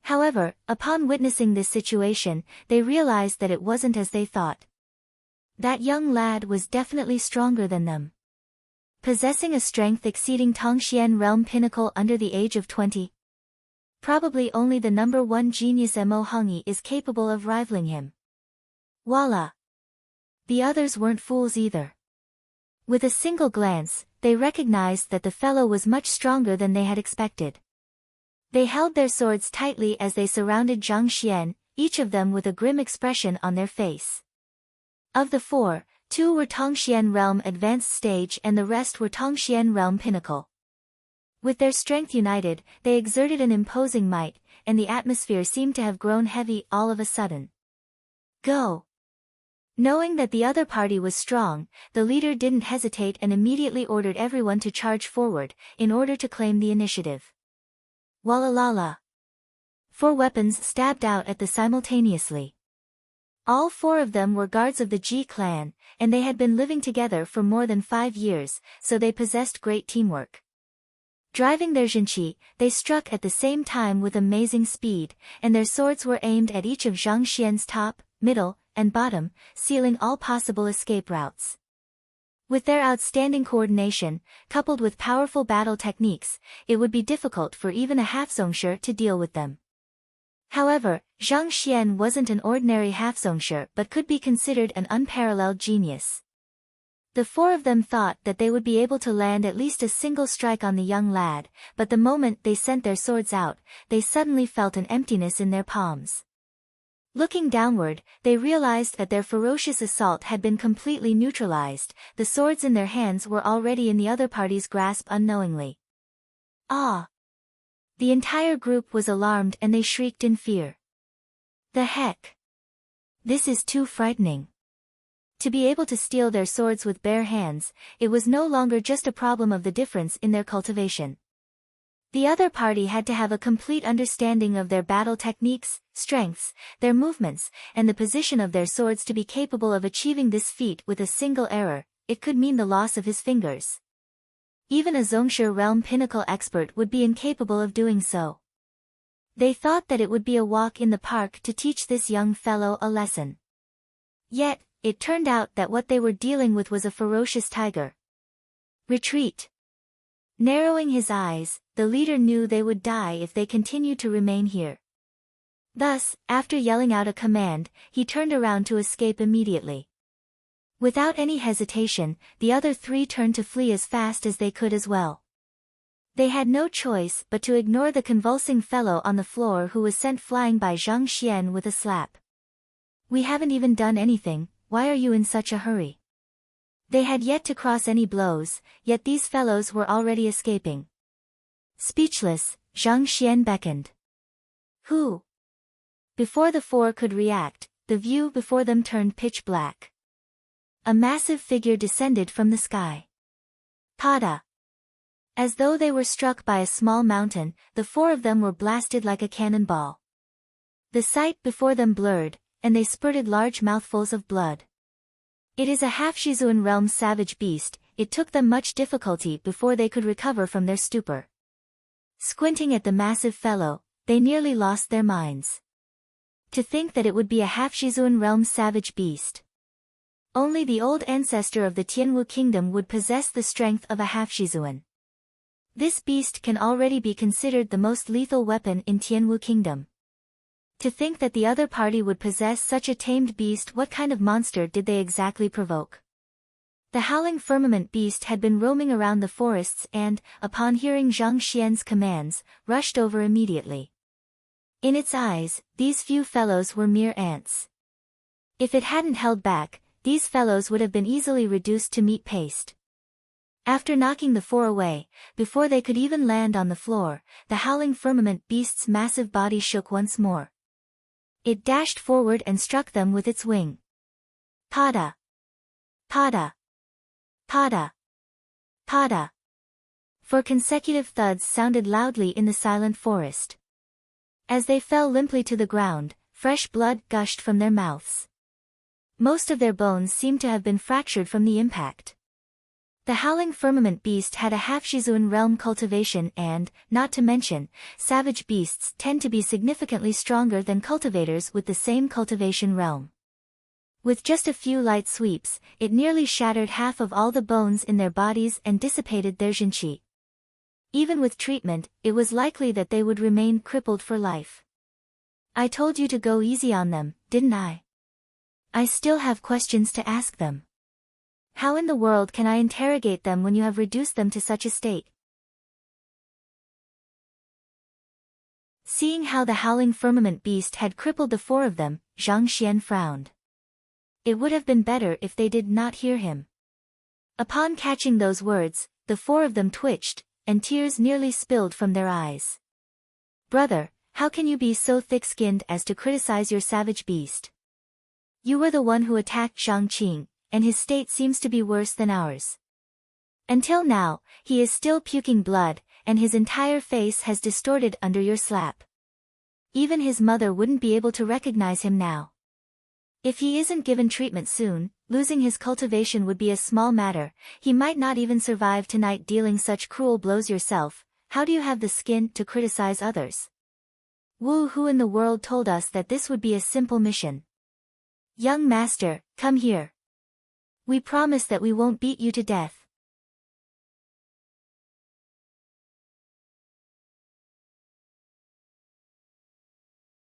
However, upon witnessing this situation, they realized that it wasn't as they thought. That young lad was definitely stronger than them. Possessing a strength exceeding Tongxian realm pinnacle under the age of 20. Probably only the number 1 genius Mo Hongyi is capable of rivaling him. Voila! The others weren't fools either. With a single glance, they recognized that the fellow was much stronger than they had expected. They held their swords tightly as they surrounded Zhang Xian, each of them with a grim expression on their face. Of the 4, 2 were Tongxian realm advanced stage and the rest were Tongxian realm pinnacle. With their strength united, they exerted an imposing might, and the atmosphere seemed to have grown heavy all of a sudden. "Go!" Knowing that the other party was strong, the leader didn't hesitate and immediately ordered everyone to charge forward, in order to claim the initiative. Walalala! 4 weapons stabbed out at the simultaneously. All 4 of them were guards of the Ji clan, and they had been living together for more than 5 years, so they possessed great teamwork. Driving their zhenqi, they struck at the same time with amazing speed, and their swords were aimed at each of Zhang Xian's top, middle, and bottom, sealing all possible escape routes. With their outstanding coordination, coupled with powerful battle techniques, it would be difficult for even a half-zongshi to deal with them. However, Zhang Xian wasn't an ordinary half-zongshi but could be considered an unparalleled genius. The 4 of them thought that they would be able to land at least a single strike on the young lad, but the moment they sent their swords out, they suddenly felt an emptiness in their palms. Looking downward, they realized that their ferocious assault had been completely neutralized, the swords in their hands were already in the other party's grasp unknowingly. Ah! The entire group was alarmed and they shrieked in fear. The heck! This is too frightening. To be able to steal their swords with bare hands, it was no longer just a problem of the difference in their cultivation. The other party had to have a complete understanding of their battle techniques, strengths, their movements, and the position of their swords to be capable of achieving this feat with a single error. It could mean the loss of his fingers. Even a Zhongshi realm pinnacle expert would be incapable of doing so. They thought that it would be a walk in the park to teach this young fellow a lesson. Yet, it turned out that what they were dealing with was a ferocious tiger. Retreat. Narrowing his eyes, the leader knew they would die if they continued to remain here. Thus, after yelling out a command, he turned around to escape immediately. Without any hesitation, the other three turned to flee as fast as they could as well. They had no choice but to ignore the convulsing fellow on the floor who was sent flying by Zhang Xian with a slap. "We haven't even done anything, why are you in such a hurry?" They had yet to cross any blows, yet these fellows were already escaping. Speechless, Zhang Xian beckoned. "Who?" Before the four could react, the view before them turned pitch black. A massive figure descended from the sky. Pada! As though they were struck by a small mountain, the four of them were blasted like a cannonball. The sight before them blurred, and they spurted large mouthfuls of blood. It is a half-Shizuan realm savage beast, it took them much difficulty before they could recover from their stupor. Squinting at the massive fellow, they nearly lost their minds. To think that it would be a half-Shizuan realm savage beast. Only the old ancestor of the Tianwu kingdom would possess the strength of a half-Shizuan. This beast can already be considered the most lethal weapon in Tianwu kingdom. To think that the other party would possess such a tamed beast, what kind of monster did they exactly provoke? The howling firmament beast had been roaming around the forests and, upon hearing Zhang Xian's commands, rushed over immediately. In its eyes, these few fellows were mere ants. If it hadn't held back, these fellows would have been easily reduced to meat paste. After knocking the four away, before they could even land on the floor, the howling firmament beast's massive body shook once more. It dashed forward and struck them with its wing. Pada! Pada! Pada! Pada! Four consecutive thuds sounded loudly in the silent forest. As they fell limply to the ground, fresh blood gushed from their mouths. Most of their bones seemed to have been fractured from the impact. The howling firmament beast had a half-Shizuan realm cultivation and, not to mention, savage beasts tend to be significantly stronger than cultivators with the same cultivation realm. With just a few light sweeps, it nearly shattered half of all the bones in their bodies and dissipated their jinqi. Even with treatment, it was likely that they would remain crippled for life. "I told you to go easy on them, didn't I? I still have questions to ask them. How in the world can I interrogate them when you have reduced them to such a state?" Seeing how the howling firmament beast had crippled the four of them, Zhang Xian frowned. It would have been better if they did not hear him. Upon catching those words, the four of them twitched, and tears nearly spilled from their eyes. "Brother, how can you be so thick-skinned as to criticize your savage beast? You were the one who attacked Zhang Qing, and his state seems to be worse than ours. Until now, he is still puking blood, and his entire face has distorted under your slap. Even his mother wouldn't be able to recognize him now. If he isn't given treatment soon, losing his cultivation would be a small matter, he might not even survive tonight dealing such cruel blows yourself. How do you have the skin to criticize others? Who in the world told us that this would be a simple mission? Young master, come here. We promise that we won't beat you to death."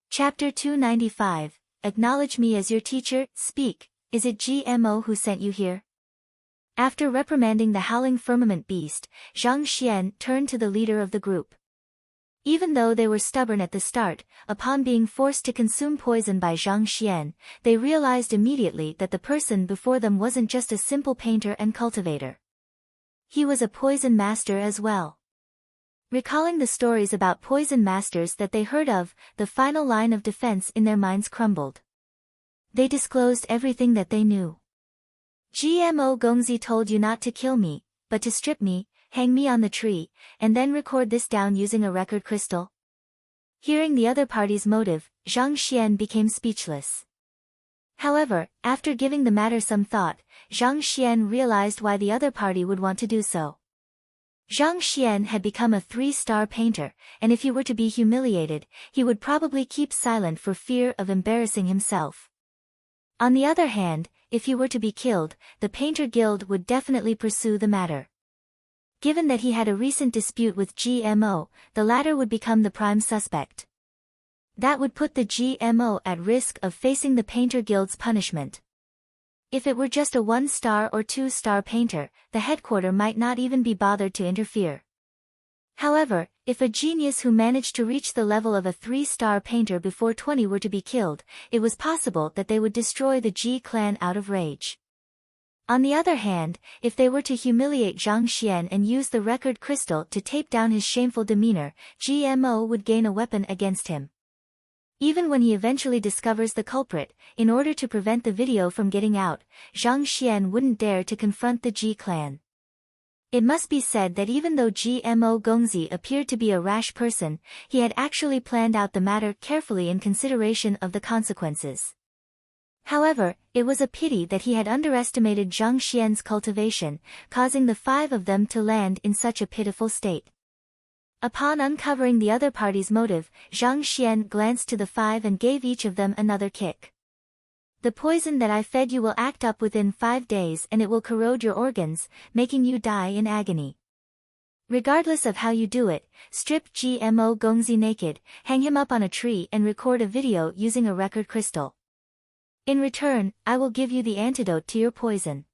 Chapter 295, Acknowledge me as your teacher, speak, is it GMO who sent you here? After reprimanding the howling firmament beast, Zhang Xian turned to the leader of the group. Even though they were stubborn at the start, upon being forced to consume poison by Zhang, they realized immediately that the person before them wasn't just a simple painter and cultivator. He was a poison master as well. Recalling the stories about poison masters that they heard of, the final line of defense in their minds crumbled. They disclosed everything that they knew. GMO Gongzi told you not to kill me, but to strip me, hang me on the tree, and then record this down using a record crystal? Hearing the other party's motive, Zhang became speechless. However, after giving the matter some thought, Zhang realized why the other party would want to do so. Zhang had become a 3-star painter, and if he were to be humiliated, he would probably keep silent for fear of embarrassing himself. On the other hand, if he were to be killed, the Painter Guild would definitely pursue the matter. Given that he had a recent dispute with GMO, the latter would become the prime suspect. That would put the GMO at risk of facing the Painter Guild's punishment. If it were just a 1-star or 2-star painter, the headquarters might not even be bothered to interfere. However, if a genius who managed to reach the level of a 3-star painter before 20 were to be killed, it was possible that they would destroy the G clan out of rage. On the other hand, if they were to humiliate Zhang and use the record crystal to tape down his shameful demeanor, GMO would gain a weapon against him. Even when he eventually discovers the culprit, in order to prevent the video from getting out, Zhang wouldn't dare to confront the G clan. It must be said that even though GMO Gongzi appeared to be a rash person, he had actually planned out the matter carefully in consideration of the consequences. However, it was a pity that he had underestimated Zhang cultivation, causing the 5 of them to land in such a pitiful state. Upon uncovering the other party's motive, Zhang glanced to the 5 and gave each of them another kick. The poison that I fed you will act up within 5 days and it will corrode your organs, making you die in agony. Regardless of how you do it, strip GMO Gongzi naked, hang him up on a tree and record a video using a record crystal. In return, I will give you the antidote to your poison.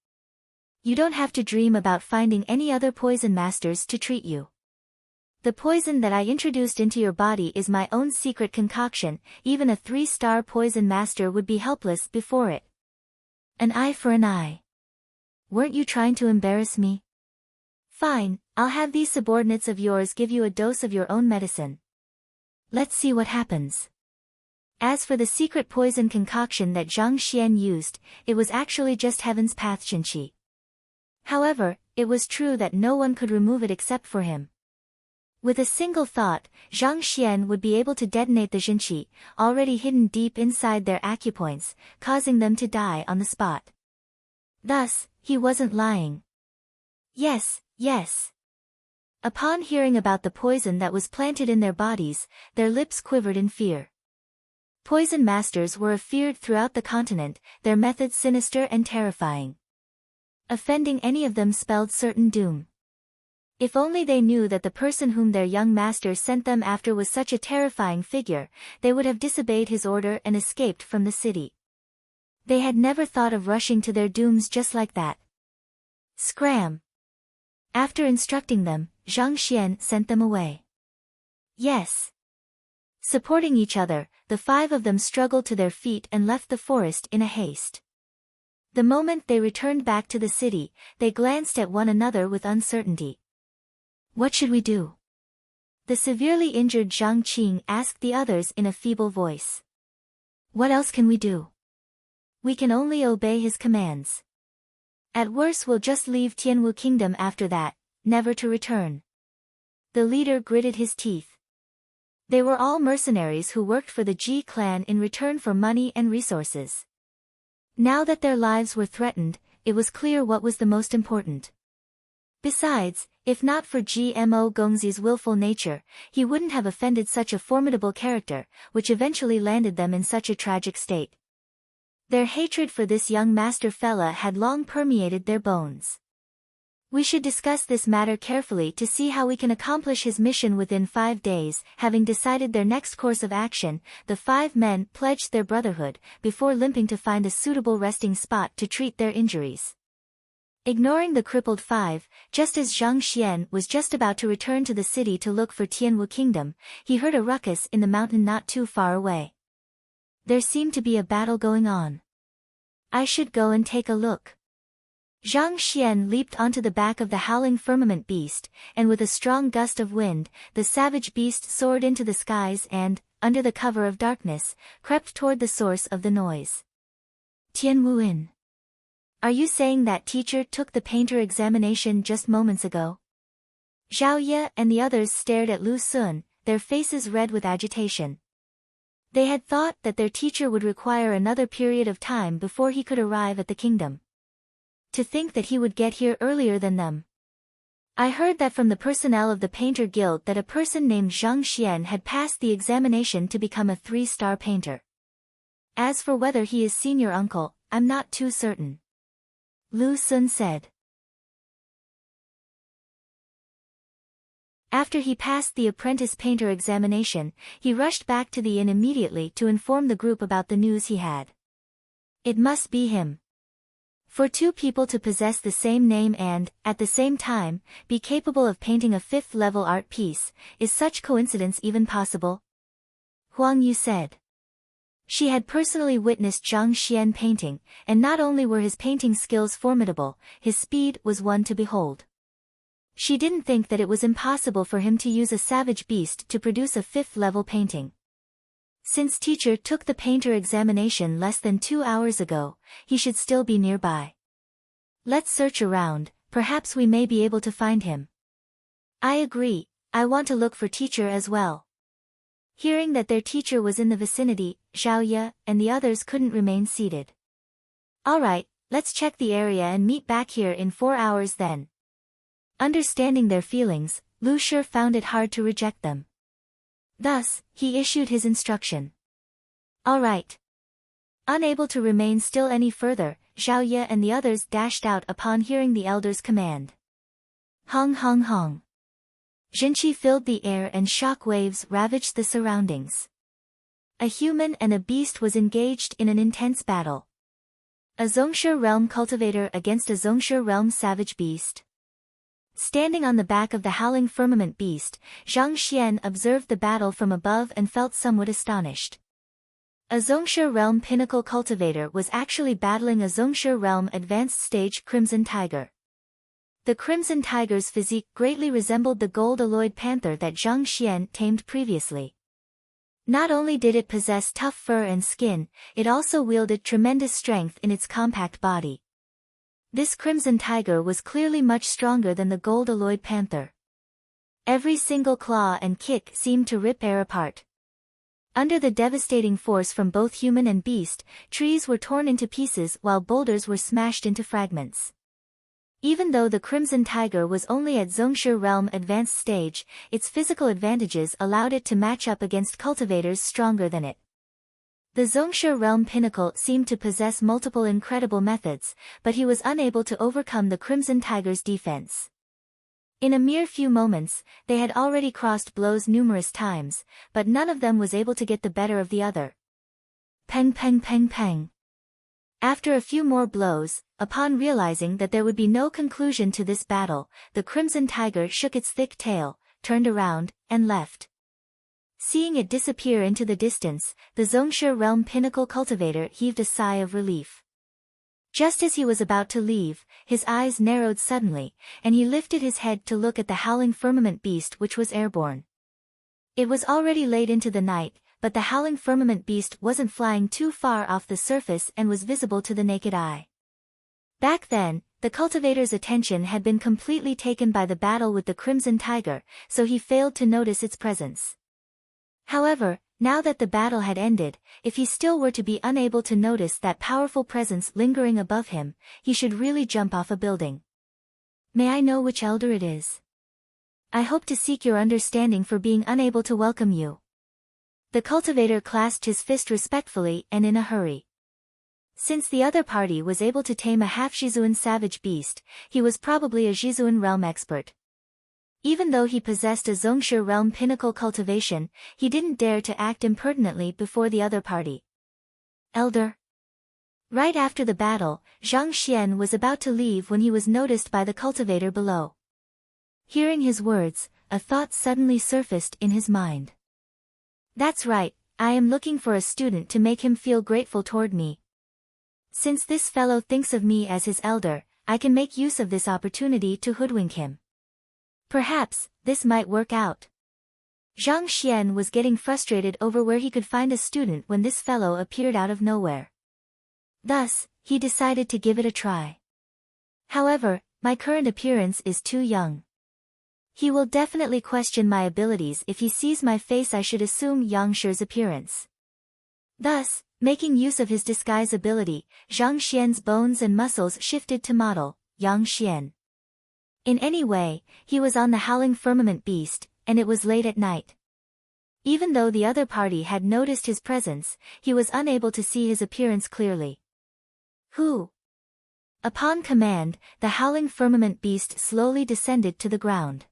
You don't have to dream about finding any other poison masters to treat you. The poison that I introduced into your body is my own secret concoction, even a 3-star poison master would be helpless before it. An eye for an eye. Weren't you trying to embarrass me? Fine, I'll have these subordinates of yours give you a dose of your own medicine. Let's see what happens. As for the secret poison concoction that Zhang used, it was actually just Heaven's Path Xinqi. However, it was true that no one could remove it except for him. With a single thought, Zhang would be able to detonate the Xinqi, already hidden deep inside their acupoints, causing them to die on the spot. Thus, he wasn't lying. Yes, yes. Upon hearing about the poison that was planted in their bodies, their lips quivered in fear. Poison masters were feared throughout the continent, their methods sinister and terrifying. Offending any of them spelled certain doom. If only they knew that the person whom their young master sent them after was such a terrifying figure, they would have disobeyed his order and escaped from the city. They had never thought of rushing to their dooms just like that. Scram! After instructing them, Zhang sent them away. Yes. Supporting each other, the 5 of them struggled to their feet and left the forest in a haste. The moment they returned back to the city, they glanced at one another with uncertainty. What should we do? The severely injured Zhang asked the others in a feeble voice. What else can we do? We can only obey his commands. At worst we'll just leave Tianwu Kingdom after that, never to return. The leader gritted his teeth. They were all mercenaries who worked for the Ji clan in return for money and resources. Now that their lives were threatened, it was clear what was the most important. Besides, if not for GMO Gongzi's willful nature, he wouldn't have offended such a formidable character, which eventually landed them in such a tragic state. Their hatred for this young master fella had long permeated their bones. We should discuss this matter carefully to see how we can accomplish his mission within 5 days. Having decided their next course of action, the 5 men pledged their brotherhood, before limping to find a suitable resting spot to treat their injuries. Ignoring the crippled five, just as Zhang Xian was just about to return to the city to look for Tianwu Kingdom, he heard a ruckus in the mountain not too far away. There seemed to be a battle going on. I should go and take a look. Zhang Xian leaped onto the back of the howling firmament beast, and with a strong gust of wind, the savage beast soared into the skies and, under the cover of darkness, crept toward the source of the noise. Tianwu Inn. Are you saying that teacher took the painter examination just moments ago? Zhao Ye and the others stared at Lu Sun, their faces red with agitation. They had thought that their teacher would require another period of time before he could arrive at the kingdom. To think that he would get here earlier than them. I heard that from the personnel of the Painter Guild that a person named Zhang Xian had passed the examination to become a 3-star painter. As for whether he is senior uncle, I'm not too certain. Lu Sun said. After he passed the apprentice painter examination, he rushed back to the inn immediately to inform the group about the news he had. It must be him. For two people to possess the same name and, at the same time, be capable of painting a 5th-level art piece, is such coincidence even possible? Huang Yu said. She had personally witnessed Zhang Xian painting, and not only were his painting skills formidable, his speed was one to behold. She didn't think that it was impossible for him to use a savage beast to produce a 5th-level painting. Since teacher took the painter examination less than 2 hours ago, he should still be nearby. Let's search around, perhaps we may be able to find him. I agree, I want to look for teacher as well. Hearing that their teacher was in the vicinity, Zhao Ye and the others couldn't remain seated. Alright, let's check the area and meet back here in 4 hours then. Understanding their feelings, Lu Shi found it hard to reject them. Thus, he issued his instruction. Alright. Unable to remain still any further, Zhao Ye and the others dashed out upon hearing the elder's command. Hong hong hong. Zhenqi filled the air and shock waves ravaged the surroundings. A human and a beast was engaged in an intense battle. A Zhongshe realm cultivator against a Zhongshe realm savage beast. Standing on the back of the howling firmament beast, Zhang Xian observed the battle from above and felt somewhat astonished. A Zhongshe realm pinnacle cultivator was actually battling a Zhongshe realm advanced stage crimson tiger. The crimson tiger's physique greatly resembled the gold-alloyed panther that Zhang Xian tamed previously. Not only did it possess tough fur and skin, it also wielded tremendous strength in its compact body. This crimson tiger was clearly much stronger than the gold-alloyed panther. Every single claw and kick seemed to rip air apart. Under the devastating force from both human and beast, trees were torn into pieces while boulders were smashed into fragments. Even though the Crimson Tiger was only at Zhongshe Realm Advanced Stage, its physical advantages allowed it to match up against cultivators stronger than it. The Zhongshe Realm Pinnacle seemed to possess multiple incredible methods, but he was unable to overcome the Crimson Tiger's defense. In a mere few moments, they had already crossed blows numerous times, but none of them was able to get the better of the other. Peng peng peng peng. After a few more blows, upon realizing that there would be no conclusion to this battle, the Crimson Tiger shook its thick tail, turned around, and left. Seeing it disappear into the distance, the Zhongshe Realm Pinnacle Cultivator heaved a sigh of relief. Just as he was about to leave, his eyes narrowed suddenly, and he lifted his head to look at the howling firmament beast which was airborne. It was already late into the night, but the howling firmament beast wasn't flying too far off the surface and was visible to the naked eye. Back then, the cultivator's attention had been completely taken by the battle with the Crimson Tiger, so he failed to notice its presence. However, now that the battle had ended, if he still were to be unable to notice that powerful presence lingering above him, he should really jump off a building. May I know which elder it is? I hope to seek your understanding for being unable to welcome you. The cultivator clasped his fist respectfully and in a hurry. Since the other party was able to tame a half-Jizuan savage beast, he was probably a Jizuan realm expert. Even though he possessed a Zhongshe realm pinnacle cultivation, he didn't dare to act impertinently before the other party. Elder? Right after the battle, Zhang Xian was about to leave when he was noticed by the cultivator below. Hearing his words, a thought suddenly surfaced in his mind. That's right, I am looking for a student to make him feel grateful toward me. Since this fellow thinks of me as his elder, I can make use of this opportunity to hoodwink him. Perhaps, this might work out. Zhang Xian was getting frustrated over where he could find a student when this fellow appeared out of nowhere. Thus, he decided to give it a try. However, my current appearance is too young. He will definitely question my abilities if he sees my face. I should assume Yang Shi's appearance. Thus, making use of his disguise ability, Zhang Xian's bones and muscles shifted to model Yang Xian. In any way, he was on the howling firmament beast, and it was late at night. Even though the other party had noticed his presence, he was unable to see his appearance clearly. Who? Upon command, the howling firmament beast slowly descended to the ground.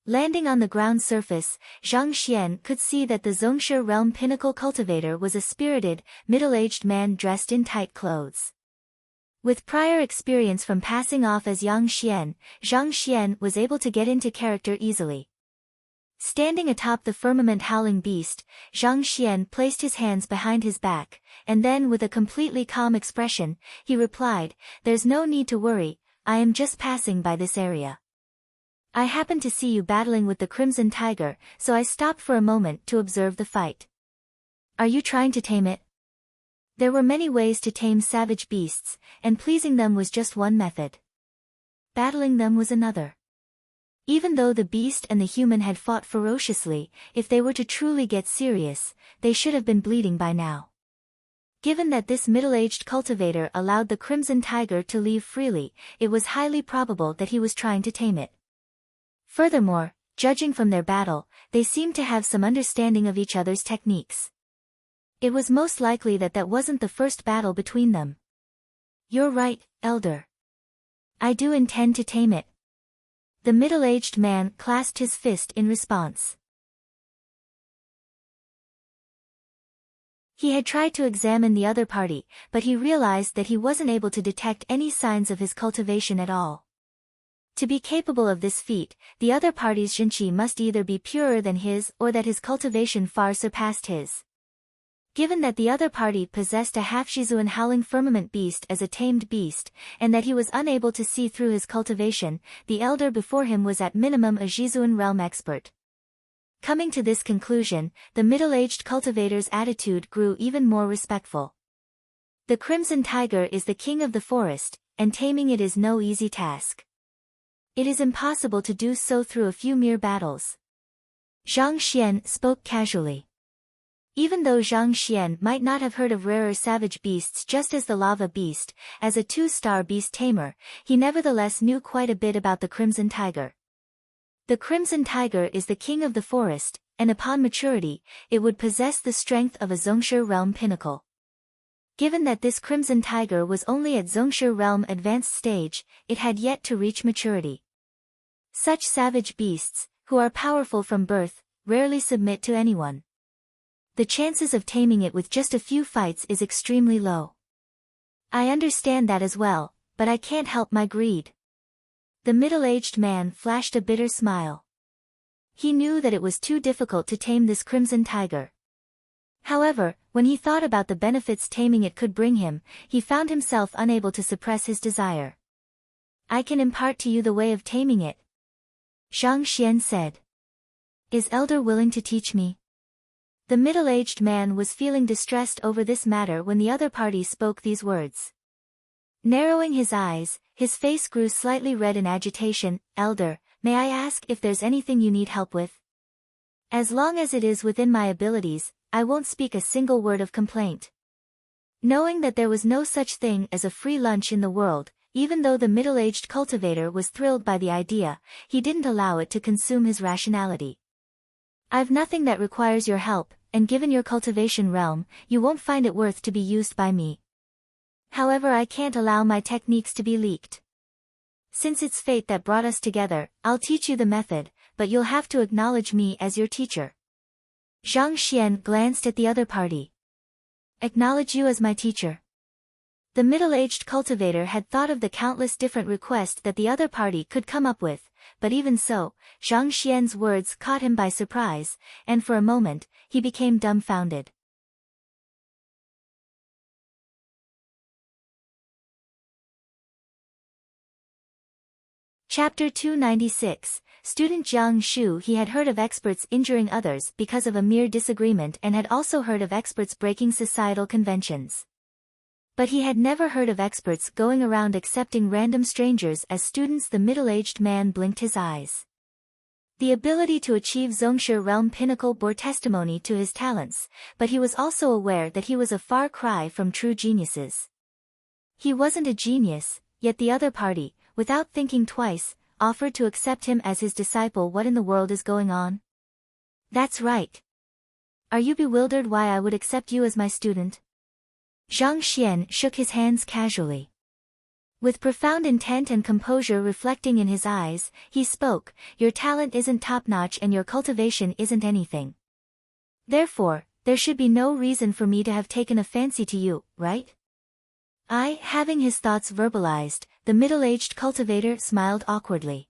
Landing on the ground surface, Zhang Xian could see that the Zhongshe realm pinnacle cultivator was a spirited, middle-aged man dressed in tight clothes. With prior experience from passing off as Yang Xian, Zhang Xian was able to get into character easily. Standing atop the firmament howling beast, Zhang Xian placed his hands behind his back, and then with a completely calm expression, he replied, "There's no need to worry, I am just passing by this area. I happened to see you battling with the Crimson Tiger, so I stopped for a moment to observe the fight. Are you trying to tame it?" There were many ways to tame savage beasts, and pleasing them was just one method. Battling them was another. Even though the beast and the human had fought ferociously, if they were to truly get serious, they should have been bleeding by now. Given that this middle-aged cultivator allowed the Crimson Tiger to leave freely, it was highly probable that he was trying to tame it. Furthermore, judging from their battle, they seemed to have some understanding of each other's techniques. It was most likely that that wasn't the first battle between them. "You're right, Elder. I do intend to tame it." The middle-aged man clasped his fist in response. He had tried to examine the other party, but he realized that he wasn't able to detect any signs of his cultivation at all. To be capable of this feat, the other party's Xinqi must either be purer than his or that his cultivation far surpassed his. Given that the other party possessed a half-Shizuan howling firmament beast as a tamed beast, and that he was unable to see through his cultivation, the elder before him was at minimum a Shizuan realm expert. Coming to this conclusion, the middle-aged cultivator's attitude grew even more respectful. The Crimson Tiger is the king of the forest, and taming it is no easy task. It is impossible to do so through a few mere battles. Zhang Xian spoke casually. Even though Zhang Xian might not have heard of rarer savage beasts just as the lava beast, as a 2-star beast tamer, he nevertheless knew quite a bit about the Crimson Tiger. The Crimson Tiger is the king of the forest, and upon maturity, it would possess the strength of a Zhongshe realm pinnacle. Given that this Crimson Tiger was only at Zhongshe realm advanced stage, it had yet to reach maturity. Such savage beasts, who are powerful from birth, rarely submit to anyone. The chances of taming it with just a few fights is extremely low. I understand that as well, but I can't help my greed. The middle-aged man flashed a bitter smile. He knew that it was too difficult to tame this Crimson Tiger. However, when he thought about the benefits taming it could bring him, he found himself unable to suppress his desire. "I can impart to you the way of taming it," Zhang Xian said. "Is Elder willing to teach me?" The middle-aged man was feeling distressed over this matter when the other party spoke these words. Narrowing his eyes, his face grew slightly red in agitation. "Elder, may I ask if there's anything you need help with? As long as it is within my abilities, I won't speak a single word of complaint." Knowing that there was no such thing as a free lunch in the world, even though the middle-aged cultivator was thrilled by the idea, he didn't allow it to consume his rationality. "I've nothing that requires your help, and given your cultivation realm, you won't find it worth to be used by me. However, I can't allow my techniques to be leaked. Since it's fate that brought us together, I'll teach you the method, but you'll have to acknowledge me as your teacher." Zhang Xian glanced at the other party. "Acknowledge you as my teacher?" The middle-aged cultivator had thought of the countless different requests that the other party could come up with, but even so, Zhang Xian's words caught him by surprise, and for a moment, he became dumbfounded. Chapter 296, Student Jiang Shu. He had heard of experts injuring others because of a mere disagreement and had also heard of experts breaking societal conventions. But he had never heard of experts going around accepting random strangers as students. The middle-aged man blinked his eyes. The ability to achieve Zhongshe realm pinnacle bore testimony to his talents, but he was also aware that he was a far cry from true geniuses. He wasn't a genius, yet the other party, without thinking twice, offered to accept him as his disciple. What in the world is going on? That's right. Are you bewildered why I would accept you as my student? Zhang Xian shook his hands casually. With profound intent and composure reflecting in his eyes, he spoke, your talent isn't top-notch and your cultivation isn't anything. Therefore, there should be no reason for me to have taken a fancy to you, right? Having his thoughts verbalized, the middle-aged cultivator smiled awkwardly.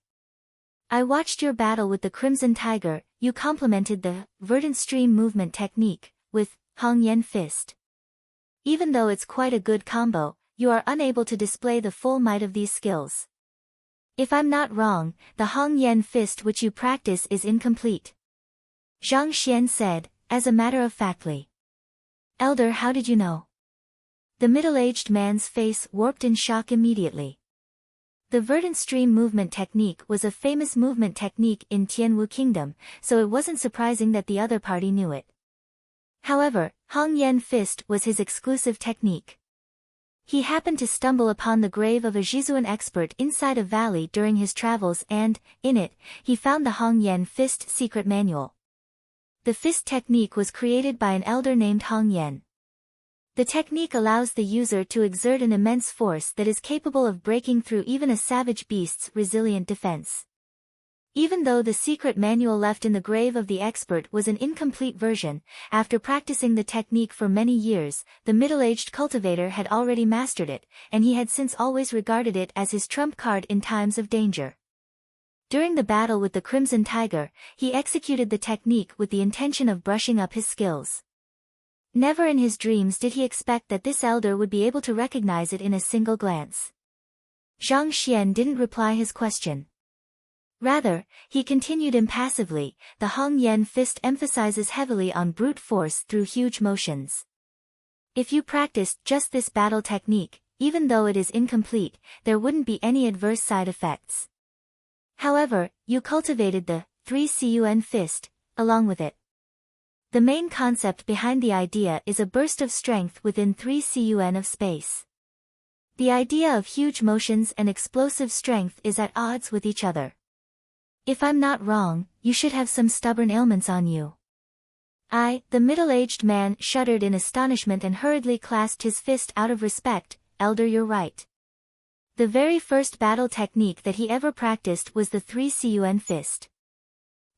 I watched your battle with the Crimson Tiger. You complemented the verdant stream movement technique with Hong Yen Fist. Even though it's quite a good combo, you are unable to display the full might of these skills. If I'm not wrong, the Hong Yen Fist which you practice is incomplete. Zhang Xian said, as a matter of factly. Elder, how did you know? The middle-aged man's face warped in shock immediately. The verdant stream movement technique was a famous movement technique in Tianwu Kingdom, so it wasn't surprising that the other party knew it. However, Hong Yen Fist was his exclusive technique. He happened to stumble upon the grave of a Zhizuan expert inside a valley during his travels and, in it, he found the Hong Yen Fist secret manual. The fist technique was created by an elder named Hong Yen. The technique allows the user to exert an immense force that is capable of breaking through even a savage beast's resilient defense. Even though the secret manual left in the grave of the expert was an incomplete version, after practicing the technique for many years, the middle-aged cultivator had already mastered it, and he had since always regarded it as his trump card in times of danger. During the battle with the Crimson Tiger, he executed the technique with the intention of brushing up his skills. Never in his dreams did he expect that this elder would be able to recognize it in a single glance. Zhang Xian didn't reply his question. Rather, he continued impassively, the Hong Yen Fist emphasizes heavily on brute force through huge motions. If you practiced just this battle technique, even though it is incomplete, there wouldn't be any adverse side effects. However, you cultivated the 3-Cun Fist, along with it. The main concept behind the idea is a burst of strength within 3-Cun of space. The idea of huge motions and explosive strength is at odds with each other. If I'm not wrong, you should have some stubborn ailments on you. The middle-aged man shuddered in astonishment and hurriedly clasped his fist out of respect. Elder, you're right. The very first battle technique that he ever practiced was the 3-Cun Fist.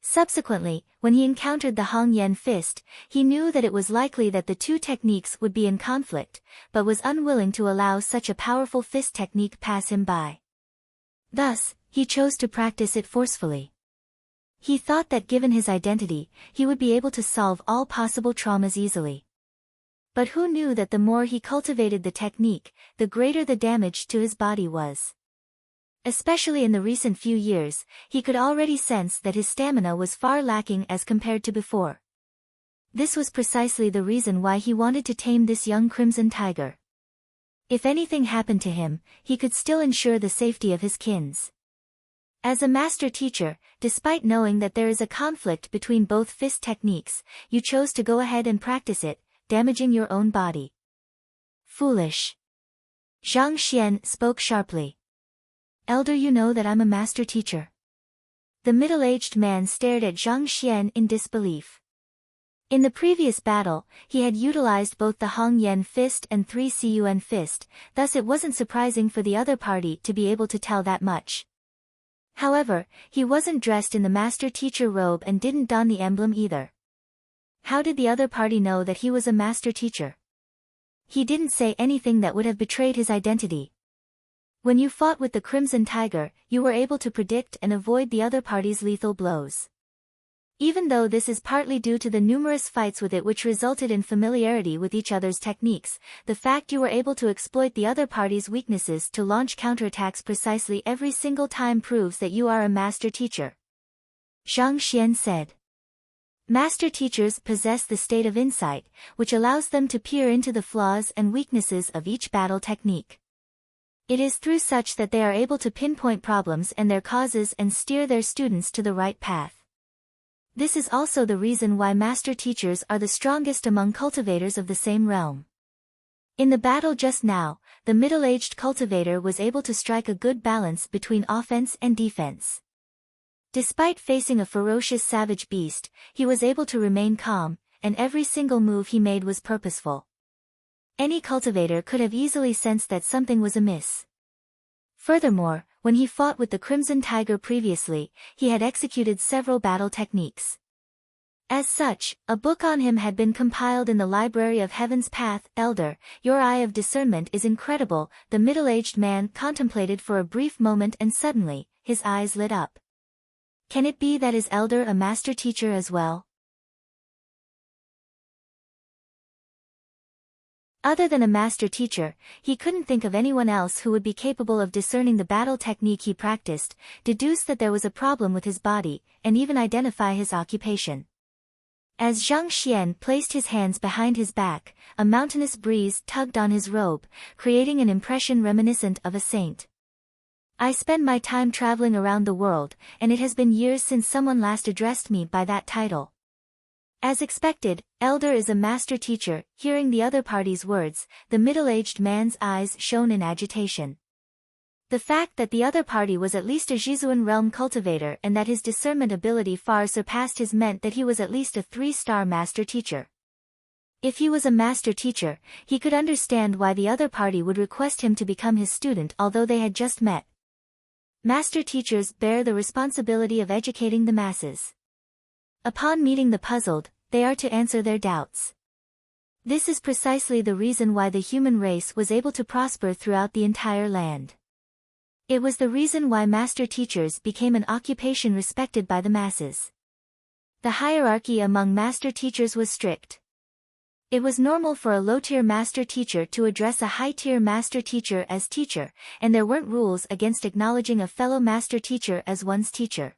Subsequently, when he encountered the Hong Yen Fist, he knew that it was likely that the two techniques would be in conflict, but was unwilling to allow such a powerful fist technique pass him by. Thus, he chose to practice it forcefully. He thought that given his identity, he would be able to solve all possible traumas easily. But who knew that the more he cultivated the technique, the greater the damage to his body was. Especially in the recent few years, he could already sense that his stamina was far lacking as compared to before. This was precisely the reason why he wanted to tame this young Crimson Tiger. If anything happened to him, he could still ensure the safety of his kins. As a master teacher, despite knowing that there is a conflict between both fist techniques, you chose to go ahead and practice it, damaging your own body. Foolish. Zhang Xian spoke sharply. Elder, you know that I'm a master teacher. The middle-aged man stared at Zhang Xian in disbelief. In the previous battle, he had utilized both the Hong Yen Fist and 3-Cun Fist, thus it wasn't surprising for the other party to be able to tell that much. However, he wasn't dressed in the master teacher robe and didn't don the emblem either. How did the other party know that he was a master teacher? He didn't say anything that would have betrayed his identity. When you fought with the Crimson Tiger, you were able to predict and avoid the other party's lethal blows. Even though this is partly due to the numerous fights with it which resulted in familiarity with each other's techniques, the fact you were able to exploit the other party's weaknesses to launch counterattacks precisely every single time proves that you are a master teacher. Zhang Xian said. Master teachers possess the state of insight, which allows them to peer into the flaws and weaknesses of each battle technique. It is through such that they are able to pinpoint problems and their causes and steer their students to the right path. This is also the reason why master teachers are the strongest among cultivators of the same realm. In the battle just now, the middle-aged cultivator was able to strike a good balance between offense and defense. Despite facing a ferocious savage beast, he was able to remain calm, and every single move he made was purposeful. Any cultivator could have easily sensed that something was amiss. Furthermore, when he fought with the Crimson Tiger previously, he had executed several battle techniques. As such, a book on him had been compiled in the Library of Heaven's Path. Elder, your eye of discernment is incredible, the middle-aged man contemplated for a brief moment and suddenly, his eyes lit up. Can it be that is Elder a master teacher as well? Other than a master teacher, he couldn't think of anyone else who would be capable of discerning the battle technique he practiced, deduce that there was a problem with his body, and even identify his occupation. As Zhang Xian placed his hands behind his back, a mountainous breeze tugged on his robe, creating an impression reminiscent of a saint. I spend my time traveling around the world, and it has been years since someone last addressed me by that title. As expected, Elder is a master teacher. Hearing the other party's words, the middle-aged man's eyes shone in agitation. The fact that the other party was at least a Zhizuan realm cultivator and that his discernment ability far surpassed his meant that he was at least a 3-star master teacher. If he was a master teacher, he could understand why the other party would request him to become his student although they had just met. Master teachers bear the responsibility of educating the masses. Upon meeting the puzzled, they are to answer their doubts. This is precisely the reason why the human race was able to prosper throughout the entire land. It was the reason why master teachers became an occupation respected by the masses. The hierarchy among master teachers was strict. It was normal for a low-tier master teacher to address a high-tier master teacher as teacher, and there weren't rules against acknowledging a fellow master teacher as one's teacher.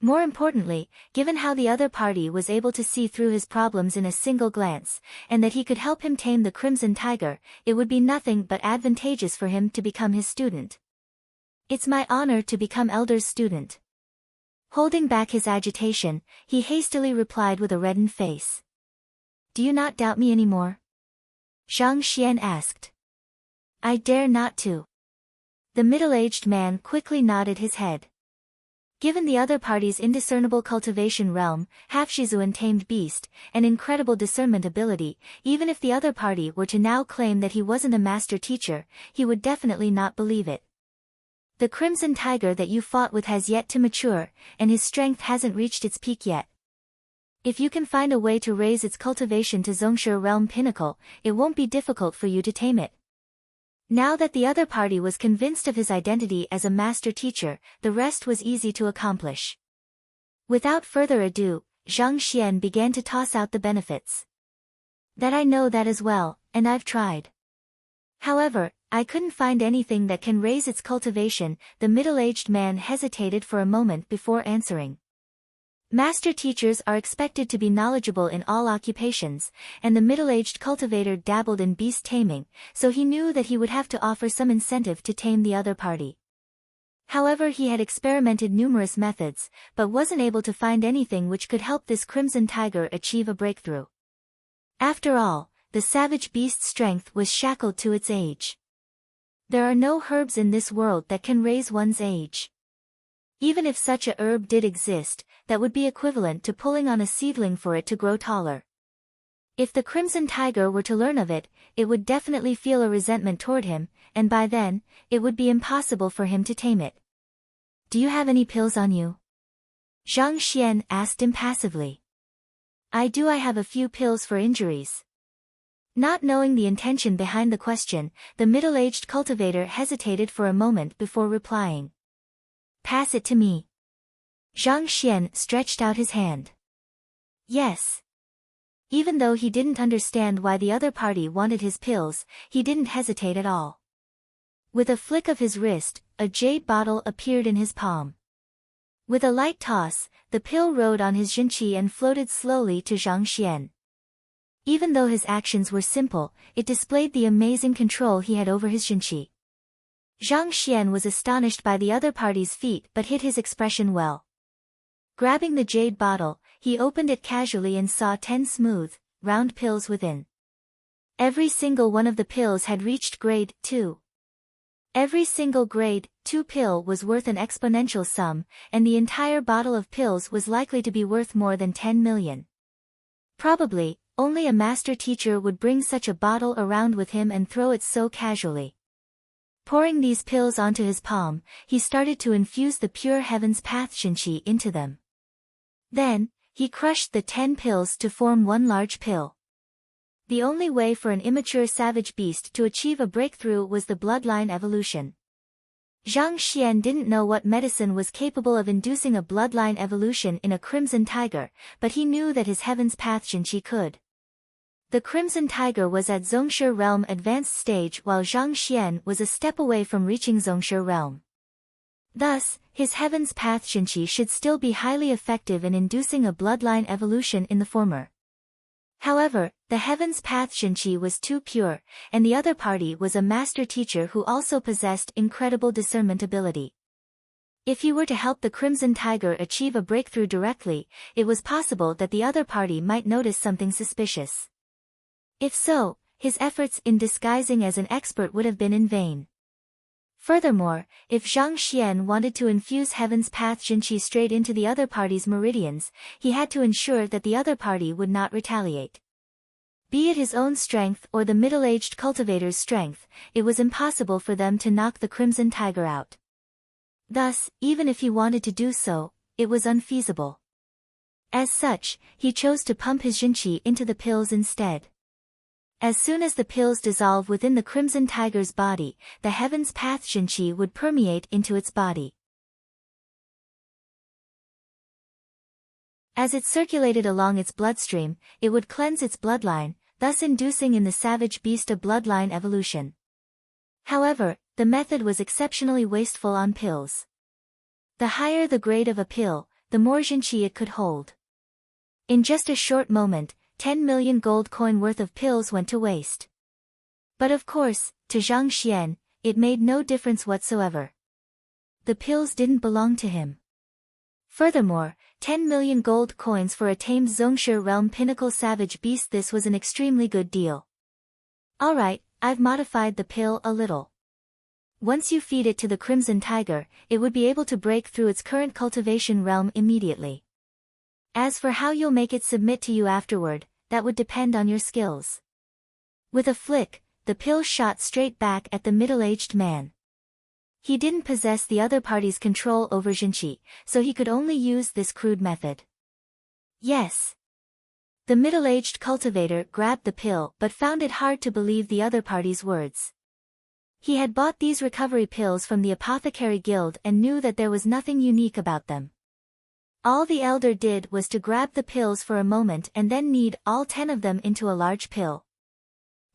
More importantly, given how the other party was able to see through his problems in a single glance, and that he could help him tame the Crimson Tiger, it would be nothing but advantageous for him to become his student. It's my honor to become Elder's student. Holding back his agitation, he hastily replied with a reddened face. Do you not doubt me anymore? Zhang Xian asked. I dare not to. The middle-aged man quickly nodded his head. Given the other party's indiscernible cultivation realm, half-Zhizuan tamed beast, and incredible discernment ability, even if the other party were to now claim that he wasn't a master teacher, he would definitely not believe it. The Crimson Tiger that you fought with has yet to mature, and his strength hasn't reached its peak yet. If you can find a way to raise its cultivation to Zhongshe realm pinnacle, it won't be difficult for you to tame it. Now that the other party was convinced of his identity as a master teacher, the rest was easy to accomplish. Without further ado, Zhang Xian began to toss out the benefits. That I know that as well, and I've tried. However, I couldn't find anything that can raise its cultivation. The middle-aged man hesitated for a moment before answering. Master teachers are expected to be knowledgeable in all occupations, and the middle-aged cultivator dabbled in beast taming, so he knew that he would have to offer some incentive to tame the other party. However, he had experimented numerous methods, but wasn't able to find anything which could help this Crimson Tiger achieve a breakthrough. After all, the savage beast's strength was shackled to its age. There are no herbs in this world that can raise one's age. Even if such a herb did exist, that would be equivalent to pulling on a seedling for it to grow taller. If the Crimson Tiger were to learn of it, it would definitely feel a resentment toward him, and by then, it would be impossible for him to tame it. Do you have any pills on you? Zhang Xian asked impassively. I have a few pills for injuries. Not knowing the intention behind the question, the middle-aged cultivator hesitated for a moment before replying. Pass it to me. Zhang Xian stretched out his hand. Yes. Even though he didn't understand why the other party wanted his pills, he didn't hesitate at all. With a flick of his wrist, a jade bottle appeared in his palm. With a light toss, the pill rode on his jinqi and floated slowly to Zhang Xian. Even though his actions were simple, it displayed the amazing control he had over his jinqi. Zhang Xian was astonished by the other party's feat but hid his expression well. Grabbing the jade bottle, he opened it casually and saw 10 smooth, round pills within. Every single one of the pills had reached grade 2. Every single grade 2 pill was worth an exponential sum, and the entire bottle of pills was likely to be worth more than 10 million. Probably, only a master teacher would bring such a bottle around with him and throw it so casually. Pouring these pills onto his palm, he started to infuse the pure heaven's path jinqi into them. Then, he crushed the 10 pills to form one large pill. The only way for an immature savage beast to achieve a breakthrough was the bloodline evolution. Zhang Xian didn't know what medicine was capable of inducing a bloodline evolution in a crimson tiger, but he knew that his heaven's path jinqi could. The crimson tiger was at Zongshi realm advanced stage while Zhang Xian was a step away from reaching Zongshi realm. Thus, his heaven's path jinqi should still be highly effective in inducing a bloodline evolution in the former. However, the heaven's path jinqi was too pure, and the other party was a master teacher who also possessed incredible discernment ability. If he were to help the crimson tiger achieve a breakthrough directly, it was possible that the other party might notice something suspicious. If so, his efforts in disguising as an expert would have been in vain. Furthermore, if Zhang Xian wanted to infuse heaven's path jinqi straight into the other party's meridians, he had to ensure that the other party would not retaliate. Be it his own strength or the middle-aged cultivator's strength, it was impossible for them to knock the crimson tiger out. Thus, even if he wanted to do so, it was unfeasible. As such, he chose to pump his jinqi into the pills instead. As soon as the pills dissolve within the crimson tiger's body, the heaven's path jinqi would permeate into its body. As it circulated along its bloodstream, it would cleanse its bloodline, thus inducing in the savage beast a bloodline evolution. However, the method was exceptionally wasteful on pills. The higher the grade of a pill, the more jinqi it could hold. In just a short moment, 10 million gold coin worth of pills went to waste. But of course, to Zhang Xian, it made no difference whatsoever. The pills didn't belong to him. Furthermore, 10 million gold coins for a tamed Zongshi realm pinnacle savage beast. This was an extremely good deal. Alright, I've modified the pill a little. Once you feed it to the crimson tiger, it would be able to break through its current cultivation realm immediately. As for how you'll make it submit to you afterward, that would depend on your skills. With a flick, the pill shot straight back at the middle-aged man. He didn't possess the other party's control over jinqi, so he could only use this crude method. Yes. The middle-aged cultivator grabbed the pill but found it hard to believe the other party's words. He had bought these recovery pills from the apothecary guild and knew that there was nothing unique about them. All the elder did was to grab the pills for a moment and then knead all 10 of them into a large pill.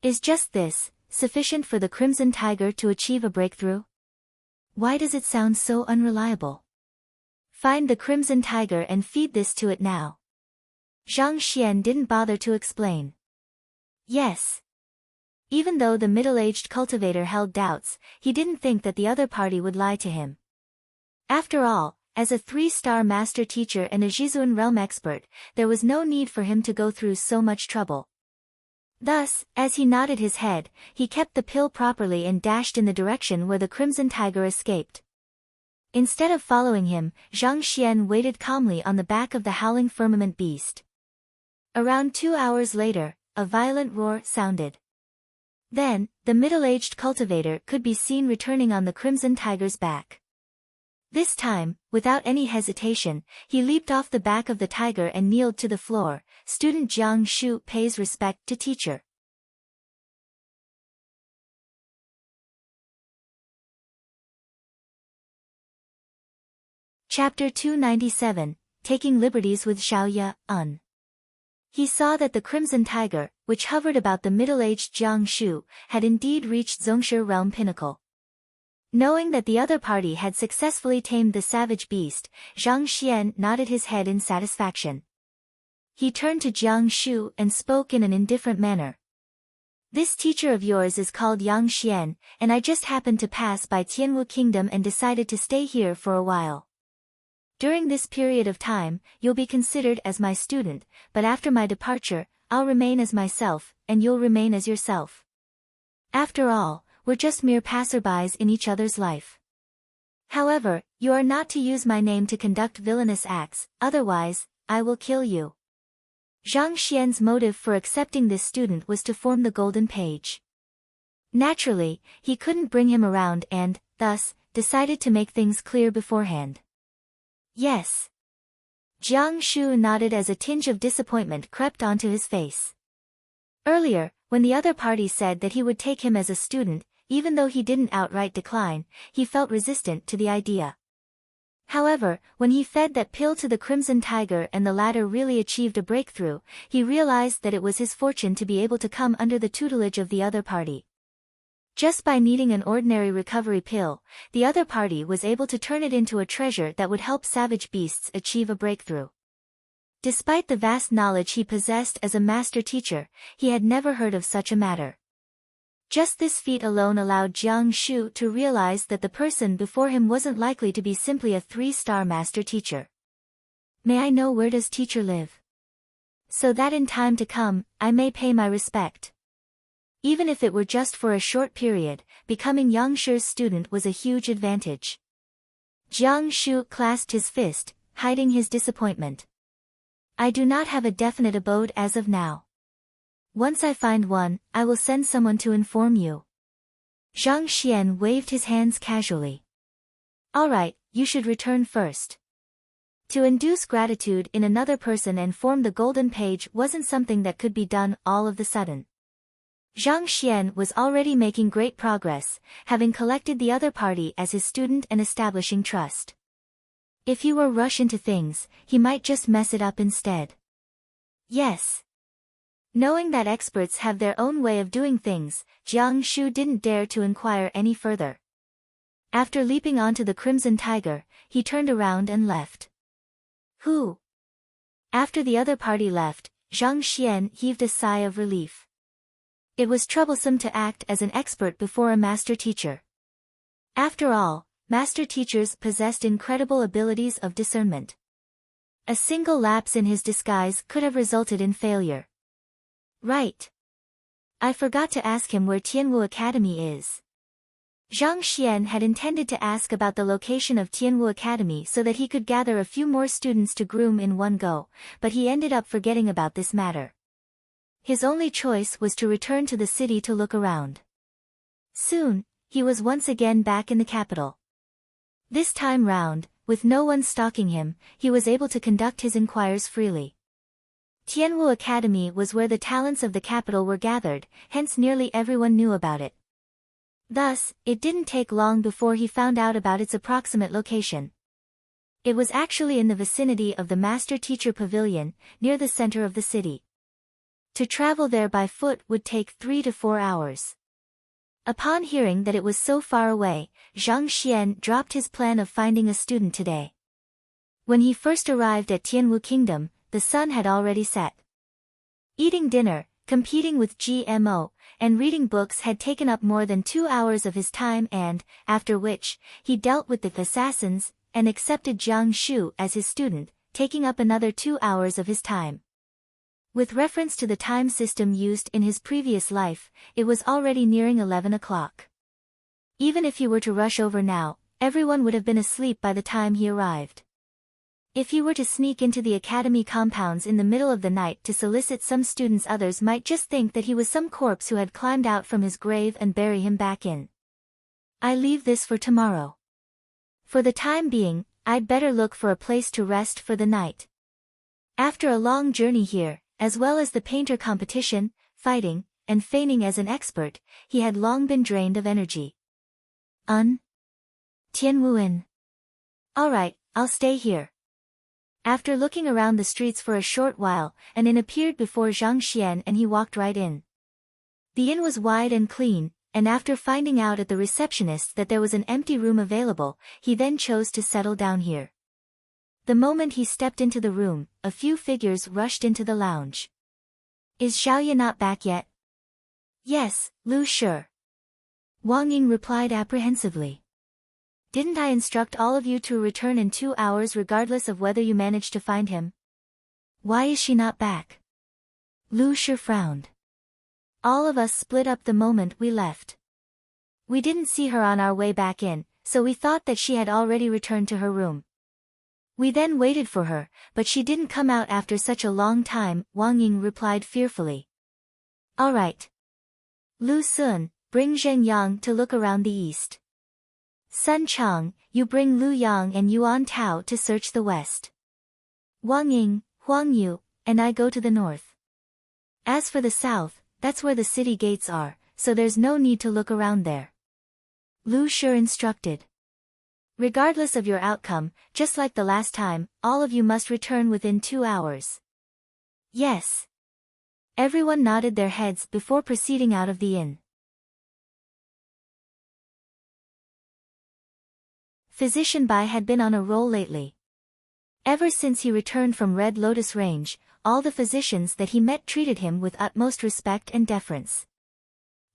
Is just this sufficient for the crimson tiger to achieve a breakthrough? Why does it sound so unreliable? Find the crimson tiger and feed this to it now. Zhang Xian didn't bother to explain. Yes. Even though the middle-aged cultivator held doubts, he didn't think that the other party would lie to him. After all, as a 3-star master teacher and a Zhizuan realm expert, there was no need for him to go through so much trouble. Thus, as he nodded his head, he kept the pill properly and dashed in the direction where the crimson tiger escaped. Instead of following him, Zhang Xian waited calmly on the back of the howling firmament beast. Around 2 hours later, a violent roar sounded. Then, the middle-aged cultivator could be seen returning on the crimson tiger's back. This time, without any hesitation, he leaped off the back of the tiger and kneeled to the floor. Student Jiang Shu pays respect to teacher. Chapter 297, Taking Liberties with Zhao. He saw that the Crimson Tiger, which hovered about the middle-aged Jiang, had indeed reached Zhongshe realm pinnacle. Knowing that the other party had successfully tamed the savage beast, Zhang nodded his head in satisfaction. He turned to Jiang and spoke in an indifferent manner. This teacher of yours is called Yang, and I just happened to pass by Tianwu Kingdom and decided to stay here for a while. During this period of time, you'll be considered as my student, but after my departure, I'll remain as myself, and you'll remain as yourself. After all, we're just mere passerbys in each other's life. However, you are not to use my name to conduct villainous acts, otherwise, I will kill you. Zhang's motive for accepting this student was to form the Golden Page. Naturally, he couldn't bring him around and, thus, decided to make things clear beforehand. Yes. Jiang nodded as a tinge of disappointment crept onto his face. Earlier, when the other party said that he would take him as a student, even though he didn't outright decline, he felt resistant to the idea. However, when he fed that pill to the Crimson Tiger and the latter really achieved a breakthrough, he realized that it was his fortune to be able to come under the tutelage of the other party. Just by needing an ordinary recovery pill, the other party was able to turn it into a treasure that would help savage beasts achieve a breakthrough. Despite the vast knowledge he possessed as a master teacher, he had never heard of such a matter. Just this feat alone allowed Jiang to realize that the person before him wasn't likely to be simply a 3-star master teacher. May I know where does teacher live? So that in time to come, I may pay my respect. Even if it were just for a short period, becoming Yangshi's student was a huge advantage. Jiang clasped his fist, hiding his disappointment. I do not have a definite abode as of now. Once I find one, I will send someone to inform you. Zhang waved his hands casually. Alright, you should return first. To induce gratitude in another person and form the Golden Page wasn't something that could be done all of the sudden. Zhang was already making great progress, having collected the other party as his student and establishing trust. If he were rush into things, he might just mess it up instead. Yes. Knowing that experts have their own way of doing things, Jiang didn't dare to inquire any further. After leaping onto the Crimson Tiger, he turned around and left. Who? After the other party left, Zhang heaved a sigh of relief. It was troublesome to act as an expert before a master teacher. After all, master teachers possessed incredible abilities of discernment. A single lapse in his disguise could have resulted in failure. Right. I forgot to ask him where Tianwu Academy is. Zhang had intended to ask about the location of Tianwu Academy so that he could gather a few more students to groom in one go, but he ended up forgetting about this matter. His only choice was to return to the city to look around. Soon, he was once again back in the capital. This time round, with no one stalking him, he was able to conduct his inquiries freely. Tianwu Academy was where the talents of the capital were gathered, hence nearly everyone knew about it. Thus, it didn't take long before he found out about its approximate location. It was actually in the vicinity of the Master Teacher Pavilion, near the center of the city. To travel there by foot would take 3 to 4 hours. Upon hearing that it was so far away, Zhang dropped his plan of finding a student today. When he first arrived at Tianwu Kingdom, the sun had already set. Eating dinner, competing with GMO, and reading books had taken up more than 2 hours of his time and, after which, he dealt with the assassins, and accepted Jiang as his student, taking up another 2 hours of his time. With reference to the time system used in his previous life, it was already nearing 11 o'clock. Even if he were to rush over now, everyone would have been asleep by the time he arrived. If he were to sneak into the academy compounds in the middle of the night to solicit some students, others might just think that he was some corpse who had climbed out from his grave and bury him back in. I leave this for tomorrow. For the time being, I'd better look for a place to rest for the night. After a long journey here, as well as the painter competition, fighting, and feigning as an expert, he had long been drained of energy. Tianwuan. Alright, I'll stay here. After looking around the streets for a short while, an inn appeared before Zhang Xian and he walked right in. The inn was wide and clean, and after finding out at the receptionist that there was an empty room available, he then chose to settle down here. The moment he stepped into the room, a few figures rushed into the lounge. Is Xiaoye not back yet? Yes, Lu sure. Wang Ying replied apprehensively. Didn't I instruct all of you to return in 2 hours regardless of whether you managed to find him? Why is she not back? Lu Shi frowned. All of us split up the moment we left. We didn't see her on our way back in, so we thought that she had already returned to her room. We then waited for her, but she didn't come out after such a long time, Wang Ying replied fearfully. All right. Lu Sun, bring Zheng Yang to look around the east. Sun Chang, you bring Lu Yang and Yuan Tao to search the west. Wang Ying, Huang Yu, and I go to the north. As for the south, that's where the city gates are, so there's no need to look around there. Lu Shi instructed. Regardless of your outcome, just like the last time, all of you must return within 2 hours. Yes. Everyone nodded their heads before proceeding out of the inn. Physician Bai had been on a roll lately. Ever since he returned from Red Lotus Range, all the physicians that he met treated him with utmost respect and deference.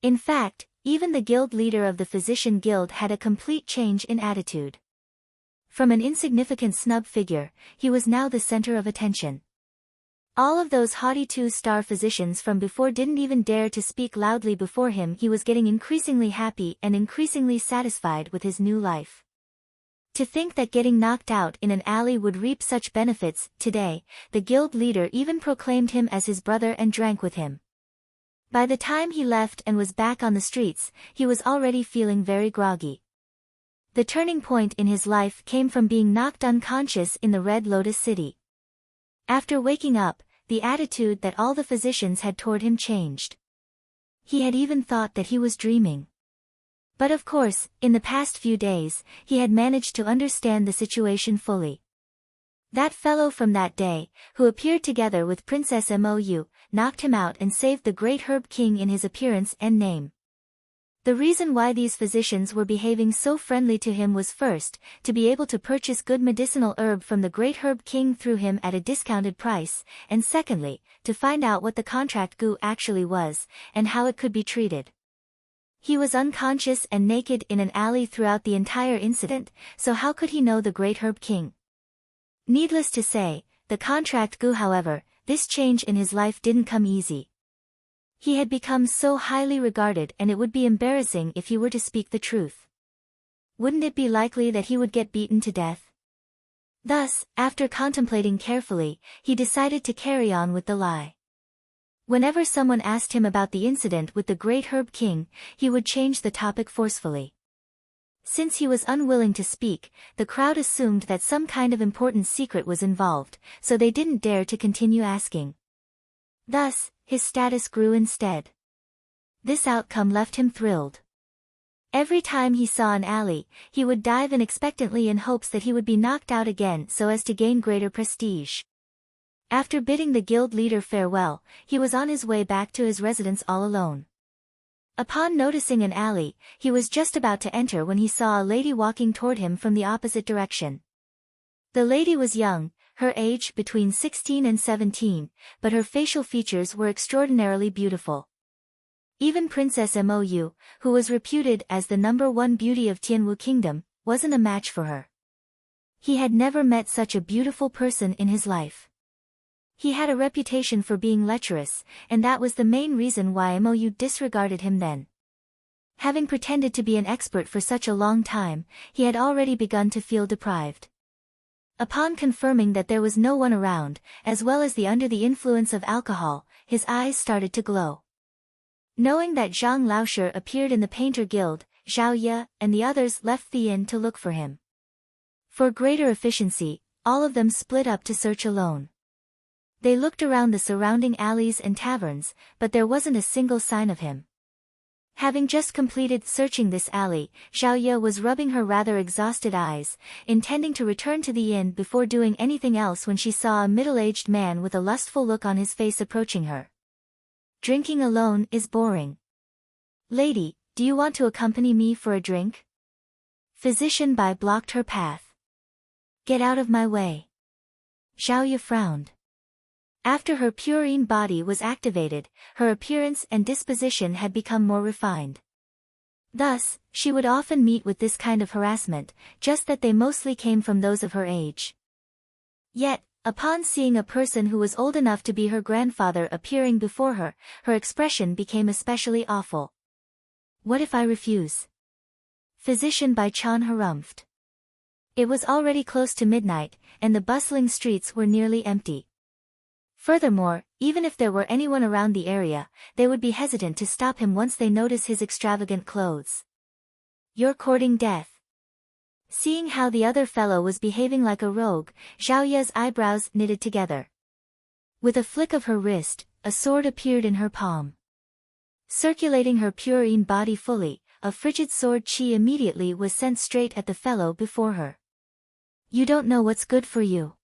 In fact, even the guild leader of the Physician Guild had a complete change in attitude. From an insignificant snub figure, he was now the center of attention. All of those haughty 2-star physicians from before didn't even dare to speak loudly before him. He was getting increasingly happy and increasingly satisfied with his new life. To think that getting knocked out in an alley would reap such benefits. Today, the guild leader even proclaimed him as his brother and drank with him. By the time he left and was back on the streets, he was already feeling very groggy. The turning point in his life came from being knocked unconscious in the Red Lotus City. After waking up, the attitude that all the physicians had toward him changed. He had even thought that he was dreaming. But of course, in the past few days, he had managed to understand the situation fully. That fellow from that day, who appeared together with Princess Mou, knocked him out and saved the great Herb King in his appearance and name. The reason why these physicians were behaving so friendly to him was first, to be able to purchase good medicinal herb from the great Herb King through him at a discounted price, and secondly, to find out what the contract goo actually was, and how it could be treated. He was unconscious and naked in an alley throughout the entire incident, so how could he know the great Herb King? Needless to say, the contract goo, however, this change in his life didn't come easy. He had become so highly regarded and it would be embarrassing if he were to speak the truth. Wouldn't it be likely that he would get beaten to death? Thus, after contemplating carefully, he decided to carry on with the lie. Whenever someone asked him about the incident with the great Herb King, he would change the topic forcefully. Since he was unwilling to speak, the crowd assumed that some kind of important secret was involved, so they didn't dare to continue asking. Thus, his status grew instead. This outcome left him thrilled. Every time he saw an alley, he would dive in expectantly in hopes that he would be knocked out again so as to gain greater prestige. After bidding the guild leader farewell, he was on his way back to his residence all alone. Upon noticing an alley, he was just about to enter when he saw a lady walking toward him from the opposite direction. The lady was young, her age between 16 and 17, but her facial features were extraordinarily beautiful. Even Princess Mou, who was reputed as the #1 beauty of Tianwu Kingdom, wasn't a match for her. He had never met such a beautiful person in his life. He had a reputation for being lecherous, and that was the main reason why Mou disregarded him then. Having pretended to be an expert for such a long time, he had already begun to feel deprived. Upon confirming that there was no one around, as well as under the influence of alcohol, his eyes started to glow. Knowing that Zhang Laoshe appeared in the Painter Guild, Zhao Ye and the others left the inn to look for him. For greater efficiency, all of them split up to search alone. They looked around the surrounding alleys and taverns, but there wasn't a single sign of him. Having just completed searching this alley, Zhao was rubbing her rather exhausted eyes, intending to return to the inn before doing anything else when she saw a middle-aged man with a lustful look on his face approaching her. Drinking alone is boring. Lady, do you want to accompany me for a drink? Physician Bai blocked her path. Get out of my way. Zhao frowned. After her purine body was activated, her appearance and disposition had become more refined. Thus, she would often meet with this kind of harassment, just that they mostly came from those of her age. Yet, upon seeing a person who was old enough to be her grandfather appearing before her, her expression became especially awful. What if I refuse? Physician Bai Chan harumphed. It was already close to midnight, and the bustling streets were nearly empty. Furthermore, even if there were anyone around the area, they would be hesitant to stop him once they notice his extravagant clothes. You're courting death. Seeing how the other fellow was behaving like a rogue, Zhao Ye's eyebrows knitted together. With a flick of her wrist, a sword appeared in her palm. Circulating her purine body fully, a frigid sword chi immediately was sent straight at the fellow before her. You don't know what's good for you.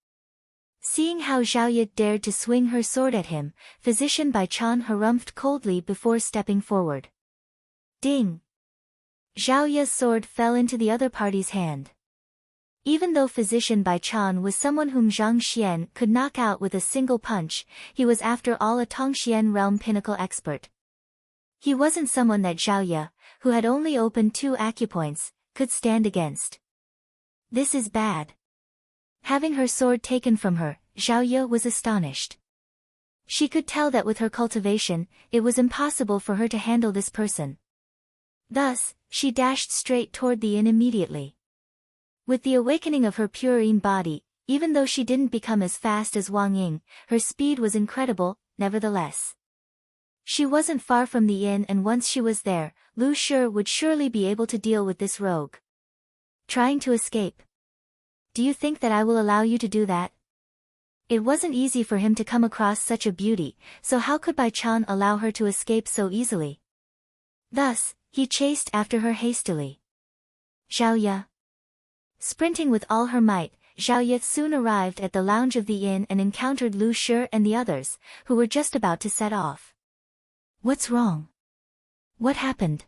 Seeing how Zhao dared to swing her sword at him, Physician Bai Chan harumphed coldly before stepping forward. Ding! Zhao sword fell into the other party's hand. Even though Physician Bai Chan was someone whom Zhang Xian could knock out with a single punch, he was after all a Tongxian realm pinnacle expert. He wasn't someone that Zhao, who had only opened 2 acupoints, could stand against. This is bad. Having her sword taken from her, Zhao was astonished. She could tell that with her cultivation, it was impossible for her to handle this person. Thus, she dashed straight toward the inn immediately. With the awakening of her purine body, even though she didn't become as fast as Wang Ying, her speed was incredible, nevertheless. She wasn't far from the inn, and once she was there, Lu Shi would surely be able to deal with this rogue. Trying to escape. Do you think that I will allow you to do that? It wasn't easy for him to come across such a beauty, so how could Bai Chan allow her to escape so easily? Thus, he chased after her hastily. Zhao. Sprinting with all her might, Zhao soon arrived at the lounge of the inn and encountered Lu Shi and the others, who were just about to set off. What's wrong? What happened?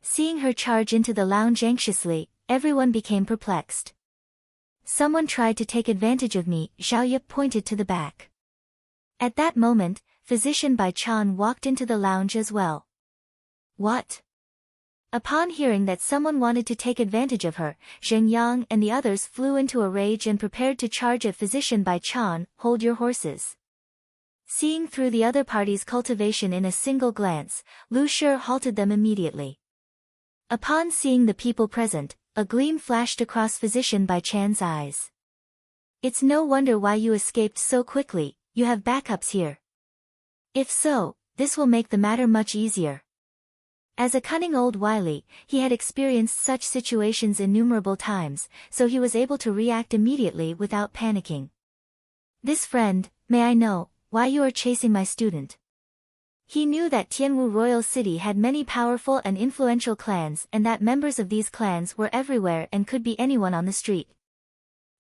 Seeing her charge into the lounge anxiously, everyone became perplexed. Someone tried to take advantage of me, Zhao pointed to the back. At that moment, Physician Bai Chan walked into the lounge as well. What? Upon hearing that someone wanted to take advantage of her, Jiang and the others flew into a rage and prepared to charge at Physician Bai Chan. Hold your horses. Seeing through the other party's cultivation in a single glance, Lu Shi halted them immediately. Upon seeing the people present, a gleam flashed across Physician Bai Chan's eyes. It's no wonder why you escaped so quickly, you have backups here. If so, this will make the matter much easier. As a cunning old wily, he had experienced such situations innumerable times, so he was able to react immediately without panicking. This friend, may I know, why you are chasing my student? He knew that Tianwu Royal City had many powerful and influential clans and that members of these clans were everywhere and could be anyone on the street.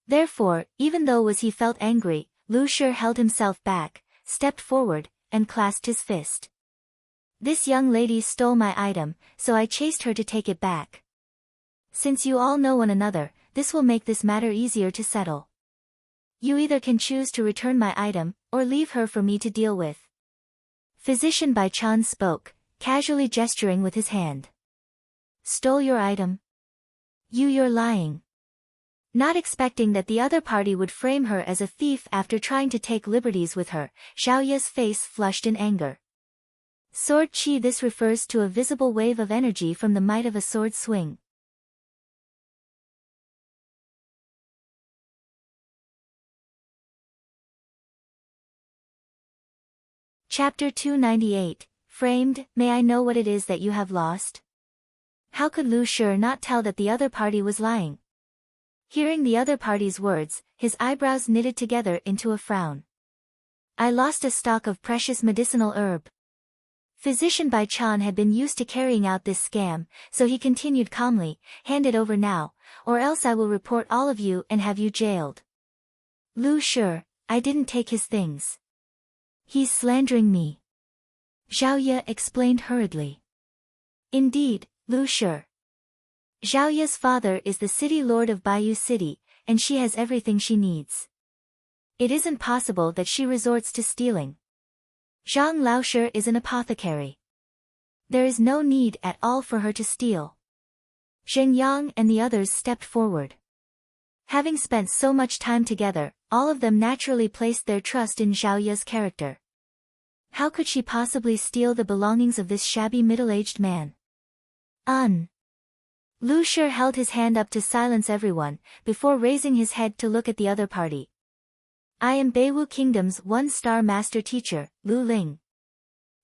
Therefore, even though he felt angry, Lu Shi held himself back, stepped forward, and clasped his fist. This young lady stole my item, so I chased her to take it back. Since you all know one another, this will make this matter easier to settle. You either can choose to return my item, or leave her for me to deal with. Physician Bai Chan spoke, casually gesturing with his hand. Stole your item? You're lying. Not expecting that the other party would frame her as a thief after trying to take liberties with her, Zhao face flushed in anger. Sword chi. This refers to a visible wave of energy from the might of a sword swing. Chapter 298, Framed. May I know what it is that you have lost? How could Lu Shi not tell that the other party was lying? Hearing the other party's words, his eyebrows knitted together into a frown. I lost a stock of precious medicinal herb. Physician Bai Chan had been used to carrying out this scam, so he continued calmly, hand it over now, or else I will report all of you and have you jailed. Lu Shi, I didn't take his things. He's slandering me. Zhao Ye explained hurriedly. Indeed, Lu Shi. Zhao Ye's father is the city lord of Baiyu City, and she has everything she needs. It isn't possible that she resorts to stealing. Zhang Laoshi is an apothecary. There is no need at all for her to steal. Zheng Yang and the others stepped forward. Having spent so much time together, all of them naturally placed their trust in Zhao Ye's character. How could she possibly steal the belongings of this shabby middle-aged man? Lu Shi held his hand up to silence everyone, before raising his head to look at the other party. I am Beiwu Kingdom's one-star master teacher, Lu Ling.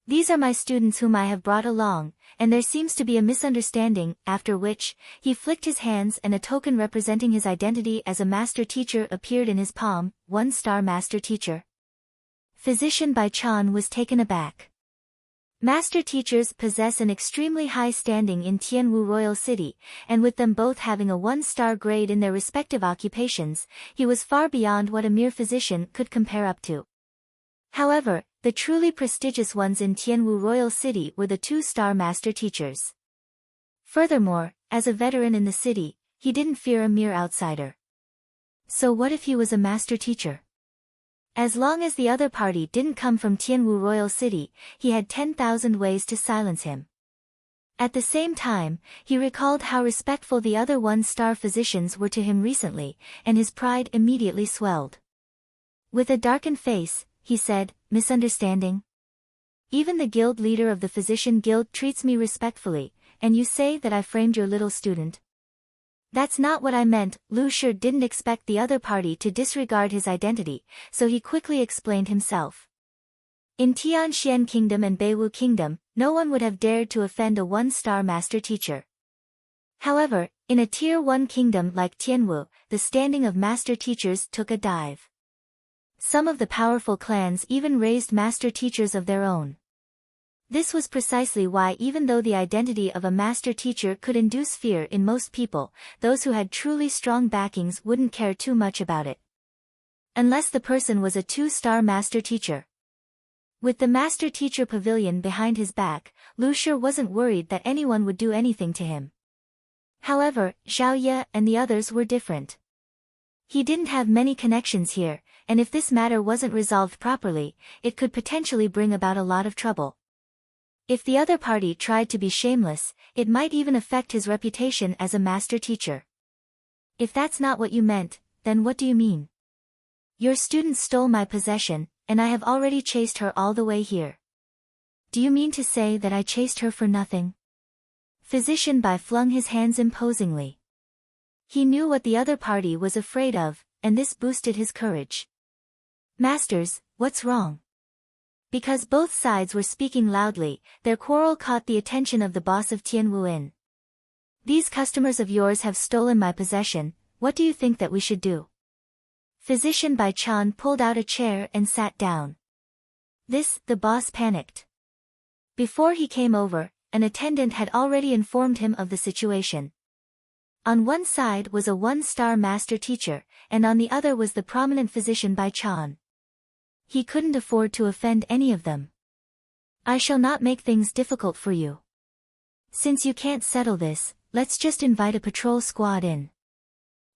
These are my students whom I have brought along, and there seems to be a misunderstanding, after which, he flicked his hands and a token representing his identity as a master teacher appeared in his palm, one-star master teacher. Physician Bai Chan was taken aback. Master teachers possess an extremely high standing in Tianwu Royal City, and with them both having a one-star grade in their respective occupations, he was far beyond what a mere physician could compare up to. However, the truly prestigious ones in Tianwu Royal City were the two-star master teachers. Furthermore, as a veteran in the city, he didn't fear a mere outsider. So what if he was a master teacher? As long as the other party didn't come from Tianwu Royal City, he had 10,000 ways to silence him. At the same time, he recalled how respectful the other one-star physicians were to him recently, and his pride immediately swelled. With a darkened face, he said, misunderstanding? Even the guild leader of the physician guild treats me respectfully, and you say that I framed your little student? That's not what I meant. Lu Shi didn't expect the other party to disregard his identity, so he quickly explained himself. In Tianxian Kingdom and Beiwu Kingdom, no one would have dared to offend a one-star master teacher. However, in a Tier 1 kingdom like Tianwu, the standing of master teachers took a dive. Some of the powerful clans even raised master teachers of their own. This was precisely why, even though the identity of a master teacher could induce fear in most people, those who had truly strong backings wouldn't care too much about it. Unless the person was a two-star master teacher. With the master teacher pavilion behind his back, Lu Shi wasn't worried that anyone would do anything to him. However, Zhao Ye and the others were different. He didn't have many connections here, and if this matter wasn't resolved properly, it could potentially bring about a lot of trouble. If the other party tried to be shameless, it might even affect his reputation as a master teacher. If that's not what you meant, then what do you mean? Your student stole my possession, and I have already chased her all the way here. Do you mean to say that I chased her for nothing? Physician Bai flung his hands imposingly. He knew what the other party was afraid of, and this boosted his courage. Masters, what's wrong? Because both sides were speaking loudly, their quarrel caught the attention of the boss of Tianwu Inn. These customers of yours have stolen my possession, what do you think that we should do? Physician Bai Chan pulled out a chair and sat down. The boss panicked. Before he came over, an attendant had already informed him of the situation. On one side was a one-star master teacher, and on the other was the prominent physician Bai Chan. He couldn't afford to offend any of them. I shall not make things difficult for you. Since you can't settle this, let's just invite a patrol squad in.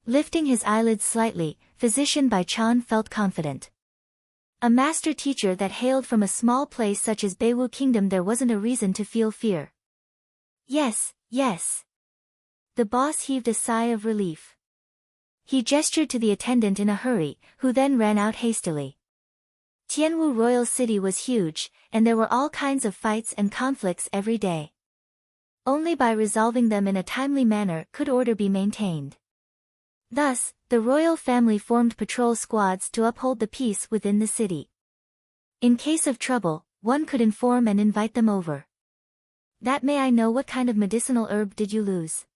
Lifting his eyelids slightly, physician Bai Chan felt confident. A master teacher that hailed from a small place such as Beiwu Kingdom, there wasn't a reason to feel fear. Yes. The boss heaved a sigh of relief. He gestured to the attendant in a hurry, who then ran out hastily. Tianwu Royal City was huge, and there were all kinds of fights and conflicts every day. Only by resolving them in a timely manner could order be maintained. Thus, the royal family formed patrol squads to uphold the peace within the city. In case of trouble, one could inform and invite them over. That may I know what kind of medicinal herb did you lose?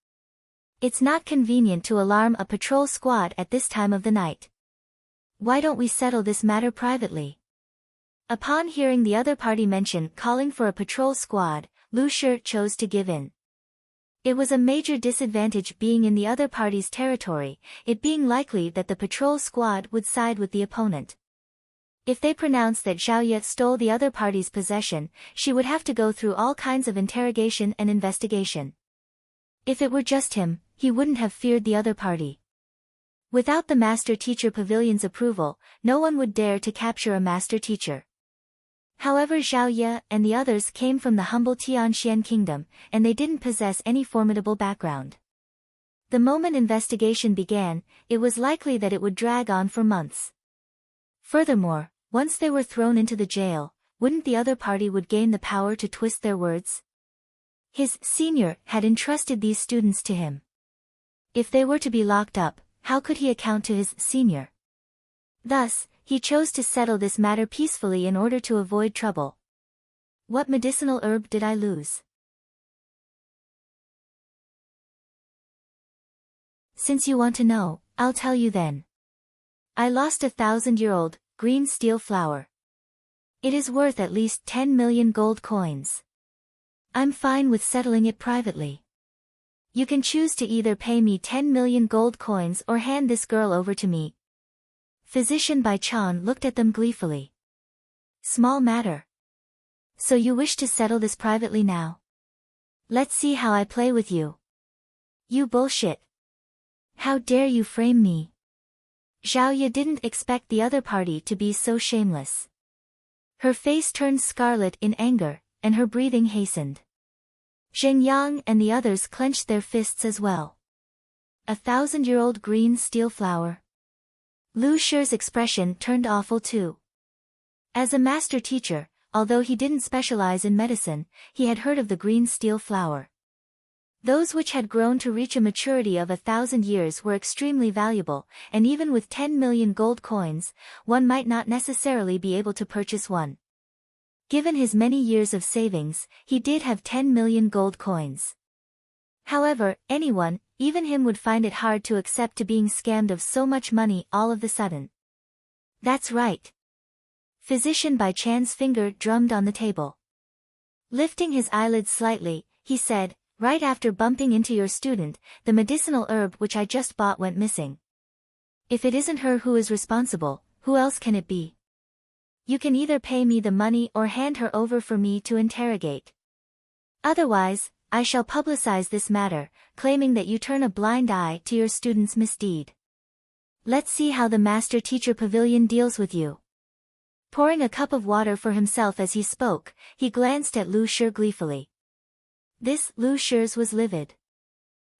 It's not convenient to alarm a patrol squad at this time of the night. Why don't we settle this matter privately? Upon hearing the other party mention calling for a patrol squad, Lu Shi chose to give in. It was a major disadvantage being in the other party's territory, it being likely that the patrol squad would side with the opponent. If they pronounced that Zhao stole the other party's possession, she would have to go through all kinds of interrogation and investigation. If it were just him, he wouldn't have feared the other party. Without the master-teacher pavilion's approval, no one would dare to capture a master-teacher. However, Zhao and the others came from the humble Tianxian kingdom, and they didn't possess any formidable background. The moment investigation began, it was likely that it would drag on for months. Furthermore, once they were thrown into the jail, wouldn't the other party would gain the power to twist their words? His senior had entrusted these students to him. If they were to be locked up, how could he account to his senior? Thus, he chose to settle this matter peacefully in order to avoid trouble. What medicinal herb did I lose? Since you want to know, I'll tell you then. I lost a 1,000-year-old, green steel flower. It is worth at least 10 million gold coins. I'm fine with settling it privately. You can choose to either pay me 10 million gold coins or hand this girl over to me. Physician Bai Chan looked at them gleefully. Small matter. So you wish to settle this privately now? Let's see how I play with you. You bullshit. How dare you frame me? Zhao didn't expect the other party to be so shameless. Her face turned scarlet in anger, and her breathing hastened. Jiang and the others clenched their fists as well. A 1,000-year-old green steel flower. Lu Shi's expression turned awful too. As a master teacher, although he didn't specialize in medicine, he had heard of the green steel flower. Those which had grown to reach a maturity of 1,000 years were extremely valuable, and even with 10 million gold coins, one might not necessarily be able to purchase one. Given his many years of savings, he did have 10 million gold coins. However, anyone, even him, would find it hard to accept to being scammed of so much money all of the sudden. That's right. Physician Bai Chan's finger drummed on the table. Lifting his eyelids slightly, he said, right after bumping into your student, the medicinal herb which I just bought went missing. If it isn't her who is responsible, who else can it be? You can either pay me the money or hand her over for me to interrogate. Otherwise, I shall publicize this matter, claiming that you turn a blind eye to your student's misdeed. Let's see how the master-teacher pavilion deals with you. Pouring a cup of water for himself as he spoke, he glanced at Lu Shi gleefully. This Lu Shi's was livid.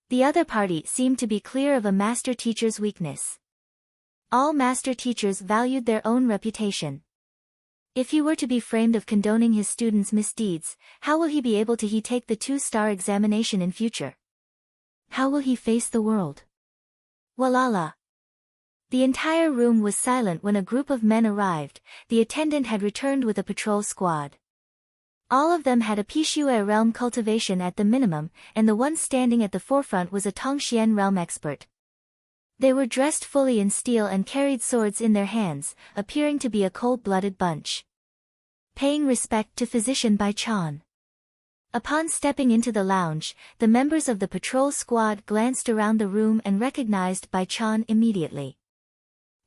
The other party seemed to be clear of a master-teacher's weakness. All master-teachers valued their own reputation. If he were to be framed of condoning his students' misdeeds, how will he be able to take the 2-star examination in future? How will he face the world? Walala. The entire room was silent when a group of men arrived. The attendant had returned with a patrol squad. All of them had a Pishue realm cultivation at the minimum, and the one standing at the forefront was a Tongxian realm expert. They were dressed fully in steel and carried swords in their hands, appearing to be a cold-blooded bunch. Paying respect to Physician Bai Chan. Upon stepping into the lounge, the members of the patrol squad glanced around the room and recognized Bai Chan immediately.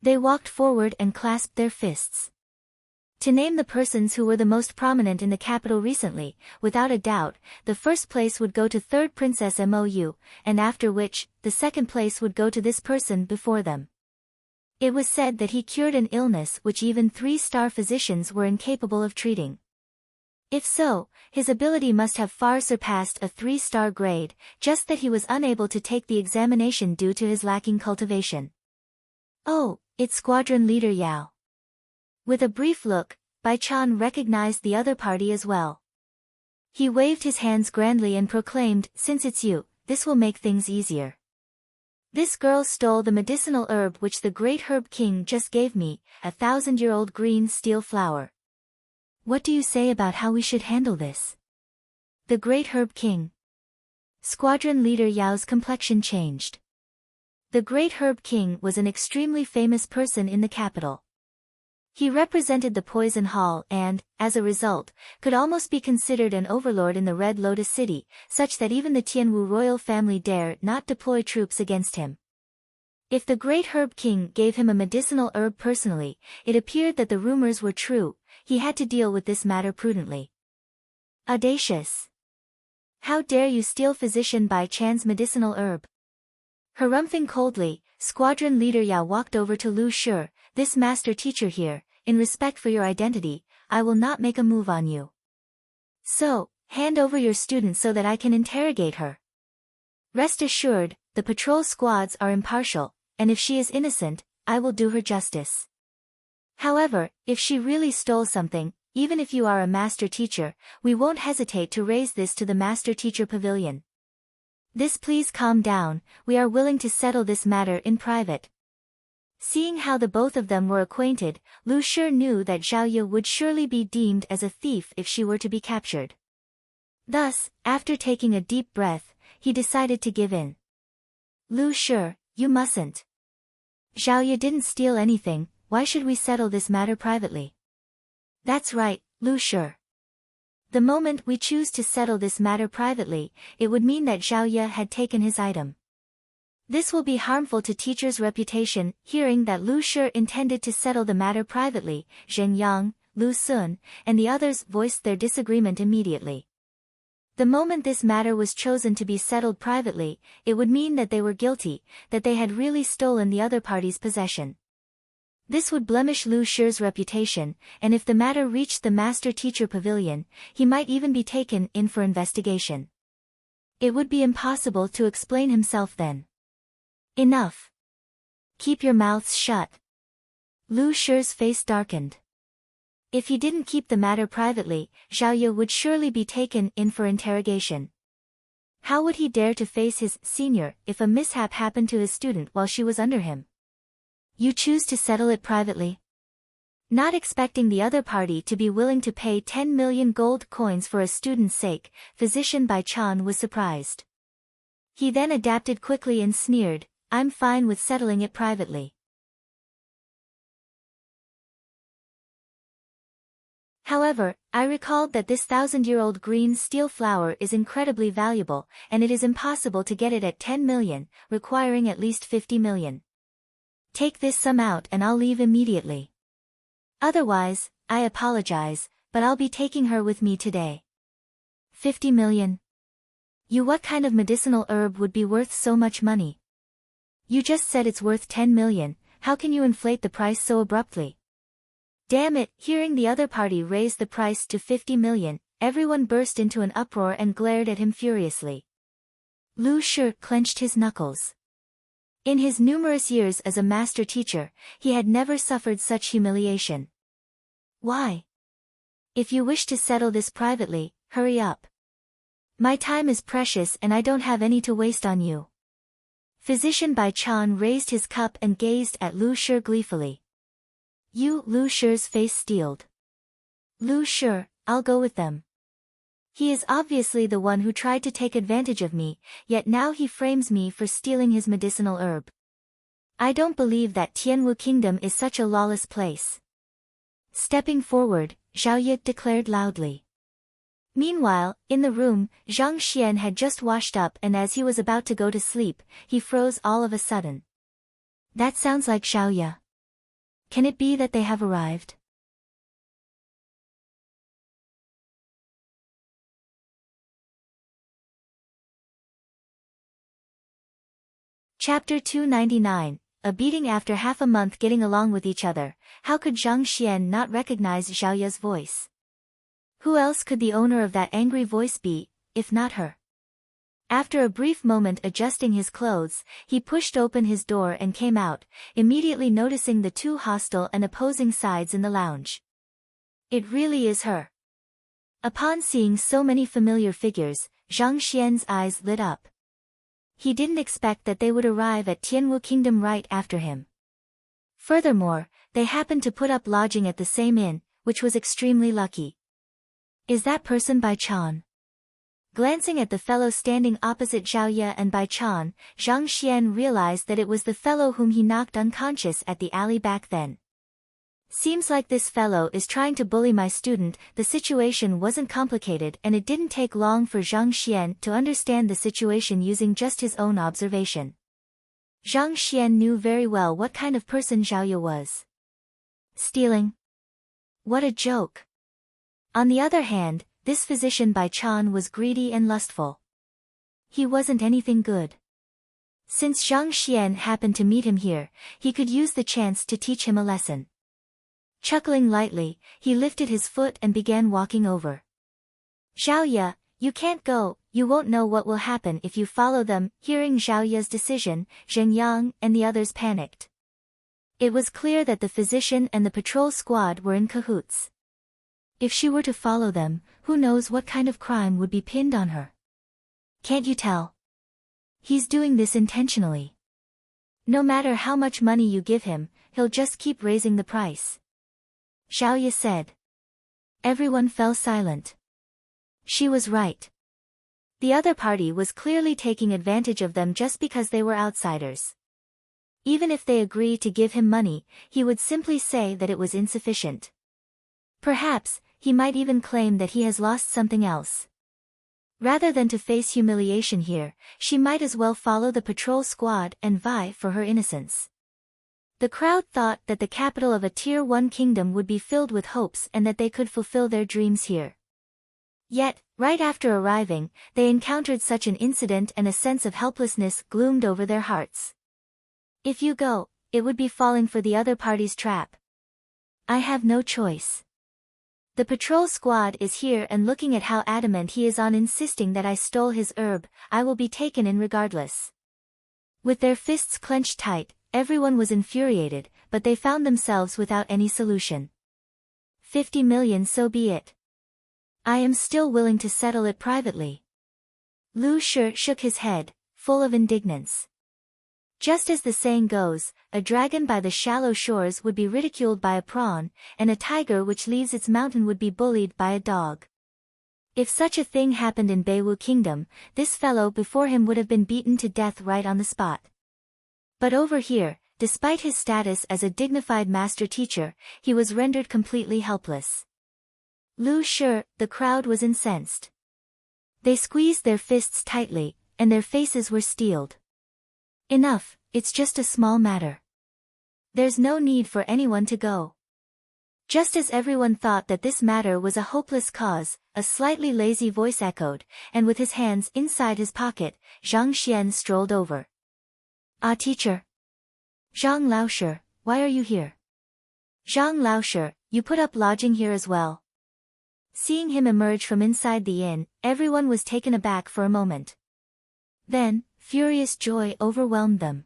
They walked forward and clasped their fists. To name the persons who were the most prominent in the capital recently, without a doubt, the first place would go to third Princess Mou, and after which, the second place would go to this person before them. It was said that he cured an illness which even 3-star physicians were incapable of treating. If so, his ability must have far surpassed a 3-star grade, just that he was unable to take the examination due to his lacking cultivation. Oh, it's Squadron Leader Yao. With a brief look, Bai Chan recognized the other party as well. He waved his hands grandly and proclaimed, since it's you, this will make things easier. This girl stole the medicinal herb which the great herb king just gave me, a 1,000-year-old green steel flower. What do you say about how we should handle this? The great herb king. Squadron Leader Yao's complexion changed. The great herb king was an extremely famous person in the capital. He represented the poison hall and, as a result, could almost be considered an overlord in the Red Lotus City, such that even the Tianwu royal family dare not deploy troops against him. If the great herb king gave him a medicinal herb personally, it appeared that the rumors were true. He had to deal with this matter prudently. Audacious! How dare you steal physician Bai Chan's medicinal herb? Harumphing coldly, squadron leader Yao walked over to Lu Shi, this master teacher here. In respect for your identity, I will not make a move on you. So, hand over your student so that I can interrogate her. Rest assured, the patrol squads are impartial, and if she is innocent, I will do her justice. However, if she really stole something, even if you are a master teacher, we won't hesitate to raise this to the master teacher pavilion. This please calm down, we are willing to settle this matter in private. Seeing how the both of them were acquainted, Lu Shi knew that Zhao Ye would surely be deemed as a thief if she were to be captured. Thus, after taking a deep breath, he decided to give in. Lu Shi, you mustn't. Zhao Ye didn't steal anything, why should we settle this matter privately? That's right, Lu Shi. The moment we choose to settle this matter privately, it would mean that Zhao Ye had taken his item. This will be harmful to teacher's reputation. Hearing that Lu Shi intended to settle the matter privately, Zheng Yang, Lu Sun, and the others voiced their disagreement immediately. The moment this matter was chosen to be settled privately, it would mean that they were guilty, that they had really stolen the other party's possession. This would blemish Lu Shi's reputation, and if the matter reached the master-teacher pavilion, he might even be taken in for investigation. It would be impossible to explain himself then. Enough. Keep your mouths shut. Lu Shi's face darkened. If he didn't keep the matter privately, Zhao Ye would surely be taken in for interrogation. How would he dare to face his senior if a mishap happened to his student while she was under him? You choose to settle it privately? Not expecting the other party to be willing to pay 10 million gold coins for a student's sake, physician Bai Chan was surprised. He then adapted quickly and sneered, I'm fine with settling it privately. However, I recalled that this 1,000-year-old green steel flower is incredibly valuable, and it is impossible to get it at 10 million, requiring at least 50 million. Take this sum out and I'll leave immediately. Otherwise, I apologize, but I'll be taking her with me today. 50 million? You what kind of medicinal herb would be worth so much money? You just said it's worth 10 million, how can you inflate the price so abruptly? Damn it! Hearing the other party raise the price to 50 million, everyone burst into an uproar and glared at him furiously. Lu Shi clenched his knuckles. In his numerous years as a master teacher, he had never suffered such humiliation. Why? If you wish to settle this privately, hurry up. My time is precious and I don't have any to waste on you. Physician Bai Chan raised his cup and gazed at Lu Shi gleefully. Lu Shi's face steeled. Lu Shi, I'll go with them. He is obviously the one who tried to take advantage of me, yet now he frames me for stealing his medicinal herb. I don't believe that Tianwu Kingdom is such a lawless place. Stepping forward, Zhao Ye declared loudly. Meanwhile, in the room, Zhang had just washed up and as he was about to go to sleep, he froze all of a sudden. That sounds like Zhao Ye. Can it be that they have arrived? Chapter 299, A beating. After half a month getting along with each other, how could Zhang not recognize Zhao Ye's voice? Who else could the owner of that angry voice be, if not her? After a brief moment adjusting his clothes, he pushed open his door and came out, immediately noticing the two hostile and opposing sides in the lounge. It really is her. Upon seeing so many familiar figures, Zhang Xian's eyes lit up. He didn't expect that they would arrive at Tianwu Kingdom right after him. Furthermore, they happened to put up lodging at the same inn, which was extremely lucky. Is that person Bai Chan? Glancing at the fellow standing opposite Zhao Ye and Bai Chan, Zhang Xian realized that it was the fellow whom he knocked unconscious at the alley back then. Seems like this fellow is trying to bully my student. The situation wasn't complicated and it didn't take long for Zhang Xian to understand the situation using just his own observation. Zhang Xian knew very well what kind of person Zhao was. Stealing? What a joke. On the other hand, this physician Bai Chan was greedy and lustful. He wasn't anything good. Since Zhang Xian happened to meet him here, he could use the chance to teach him a lesson. Chuckling lightly, he lifted his foot and began walking over. Zhao, you can't go, you won't know what will happen if you follow them. Hearing Zhao's decision, Jiang and the others panicked. It was clear that the physician and the patrol squad were in cahoots. If she were to follow them, who knows what kind of crime would be pinned on her? Can't you tell? He's doing this intentionally. No matter how much money you give him, he'll just keep raising the price. Zhao said. Everyone fell silent. She was right. The other party was clearly taking advantage of them just because they were outsiders. Even if they agreed to give him money, he would simply say that it was insufficient. Perhaps, he might even claim that he has lost something else. Rather than to face humiliation here, she might as well follow the patrol squad and vie for her innocence. The crowd thought that the capital of a Tier 1 kingdom would be filled with hopes and that they could fulfill their dreams here. Yet, right after arriving, they encountered such an incident and a sense of helplessness gloomed over their hearts. If you go, it would be falling for the other party's trap. I have no choice. The patrol squad is here and looking at how adamant he is on insisting that I stole his herb, I will be taken in regardless. With their fists clenched tight, everyone was infuriated, but they found themselves without any solution. 50 million, so be it. I am still willing to settle it privately. Lu Shi shook his head, full of indignance. Just as the saying goes, a dragon by the shallow shores would be ridiculed by a prawn, and a tiger which leaves its mountain would be bullied by a dog. If such a thing happened in Beiwu Kingdom, this fellow before him would have been beaten to death right on the spot. But over here, despite his status as a dignified master teacher, he was rendered completely helpless. Lu Shi, the crowd was incensed. They squeezed their fists tightly, and their faces were steeled. Enough, it's just a small matter. There's no need for anyone to go. Just as everyone thought that this matter was a hopeless cause, a slightly lazy voice echoed, and with his hands inside his pocket, Zhang Xian strolled over. Ah, teacher. Zhang Laoshi, why are you here? Zhang Laoshi, you put up lodging here as well. Seeing him emerge from inside the inn, everyone was taken aback for a moment. Then, furious joy overwhelmed them.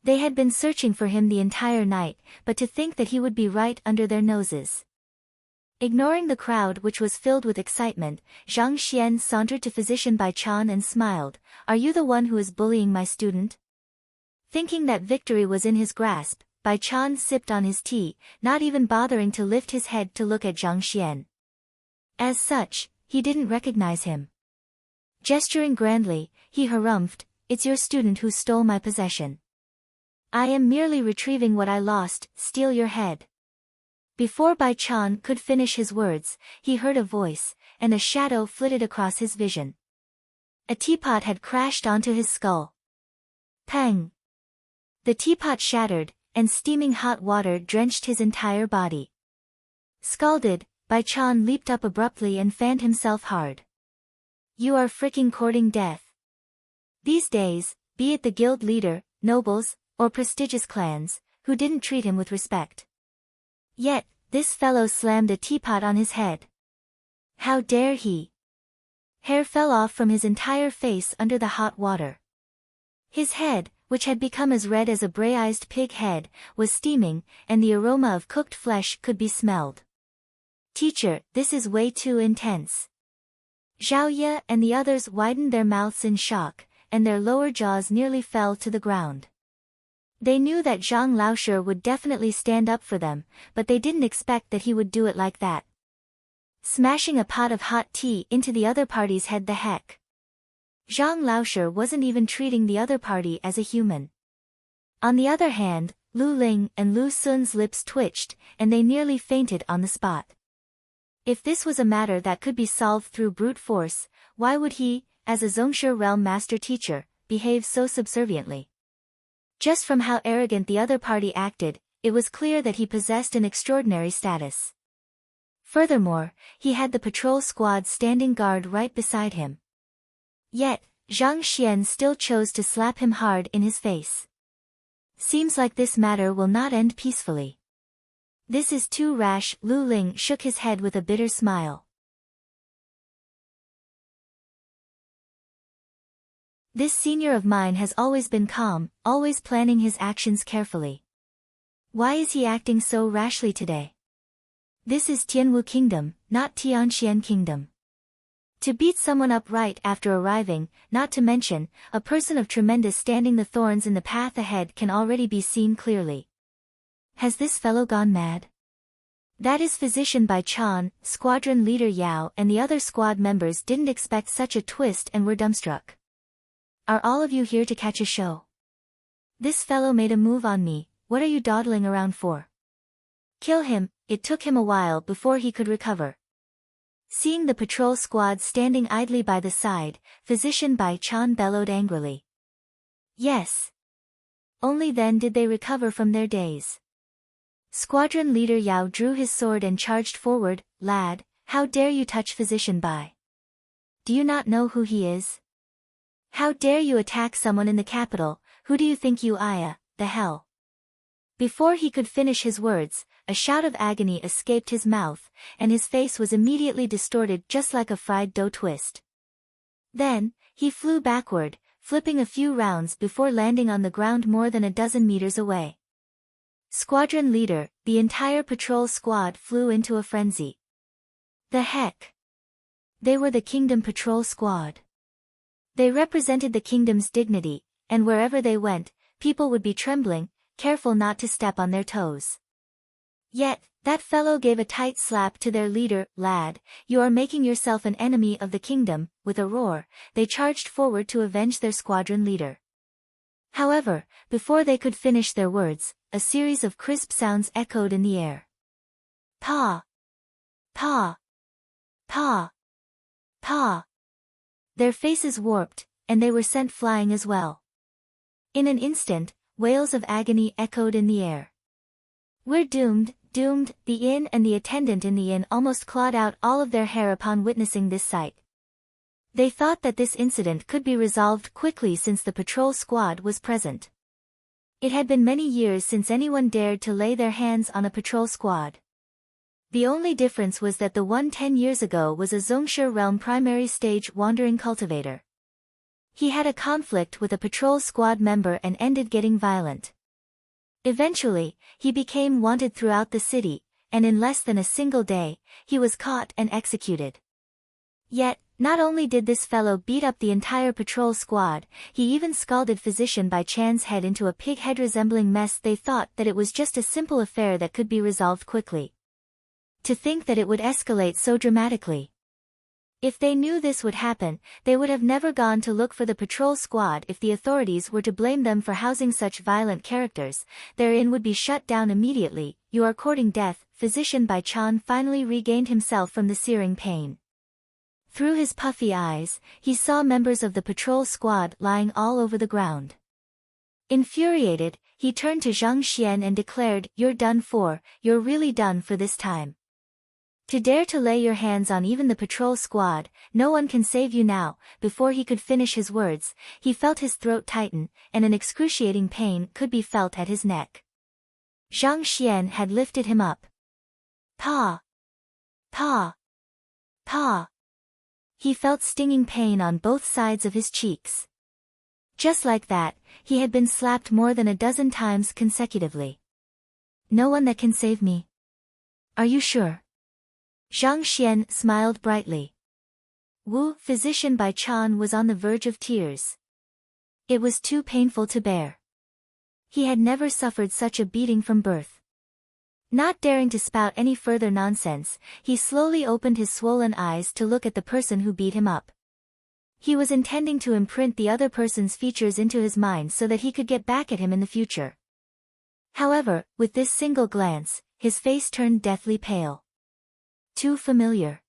They had been searching for him the entire night, but to think that he would be right under their noses. Ignoring the crowd which was filled with excitement, Zhang Xian sauntered to physician Bai Chan and smiled, "Are you the one who is bullying my student?" Thinking that victory was in his grasp, Bai Chan sipped on his tea, not even bothering to lift his head to look at Zhang Xian. As such, he didn't recognize him. Gesturing grandly, he harumphed, "It's your student who stole my possession. I am merely retrieving what I lost, steal your head." Before Bai Chan could finish his words, he heard a voice, and a shadow flitted across his vision. A teapot had crashed onto his skull. Pang! The teapot shattered, and steaming hot water drenched his entire body. Scalded, Bai Chan leaped up abruptly and fanned himself hard. You are freaking courting death. These days, be it the guild leader, nobles, or prestigious clans, who didn't treat him with respect. Yet, this fellow slammed a teapot on his head. How dare he? Hair fell off from his entire face under the hot water. His head, which had become as red as a braised pig head, was steaming, and the aroma of cooked flesh could be smelled. Teacher, this is way too intense. Zhao and the others widened their mouths in shock, and their lower jaws nearly fell to the ground. They knew that Zhang Laoshi would definitely stand up for them, but they didn't expect that he would do it like that. Smashing a pot of hot tea into the other party's head, the heck. Zhang Laoshi wasn't even treating the other party as a human. On the other hand, Lu Ling and Lu Sun's lips twitched, and they nearly fainted on the spot. If this was a matter that could be solved through brute force, why would he, as a Zhongshe realm master teacher, behave so subserviently? Just from how arrogant the other party acted, it was clear that he possessed an extraordinary status. Furthermore, he had the patrol squad standing guard right beside him. Yet, Zhang Xian still chose to slap him hard in his face. Seems like this matter will not end peacefully. This is too rash. Lu Ling shook his head with a bitter smile. This senior of mine has always been calm, always planning his actions carefully. Why is he acting so rashly today? This is Tianwu Kingdom, not Tianxian Kingdom. To beat someone up right after arriving, not to mention, a person of tremendous standing, the thorns in the path ahead can already be seen clearly. Has this fellow gone mad? That is physician by Chan, squadron leader Yao and the other squad members didn't expect such a twist and were dumbstruck. Are all of you here to catch a show? This fellow made a move on me, what are you dawdling around for? Kill him. It took him a while before he could recover. Seeing the patrol squad standing idly by the side, physician Bai Chan bellowed angrily. Yes. Only then did they recover from their daze. Squadron leader Yao drew his sword and charged forward. Lad, how dare you touch physician Bai? Do you not know who he is? How dare you attack someone in the capital? Who do you think you are, the hell? Before he could finish his words, a shout of agony escaped his mouth, and his face was immediately distorted just like a fried dough twist. Then, he flew backward, flipping a few rounds before landing on the ground more than a dozen meters away. Squadron leader, the entire patrol squad flew into a frenzy. The heck? They were the Kingdom Patrol Squad. They represented the kingdom's dignity, and wherever they went, people would be trembling, careful not to step on their toes. Yet, that fellow gave a tight slap to their leader. Lad, you are making yourself an enemy of the kingdom. With a roar, they charged forward to avenge their squadron leader. However, before they could finish their words, a series of crisp sounds echoed in the air. Pa! Pa! Pa! Pa! Their faces warped, and they were sent flying as well. In an instant, wails of agony echoed in the air. We're doomed, doomed. The inn and the attendant in the inn almost clawed out all of their hair upon witnessing this sight. They thought that this incident could be resolved quickly since the patrol squad was present. It had been many years since anyone dared to lay their hands on a patrol squad. The only difference was that the one 10 years ago was a Zhongshe realm primary stage wandering cultivator. He had a conflict with a patrol squad member and ended getting violent. Eventually, he became wanted throughout the city, and in less than a single day, he was caught and executed. Yet, not only did this fellow beat up the entire patrol squad, he even scalded physician Bai Chan's head into a pig head resembling mess. They thought that it was just a simple affair that could be resolved quickly. To think that it would escalate so dramatically. If they knew this would happen, they would have never gone to look for the patrol squad. If the authorities were to blame them for housing such violent characters, their inn would be shut down immediately. You are courting death. Physician Bai Chan finally regained himself from the searing pain. Through his puffy eyes, he saw members of the patrol squad lying all over the ground. Infuriated, he turned to Zhang Xian and declared, "You're done for, you're really done for this time. To dare to lay your hands on even the patrol squad, no one can save you now." Before he could finish his words, he felt his throat tighten, and an excruciating pain could be felt at his neck. Zhang Xian had lifted him up. Pa! Pa! Pa! He felt stinging pain on both sides of his cheeks. Just like that, he had been slapped more than a dozen times consecutively. No one that can save me. Are you sure? Zhang Xian smiled brightly. Wu, physician Bai Chan, was on the verge of tears. It was too painful to bear. He had never suffered such a beating from birth. Not daring to spout any further nonsense, he slowly opened his swollen eyes to look at the person who beat him up. He was intending to imprint the other person's features into his mind so that he could get back at him in the future. However, with this single glance, his face turned deathly pale. Too familiar.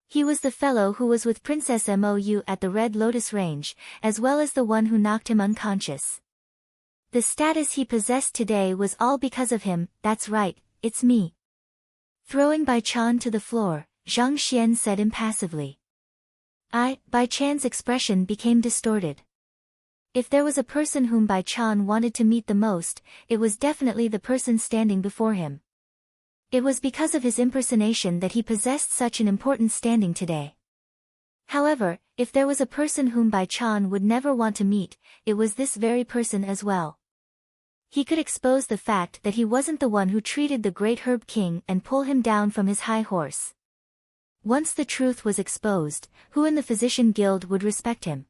He was the fellow who was with Princess Mou at the Red Lotus Range, as well as the one who knocked him unconscious. The status he possessed today was all because of him. That's right, it's me. Throwing Bai Chan to the floor, Zhang Xian said impassively. Bai Chan's expression became distorted. If there was a person whom Bai Chan wanted to meet the most, it was definitely the person standing before him. It was because of his impersonation that he possessed such an important standing today. However, if there was a person whom Bai Chan would never want to meet, it was this very person as well. He could expose the fact that he wasn't the one who treated the great Herb King and pull him down from his high horse. Once the truth was exposed, who in the Physician Guild would respect him?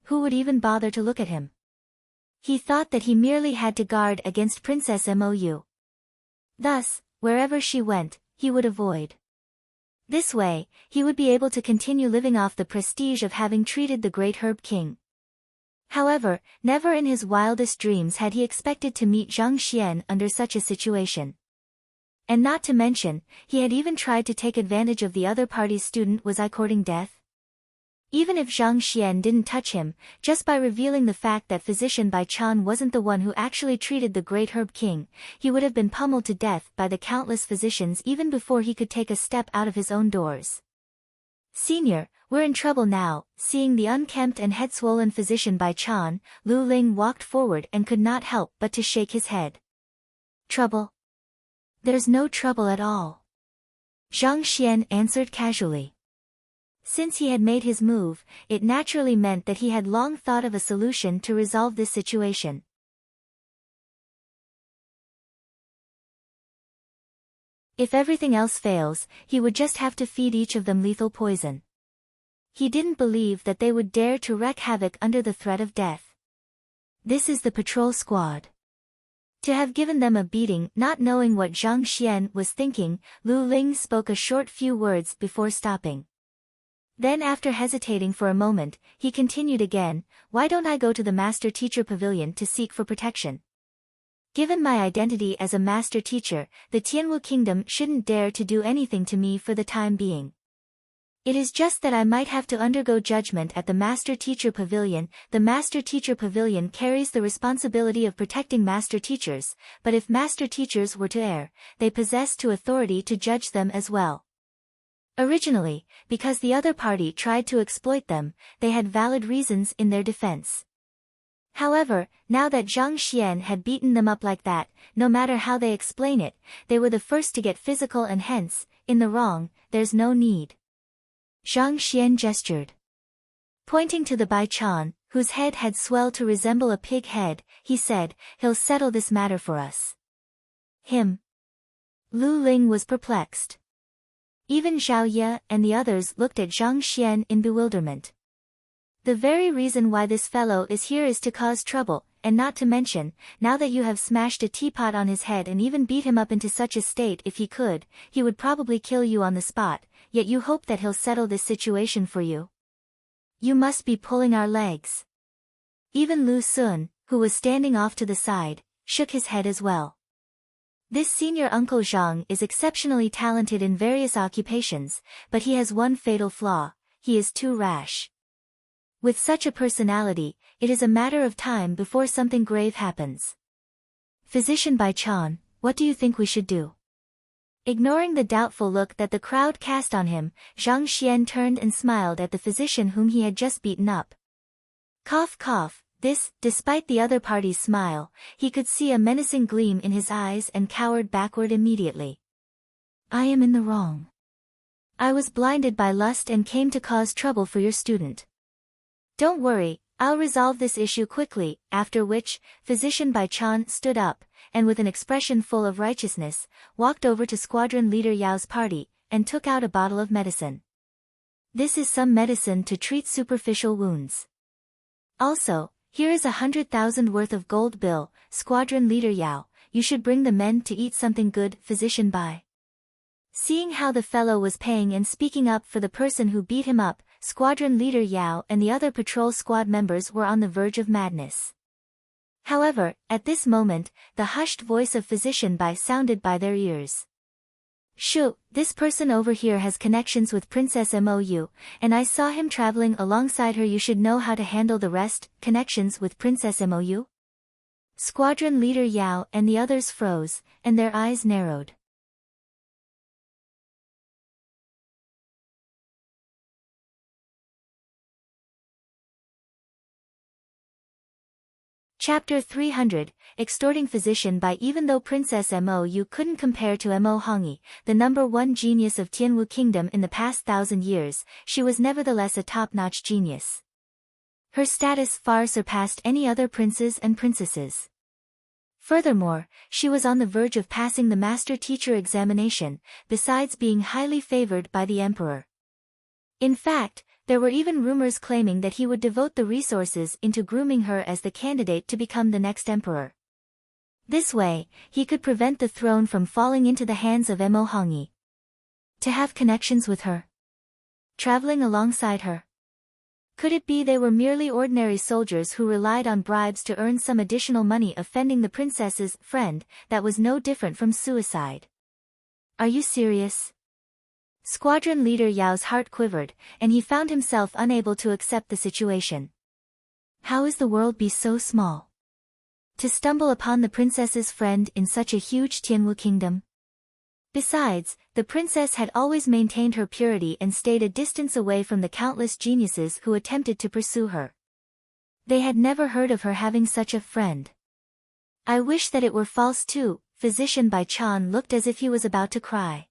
Who would even bother to look at him? He thought that he merely had to guard against Princess Mou. Thus, wherever she went, he would avoid. This way, he would be able to continue living off the prestige of having treated the great Herb King. However, never in his wildest dreams had he expected to meet Zhang Xian under such a situation. And not to mention, he had even tried to take advantage of the other party's student was courting death. Even if Zhang Xian didn't touch him, just by revealing the fact that Physician Bai Chan wasn't the one who actually treated the great Herb King, he would have been pummeled to death by the countless physicians even before he could take a step out of his own doors. Senior, we're in trouble now. Seeing the unkempt and head-swollen Physician Bai Chan, Lu Ling walked forward and could not help but to shake his head. Trouble? There's no trouble at all. Zhang Xian answered casually. Since he had made his move, it naturally meant that he had long thought of a solution to resolve this situation. If everything else fails, he would just have to feed each of them lethal poison. He didn't believe that they would dare to wreak havoc under the threat of death. This is the patrol squad. To have given them a beating, not knowing what Zhang Xian was thinking, Lu Ling spoke a short few words before stopping. Then after hesitating for a moment, he continued again, why don't I go to the Master Teacher Pavilion to seek for protection? Given my identity as a Master Teacher, the Tianwu Kingdom shouldn't dare to do anything to me for the time being. It is just that I might have to undergo judgment at the Master Teacher Pavilion. The Master Teacher Pavilion carries the responsibility of protecting Master Teachers, but if Master Teachers were to err, they possess the authority to judge them as well. Originally, because the other party tried to exploit them, they had valid reasons in their defense. However, now that Zhang Xian had beaten them up like that, no matter how they explain it, they were the first to get physical and hence, in the wrong, there's no need. Zhang Xian gestured. Pointing to the Bai Chan, whose head had swelled to resemble a pig head, he said, he'll settle this matter for us. Him? Lu Ling was perplexed. Even Zhao Ye and the others looked at Zhang Xian in bewilderment. The very reason why this fellow is here is to cause trouble, and not to mention, now that you have smashed a teapot on his head and even beat him up into such a state if he could, he would probably kill you on the spot, yet you hope that he'll settle this situation for you. You must be pulling our legs. Even Lu Sun, who was standing off to the side, shook his head as well. This senior Uncle Zhang is exceptionally talented in various occupations, but he has one fatal flaw, he is too rash. With such a personality, it is a matter of time before something grave happens. Physician Bai Chan, what do you think we should do? Ignoring the doubtful look that the crowd cast on him, Zhang Xian turned and smiled at the physician whom he had just beaten up. Cough cough. Despite the other party's smile, he could see a menacing gleam in his eyes and cowered backward immediately. I am in the wrong. I was blinded by lust and came to cause trouble for your student. Don't worry, I'll resolve this issue quickly, after which, Physician Bai Chan stood up, and with an expression full of righteousness, walked over to Squadron Leader Yao's party, and took out a bottle of medicine. This is some medicine to treat superficial wounds. Also, here is 100,000 worth of gold bill, Squadron Leader Yao, you should bring the men to eat something good, Physician Bai. Seeing how the fellow was paying and speaking up for the person who beat him up, Squadron Leader Yao and the other patrol squad members were on the verge of madness. However, at this moment, the hushed voice of Physician Bai sounded by their ears. Shu, this person over here has connections with Princess Mou, and I saw him traveling alongside her. You should know how to handle the rest. Connections with Princess Mou? Squadron leader Yao and the others froze, and their eyes narrowed. Chapter 300, Extorting Physician Bai. Even though Princess Mou couldn't compare to Mo Hongyi, the #1 genius of Tianwu Kingdom in the past 1,000 years, she was nevertheless a top-notch genius. Her status far surpassed any other princes and princesses. Furthermore, she was on the verge of passing the master-teacher examination, besides being highly favored by the emperor. In fact, there were even rumors claiming that he would devote the resources into grooming her as the candidate to become the next emperor. This way, he could prevent the throne from falling into the hands of Mo Hongyi. To have connections with her? Traveling alongside her? Could it be they were merely ordinary soldiers who relied on bribes to earn some additional money? Offending the princess's friend, that was no different from suicide. Are you serious? Squadron leader Yao's heart quivered, and he found himself unable to accept the situation. How is the world be so small? To stumble upon the princess's friend in such a huge Tianwu kingdom? Besides, the princess had always maintained her purity and stayed a distance away from the countless geniuses who attempted to pursue her. They had never heard of her having such a friend. I wish that it were false too. Physician Bai Chan looked as if he was about to cry.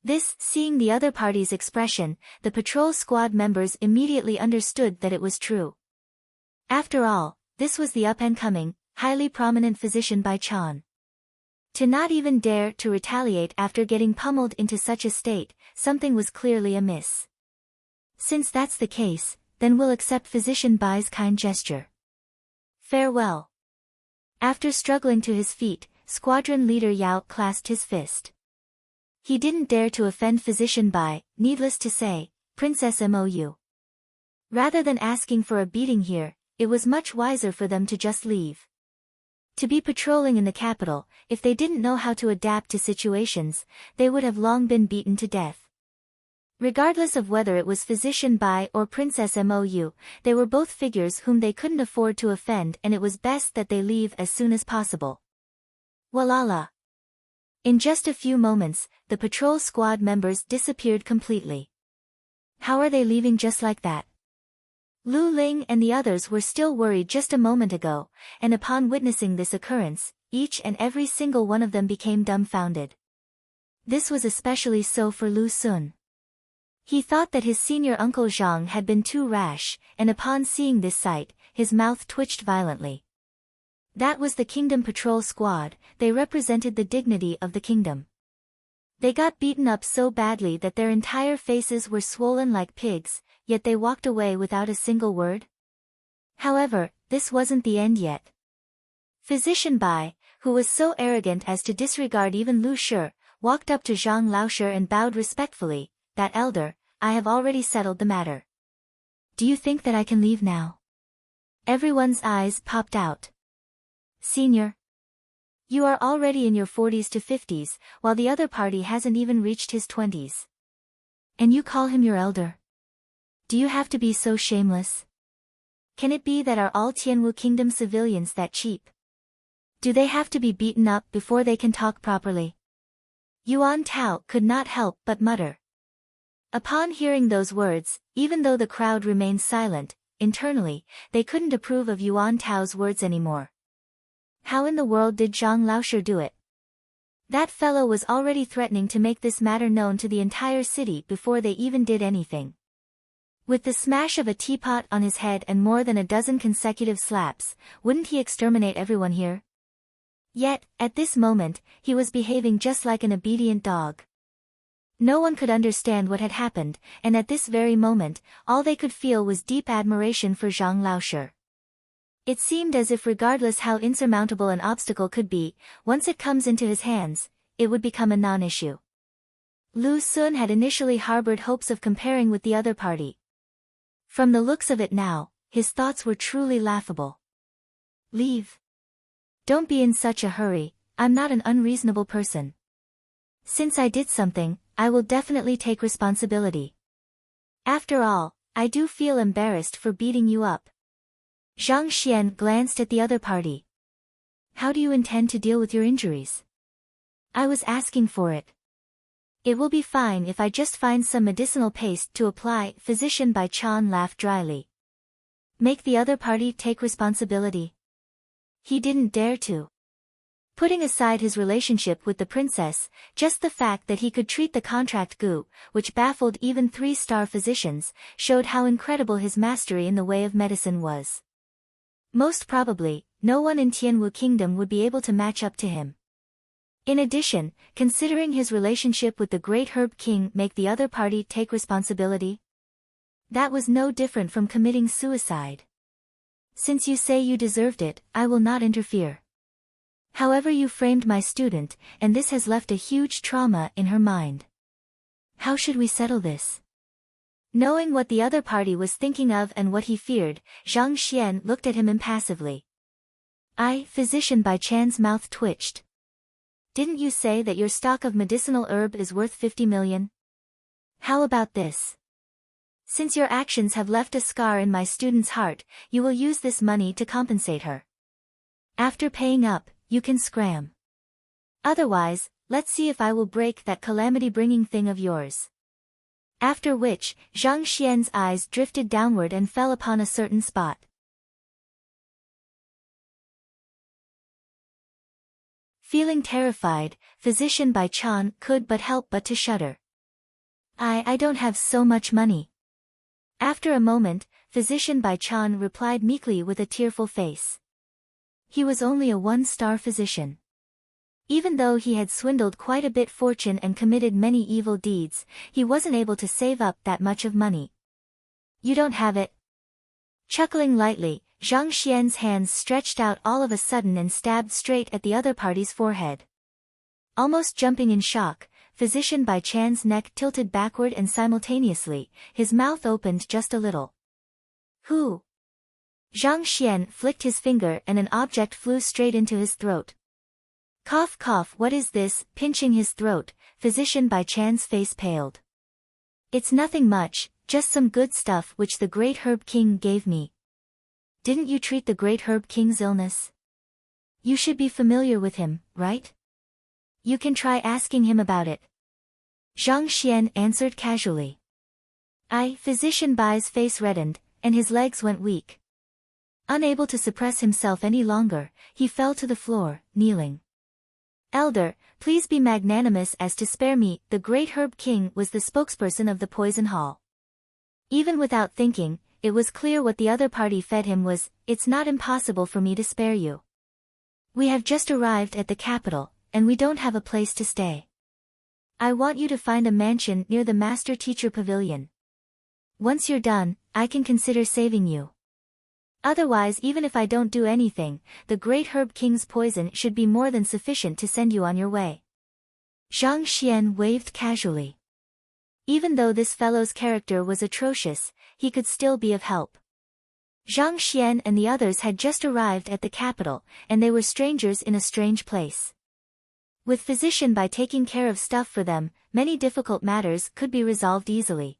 This, seeing the other party's expression, the patrol squad members immediately understood that it was true. After all, this was the up-and-coming, highly prominent Physician Bai Chan. To not even dare to retaliate after getting pummeled into such a state, something was clearly amiss. Since that's the case, then we'll accept Physician Bai's kind gesture. Farewell. After struggling to his feet, squadron leader Yao clasped his fist. He didn't dare to offend Physician Bai, needless to say, Princess Mou. Rather than asking for a beating here, it was much wiser for them to just leave. To be patrolling in the capital, if they didn't know how to adapt to situations, they would have long been beaten to death. Regardless of whether it was Physician Bai or Princess Mou, they were both figures whom they couldn't afford to offend, and it was best that they leave as soon as possible. Walala. In just a few moments, the patrol squad members disappeared completely. How are they leaving just like that? Lu Ling and the others were still worried just a moment ago, and upon witnessing this occurrence, each and every single one of them became dumbfounded. This was especially so for Lu Sun. He thought that his senior uncle Zhang had been too rash, and upon seeing this sight, his mouth twitched violently. That was the Kingdom Patrol Squad. They represented the dignity of the kingdom. They got beaten up so badly that their entire faces were swollen like pigs, yet they walked away without a single word. However, this wasn't the end yet. Physician Bai, who was so arrogant as to disregard even Lu Shi, walked up to Zhang Laoshi and bowed respectfully. That elder, I have already settled the matter. Do you think that I can leave now? Everyone's eyes popped out. Senior. You are already in your 40s to 50s, while the other party hasn't even reached his 20s. And you call him your elder? Do you have to be so shameless? Can it be that are all Tianwu Kingdom civilians that cheap? Do they have to be beaten up before they can talk properly? Yuan Tao could not help but mutter. Upon hearing those words, even though the crowd remained silent, internally, they couldn't approve of Yuan Tao's words anymore. How in the world did Zhang Laoshi do it? That fellow was already threatening to make this matter known to the entire city before they even did anything. With the smash of a teapot on his head and more than a dozen consecutive slaps, wouldn't he exterminate everyone here? Yet, at this moment, he was behaving just like an obedient dog. No one could understand what had happened, and at this very moment, all they could feel was deep admiration for Zhang Laoshi. It seemed as if regardless how insurmountable an obstacle could be, once it comes into his hands, it would become a non-issue. Lu Sun had initially harbored hopes of comparing with the other party. From the looks of it now, his thoughts were truly laughable. Leave. Don't be in such a hurry, I'm not an unreasonable person. Since I did something, I will definitely take responsibility. After all, I do feel embarrassed for beating you up. Zhang Xian glanced at the other party. How do you intend to deal with your injuries? I was asking for it. It will be fine if I just find some medicinal paste to apply, Physician Bai Chan laughed dryly. Make the other party take responsibility. He didn't dare to. Putting aside his relationship with the princess, just the fact that he could treat the contract goo, which baffled even 3-star physicians, showed how incredible his mastery in the way of medicine was. Most probably, no one in Tianwu Kingdom would be able to match up to him. In addition, considering his relationship with the Great Herb King make the other party take responsibility? That was no different from committing suicide. Since you say you deserved it, I will not interfere. However, you framed my student, and this has left a huge trauma in her mind. How should we settle this? Knowing what the other party was thinking of and what he feared, Zhang Xian looked at him impassively. Physician Bai Chan's mouth twitched. Didn't you say that your stock of medicinal herb is worth 50 million? How about this? Since your actions have left a scar in my student's heart, you will use this money to compensate her. After paying up, you can scram. Otherwise, let's see if I will break that calamity-bringing thing of yours. After which, Zhang Xian's eyes drifted downward and fell upon a certain spot. Feeling terrified, Physician Bai Chan could but help but to shudder. I don't have so much money. After a moment, Physician Bai Chan replied meekly with a tearful face. He was only a 1-star physician. Even though he had swindled quite a bit fortune and committed many evil deeds, he wasn't able to save up that much of money. You don't have it? Chuckling lightly, Zhang Xian's hands stretched out all of a sudden and stabbed straight at the other party's forehead. Almost jumping in shock, Physician Bai Chan's neck tilted backward and simultaneously, his mouth opened just a little. Who? Zhang Xian flicked his finger and an object flew straight into his throat. Cough cough, what is this? Pinching his throat, Physician Bai Chan's face paled. It's nothing much, just some good stuff which the Great Herb King gave me. Didn't you treat the Great Herb King's illness? You should be familiar with him, right? You can try asking him about it. Zhang Xian answered casually. Physician Bai's face reddened, and his legs went weak. Unable to suppress himself any longer, he fell to the floor, kneeling. Elder, please be magnanimous as to spare me. The Great Herb King was the spokesperson of the poison hall. Even without thinking, it was clear what the other party fed him was, it's not impossible for me to spare you. We have just arrived at the capital, and we don't have a place to stay. I want you to find a mansion near the Master Teacher Pavilion. Once you're done, I can consider saving you. Otherwise, even if I don't do anything, the Great Herb King's poison should be more than sufficient to send you on your way. Zhang Xian waved casually. Even though this fellow's character was atrocious, he could still be of help. Zhang Xian and the others had just arrived at the capital, and they were strangers in a strange place. With Physician Bai taking care of stuff for them, many difficult matters could be resolved easily.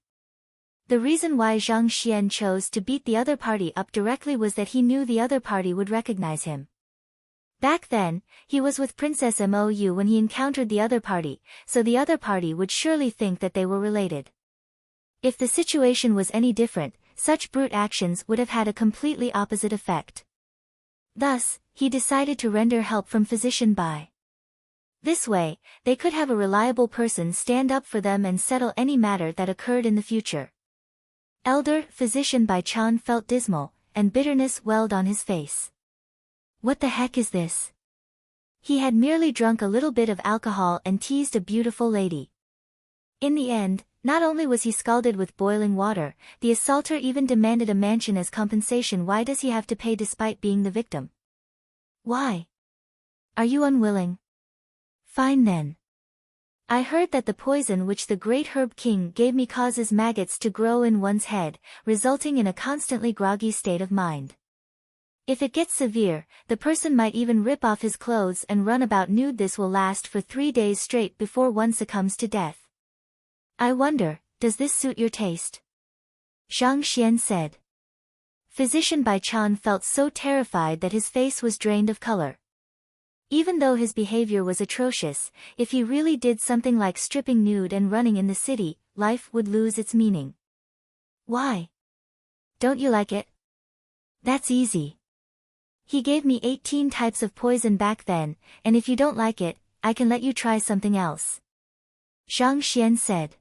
The reason why Zhang Xian chose to beat the other party up directly was that he knew the other party would recognize him. Back then, he was with Princess Mou when he encountered the other party, so the other party would surely think that they were related. If the situation was any different, such brute actions would have had a completely opposite effect. Thus, he decided to render help from Physician Bai. This way, they could have a reliable person stand up for them and settle any matter that occurred in the future. Elder Physician Bai Chan felt dismal, and bitterness welled on his face. What the heck is this? He had merely drunk a little bit of alcohol and teased a beautiful lady. In the end, not only was he scalded with boiling water, the assaulter even demanded a mansion as compensation. Why does he have to pay despite being the victim? Why? Are you unwilling? Fine then. I heard that the poison which the Great Herb King gave me causes maggots to grow in one's head, resulting in a constantly groggy state of mind. If it gets severe, the person might even rip off his clothes and run about nude. This will last for 3 days straight before one succumbs to death. I wonder, does this suit your taste? Zhang Xian said. Physician Bai Chan felt so terrified that his face was drained of color. Even though his behavior was atrocious, if he really did something like stripping nude and running in the city, life would lose its meaning. Why? Don't you like it? That's easy. He gave me 18 types of poison back then, and if you don't like it, I can let you try something else. Zhang Xian said.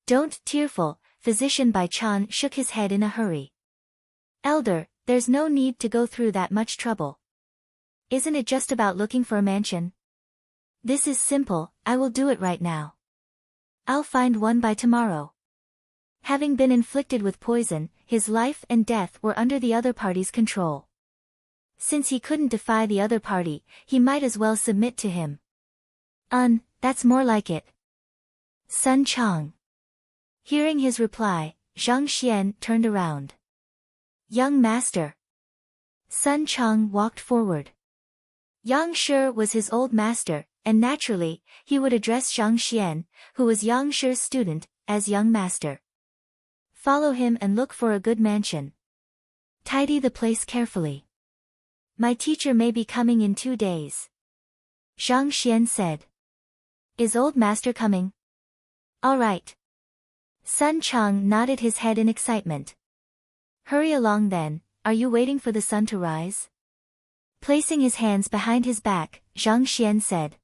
Don't, tearful, Physician Bai Chan shook his head in a hurry. Elder, there's no need to go through that much trouble. Isn't it just about looking for a mansion? This is simple, I will do it right now. I'll find one by tomorrow. Having been inflicted with poison, his life and death were under the other party's control. Since he couldn't defy the other party, he might as well submit to him. That's more like it. Sun Chang. Hearing his reply, Zhang Xian turned around. Young master. Sun Chang walked forward. Yang Shi was his old master, and naturally, he would address Zhang Xian, who was Yang Shi's student, as young master. Follow him and look for a good mansion. Tidy the place carefully. My teacher may be coming in 2 days. Zhang Xian said. Is old master coming? All right. Sun Chang nodded his head in excitement. Hurry along then, are you waiting for the sun to rise? Placing his hands behind his back, Zhang Xian said.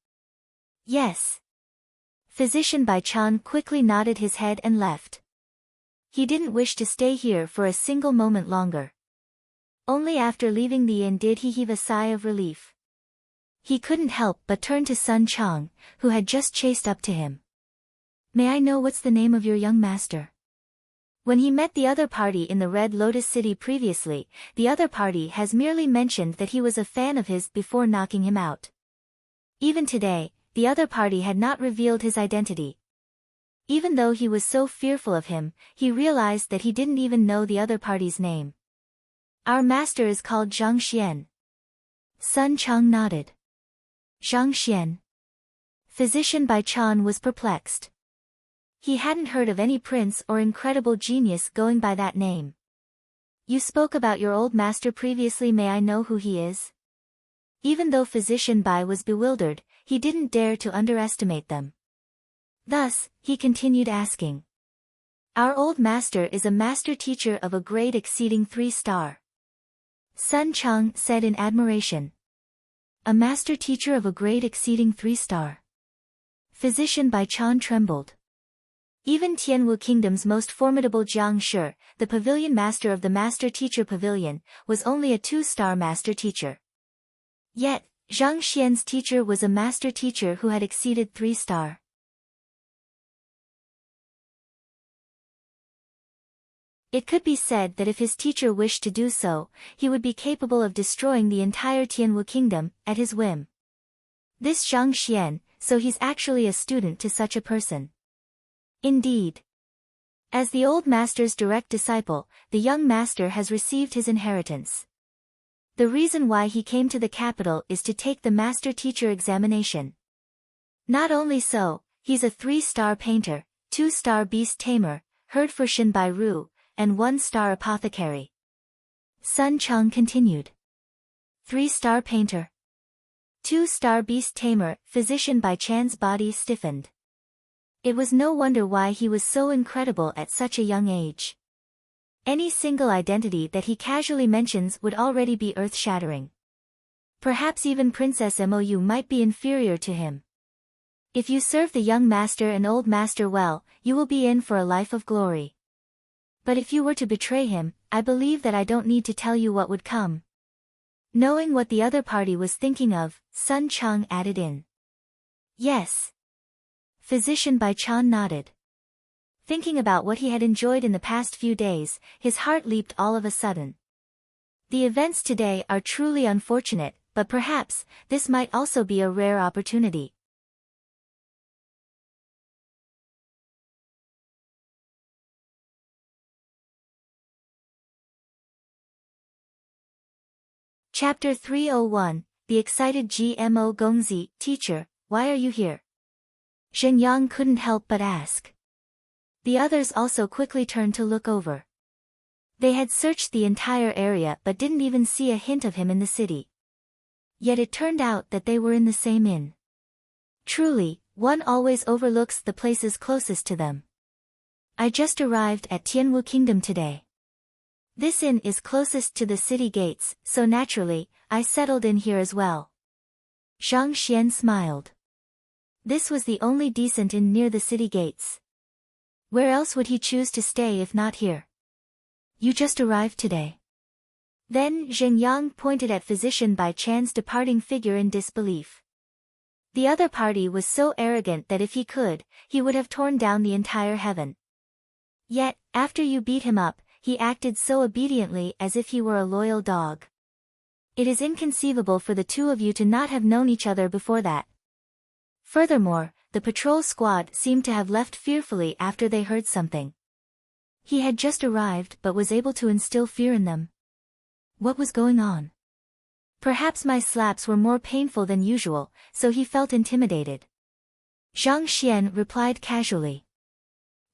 Yes. Physician Bai Chan quickly nodded his head and left. He didn't wish to stay here for a single moment longer. Only after leaving the inn did he heave a sigh of relief. He couldn't help but turn to Sun Chang, who had just chased up to him. May I know what's the name of your young master? When he met the other party in the Red Lotus City previously, the other party has merely mentioned that he was a fan of his before knocking him out. Even today, the other party had not revealed his identity. Even though he was so fearful of him, he realized that he didn't even know the other party's name. Our master is called Zhang Xian. Sun Chang nodded. Zhang Xian. Physician Bai Chan was perplexed. He hadn't heard of any prince or incredible genius going by that name. You spoke about your old master previously. May I know who he is? Even though Physician Bai was bewildered, he didn't dare to underestimate them. Thus, he continued asking. Our old master is a master teacher of a grade exceeding 3-star. Sun Chang said in admiration. A master teacher of a grade exceeding 3-star. Physician Bai Chan trembled. Even Tianwu Kingdom's most formidable Jiang Shi, the pavilion master of the Master Teacher Pavilion, was only a 2-star master teacher. Yet, Zhang Xian's teacher was a master teacher who had exceeded 3-star. It could be said that if his teacher wished to do so, he would be capable of destroying the entire Tianwu Kingdom, at his whim. This Zhang Xian, so he's actually a student to such a person. Indeed. As the old master's direct disciple, the young master has received his inheritance. The reason why he came to the capital is to take the master teacher examination. Not only so, he's a 3-star painter, 2-star beast tamer, heard for Shin Bai Ru, and 1-star apothecary. Sun Chang continued. 3-star painter. 2-star beast tamer. Physician Bai Chan's body stiffened. It was no wonder why he was so incredible at such a young age. Any single identity that he casually mentions would already be earth-shattering. Perhaps even Princess Mou might be inferior to him. If you serve the young master and old master well, you will be in for a life of glory. But if you were to betray him, I believe that I don't need to tell you what would come. Knowing what the other party was thinking of, Sun Chang added in. Yes. Physician Bai Chan nodded. Thinking about what he had enjoyed in the past few days, his heart leaped all of a sudden. The events today are truly unfortunate, but perhaps, this might also be a rare opportunity. Chapter 301, The Excited GMO Gongzi, Teacher, why are you here? Jiang couldn't help but ask. The others also quickly turned to look over. They had searched the entire area but didn't even see a hint of him in the city. Yet it turned out that they were in the same inn. Truly, one always overlooks the places closest to them. I just arrived at Tianwu Kingdom today. This inn is closest to the city gates, so naturally, I settled in here as well. Zhang smiled. This was the only decent inn near the city gates. Where else would he choose to stay if not here? You just arrived today. Then Jiang pointed at Physician Bai Chan's departing figure in disbelief. The other party was so arrogant that if he could, he would have torn down the entire heaven. Yet, after you beat him up, he acted so obediently as if he were a loyal dog. It is inconceivable for the two of you to not have known each other before that. Furthermore, the patrol squad seemed to have left fearfully after they heard something. He had just arrived but was able to instill fear in them. What was going on? Perhaps my slaps were more painful than usual, so he felt intimidated. Zhang replied casually.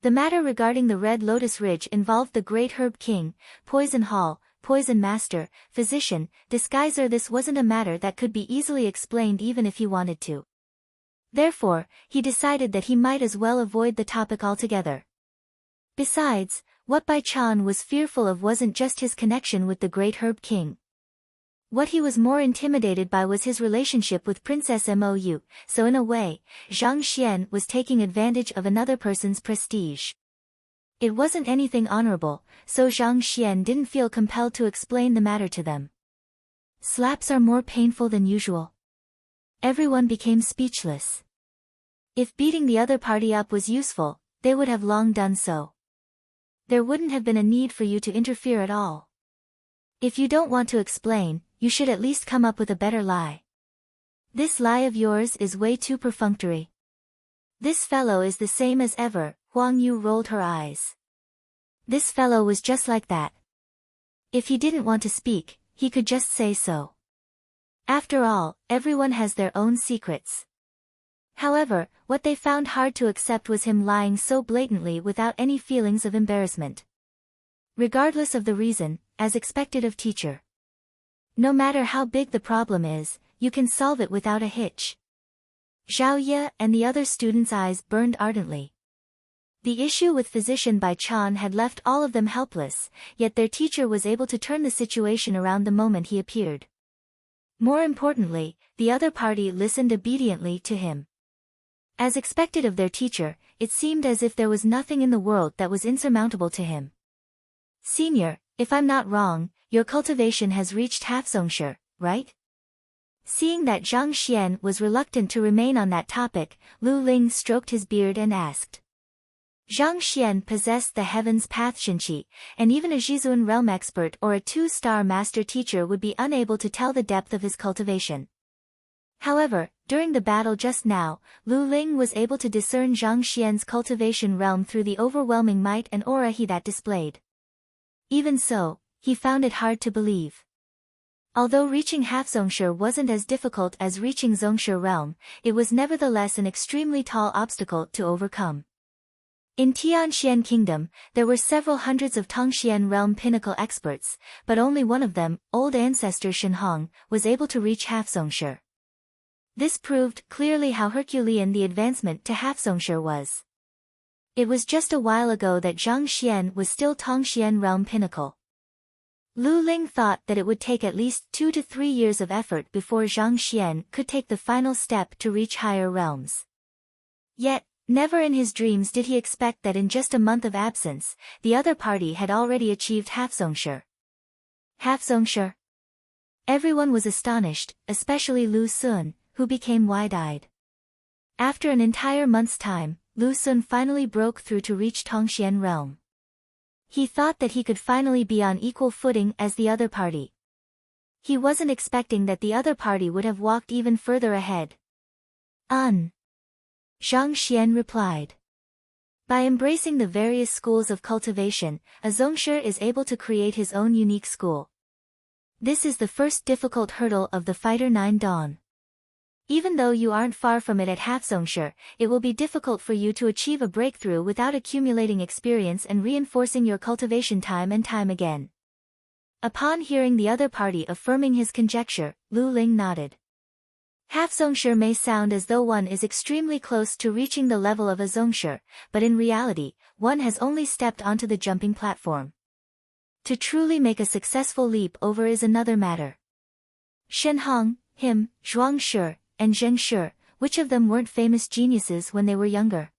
The matter regarding the Red Lotus Ridge involved the Great Herb King, Poison Hall, Poison Master, Physician, Disguiser. This wasn't a matter that could be easily explained even if he wanted to. Therefore, he decided that he might as well avoid the topic altogether. Besides, what Bai Chan was fearful of wasn't just his connection with the Great Herb King. What he was more intimidated by was his relationship with Princess Mou, so in a way, Zhang was taking advantage of another person's prestige. It wasn't anything honorable, so Zhang didn't feel compelled to explain the matter to them. Slaps are more painful than usual. Everyone became speechless. If beating the other party up was useful, they would have long done so. There wouldn't have been a need for you to interfere at all. If you don't want to explain, you should at least come up with a better lie. This lie of yours is way too perfunctory. This fellow is the same as ever. Huang Yu rolled her eyes. This fellow was just like that. If he didn't want to speak, he could just say so. After all, everyone has their own secrets. However, what they found hard to accept was him lying so blatantly without any feelings of embarrassment. Regardless of the reason, as expected of teacher. No matter how big the problem is, you can solve it without a hitch. Zhao and the other students' eyes burned ardently. The issue with Physician Bai Chan had left all of them helpless, yet their teacher was able to turn the situation around the moment he appeared. More importantly, the other party listened obediently to him. As expected of their teacher, it seemed as if there was nothing in the world that was insurmountable to him. Senior, if I'm not wrong, your cultivation has reached half-zongshe, right? Seeing that Zhang was reluctant to remain on that topic, Lu Ling stroked his beard and asked. Zhang possessed the Heaven's Path Xinqi, and even a Zhizuan realm expert or a 2-star master teacher would be unable to tell the depth of his cultivation. However, during the battle just now, Lu Ling was able to discern Zhang cultivation realm through the overwhelming might and aura he that displayed. Even so, he found it hard to believe. Although reaching half-zongshe wasn't as difficult as reaching zongshe realm, it was nevertheless an extremely tall obstacle to overcome. In Tianxian Kingdom, there were several hundreds of Tongxian realm pinnacle experts, but only one of them, old ancestor Shenhong, was able to reach half-zongshe. This proved clearly how Herculean the advancement to half-zongshe was. It was just a while ago that Zhang was still Tongxian realm pinnacle. Lu Ling thought that it would take at least 2 to 3 years of effort before Zhang could take the final step to reach higher realms. Yet, never in his dreams did he expect that in just a month of absence, the other party had already achieved half-zongshe. Half-zongshe? Everyone was astonished, especially Lu Sun, who became wide-eyed. After an entire month's time, Lu Sun finally broke through to reach Tongxian realm. He thought that he could finally be on equal footing as the other party. He wasn't expecting that the other party would have walked even further ahead. Zhang replied. By embracing the various schools of cultivation, a zongshe is able to create his own unique school. This is the first difficult hurdle of the Fighter 9 Dawn. Even though you aren't far from it at Hafsongshi, it will be difficult for you to achieve a breakthrough without accumulating experience and reinforcing your cultivation time and time again. Upon hearing the other party affirming his conjecture, Lu Ling nodded. Hafsongshi may sound as though one is extremely close to reaching the level of a zongshi, but in reality, one has only stepped onto the jumping platform. To truly make a successful leap over is another matter. Shen Hong, him, Zhuang Shi, and Zheng Shi, which of them weren't famous geniuses when they were younger?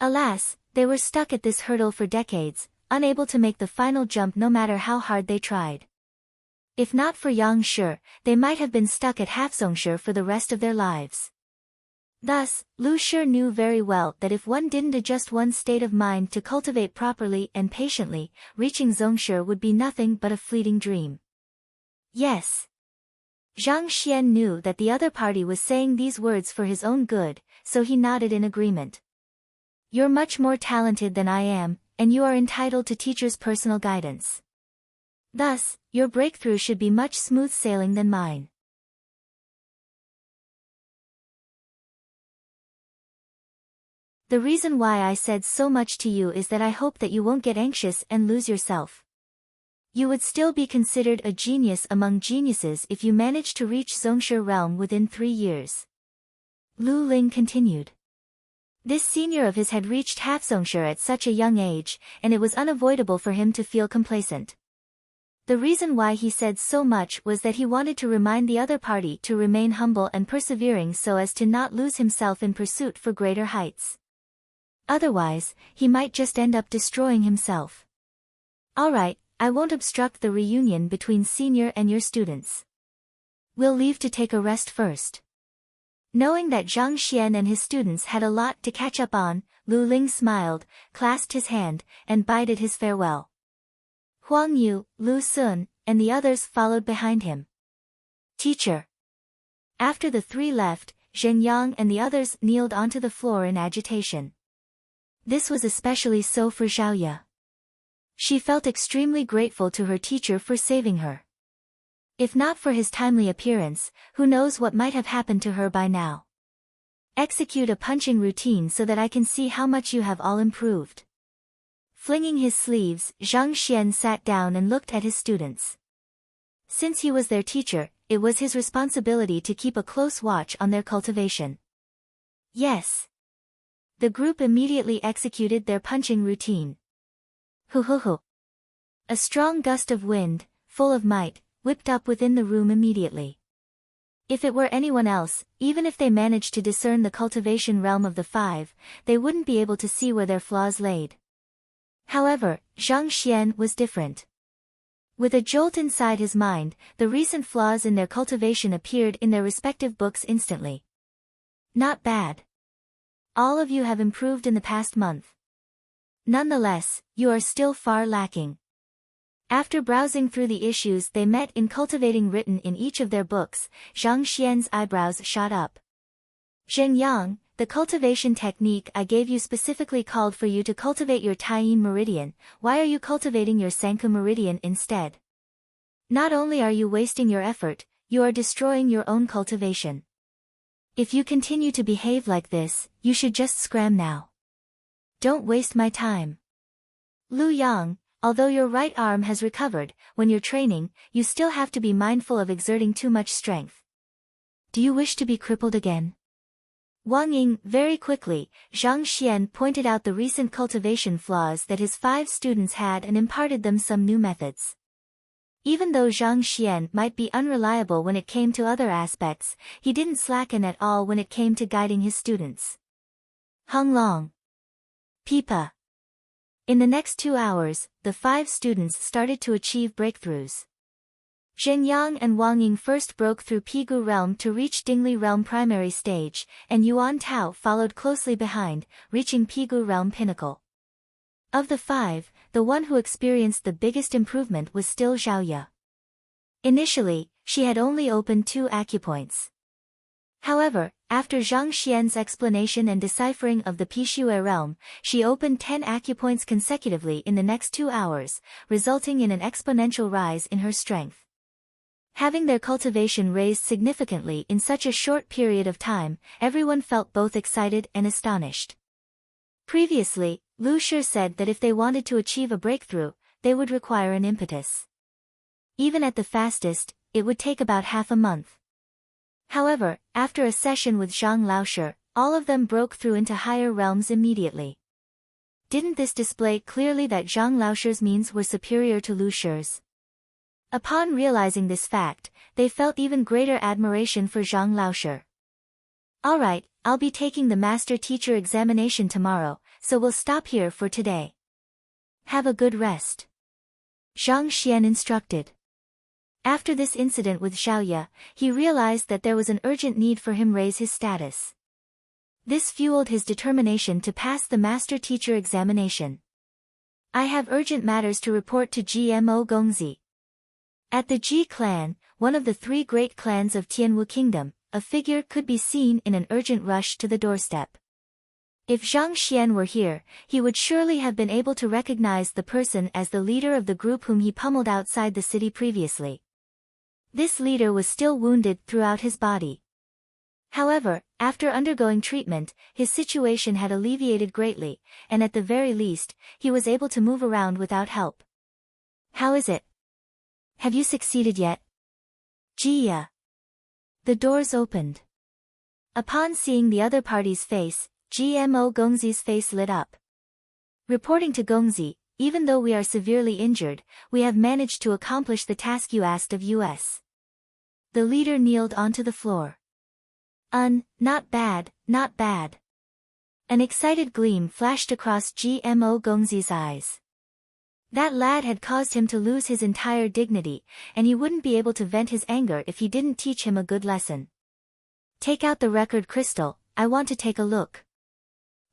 Alas, they were stuck at this hurdle for decades, unable to make the final jump no matter how hard they tried. If not for Yang Shi, they might have been stuck at Hafsongshi for the rest of their lives. Thus, Lu Shi knew very well that if one didn't adjust one's state of mind to cultivate properly and patiently, reaching zongshi would be nothing but a fleeting dream. Yes. Zhang Xian knew that the other party was saying these words for his own good, so he nodded in agreement. You're much more talented than I am, and you are entitled to teacher's personal guidance. Thus, your breakthrough should be much smooth sailing than mine. The reason why I said so much to you is that I hope that you won't get anxious and lose yourself. You would still be considered a genius among geniuses if you managed to reach zongshi realm within 3 years. Lu Ling continued. This senior of his had reached Hafsongshi at such a young age, and it was unavoidable for him to feel complacent. The reason why he said so much was that he wanted to remind the other party to remain humble and persevering so as to not lose himself in pursuit for greater heights. Otherwise, he might just end up destroying himself. Alright, I won't obstruct the reunion between senior and your students. We'll leave to take a rest first. Knowing that Zhang Xian and his students had a lot to catch up on, Lu Ling smiled, clasped his hand, and bided his farewell. Huang Yu, Lu Sun, and the others followed behind him. Teacher. After the three left, Zheng Yang and the others kneeled onto the floor in agitation. This was especially so for Zhao. She felt extremely grateful to her teacher for saving her. If not for his timely appearance, who knows what might have happened to her by now. Execute a punching routine so that I can see how much you have all improved. Flinging his sleeves, Zhang Xian sat down and looked at his students. Since he was their teacher, it was his responsibility to keep a close watch on their cultivation. Yes. The group immediately executed their punching routine. Hu hu hu. A strong gust of wind, full of might, whipped up within the room immediately. If it were anyone else, even if they managed to discern the cultivation realm of the five, they wouldn't be able to see where their flaws laid. However, Zhang Xian was different. With a jolt inside his mind, the recent flaws in their cultivation appeared in their respective books instantly. Not bad. All of you have improved in the past month. Nonetheless, you are still far lacking. After browsing through the issues they met in cultivating written in each of their books, Zhang Xian's eyebrows shot up. Zheng Yang, the cultivation technique I gave you specifically called for you to cultivate your Taiyin meridian. Why are you cultivating your Sanku meridian instead? Not only are you wasting your effort, you are destroying your own cultivation. If you continue to behave like this, you should just scram now. Don't waste my time. Lu Yang, although your right arm has recovered, when you're training, you still have to be mindful of exerting too much strength. Do you wish to be crippled again? Wang Ying, very quickly, Zhang Xian pointed out the recent cultivation flaws that his 5 students had and imparted them some new methods. Even though Zhang Xian might be unreliable when it came to other aspects, he didn't slacken at all when it came to guiding his students. Hung Long. Pipa. In the next 2 hours, the 5 students started to achieve breakthroughs. Zheng Yang and Wang Ying first broke through Pigu realm to reach Dingli realm primary stage, and Yuan Tao followed closely behind, reaching Pigu realm pinnacle. Of the 5, the one who experienced the biggest improvement was still Zhao. Initially, she had only opened 2 acupoints. However, after Zhang Xian's explanation and deciphering of the Pishue realm, she opened 10 acupoints consecutively in the next 2 hours, resulting in an exponential rise in her strength. Having their cultivation raised significantly in such a short period of time, everyone felt both excited and astonished. Previously, Lu Shi said that if they wanted to achieve a breakthrough, they would require an impetus. Even at the fastest, it would take about half a month. However, after a session with Zhang Laoshi, all of them broke through into higher realms immediately. Didn't this display clearly that Zhang Laoshi's means were superior to Lu Shi's? Upon realizing this fact, they felt even greater admiration for Zhang Laoshi. Alright, I'll be taking the master teacher examination tomorrow, so we'll stop here for today. Have a good rest. Zhang Xian instructed. After this incident with Zhao, he realized that there was an urgent need for him to raise his status. This fueled his determination to pass the master teacher examination. I have urgent matters to report to GMO Gongzi. At the Ji clan, one of the three great clans of Tianwu Kingdom, a figure could be seen in an urgent rush to the doorstep. If Zhang Xian were here, he would surely have been able to recognize the person as the leader of the group whom he pummeled outside the city previously. This leader was still wounded throughout his body. However, after undergoing treatment, his situation had alleviated greatly, and at the very least, he was able to move around without help. How is it? Have you succeeded yet? Jia. The doors opened. Upon seeing the other party's face, GMO Gongzi's face lit up. Reporting to Gongzi, even though we are severely injured, we have managed to accomplish the task you asked of us. The leader kneeled onto the floor. Not bad, not bad. An excited gleam flashed across GMO Gongzi's eyes. That lad had caused him to lose his entire dignity, and he wouldn't be able to vent his anger if he didn't teach him a good lesson. Take out the record crystal, I want to take a look.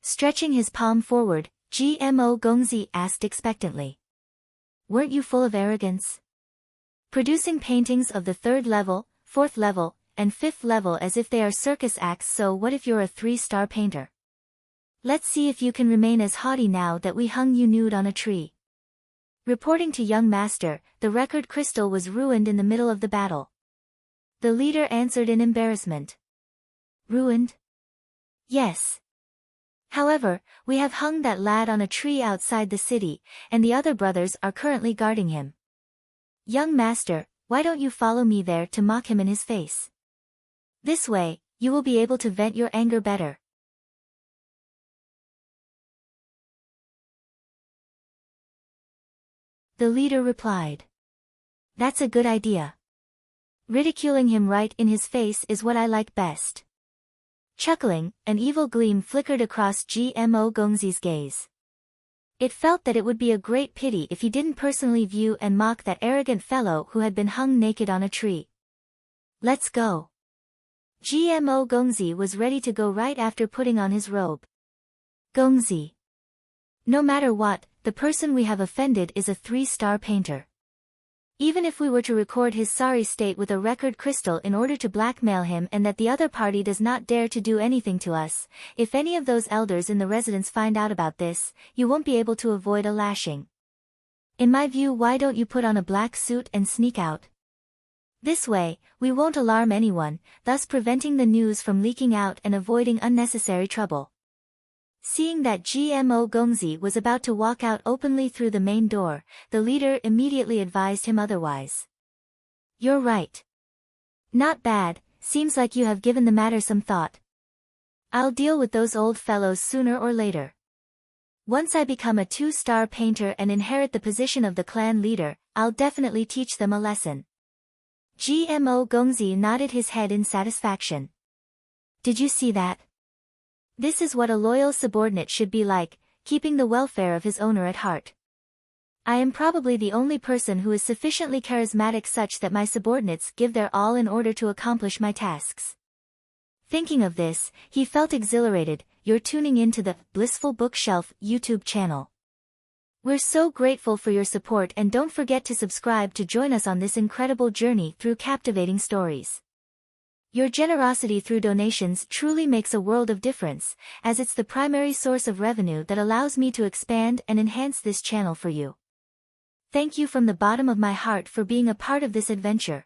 Stretching his palm forward, GMO Gongzi asked expectantly. Weren't you full of arrogance? Producing paintings of the 3rd level, 4th level, and 5th level as if they are circus acts, so what if you're a 3-star painter? Let's see if you can remain as haughty now that we hung you nude on a tree. Reporting to young master, the record crystal was ruined in the middle of the battle. The leader answered in embarrassment. Ruined? Yes. However, we have hung that lad on a tree outside the city, and the other brothers are currently guarding him. Young master, why don't you follow me there to mock him in his face? This way, you will be able to vent your anger better. The leader replied. That's a good idea. Ridiculing him right in his face is what I like best. Chuckling, an evil gleam flickered across GMO Gongzi's gaze. It felt that it would be a great pity if he didn't personally view and mock that arrogant fellow who had been hung naked on a tree. Let's go. GMO Gongzi was ready to go right after putting on his robe. Gongzi. No matter what, the person we have offended is a 3-star painter. Even if we were to record his sorry state with a record crystal in order to blackmail him and that the other party does not dare to do anything to us, if any of those elders in the residence find out about this, you won't be able to avoid a lashing. In my view, why don't you put on a black suit and sneak out? This way, we won't alarm anyone, thus preventing the news from leaking out and avoiding unnecessary trouble. Seeing that GMO Gongzi was about to walk out openly through the main door, the leader immediately advised him otherwise. You're right. Not bad, seems like you have given the matter some thought. I'll deal with those old fellows sooner or later. Once I become a 2-star painter and inherit the position of the clan leader, I'll definitely teach them a lesson. GMO Gongzi nodded his head in satisfaction. Did you see that? This is what a loyal subordinate should be like, keeping the welfare of his owner at heart. I am probably the only person who is sufficiently charismatic such that my subordinates give their all in order to accomplish my tasks. Thinking of this, he felt exhilarated. You're tuning into the Blissful Bookshelf YouTube channel. We're so grateful for your support, and don't forget to subscribe to join us on this incredible journey through captivating stories. Your generosity through donations truly makes a world of difference, as it's the primary source of revenue that allows me to expand and enhance this channel for you. Thank you from the bottom of my heart for being a part of this adventure.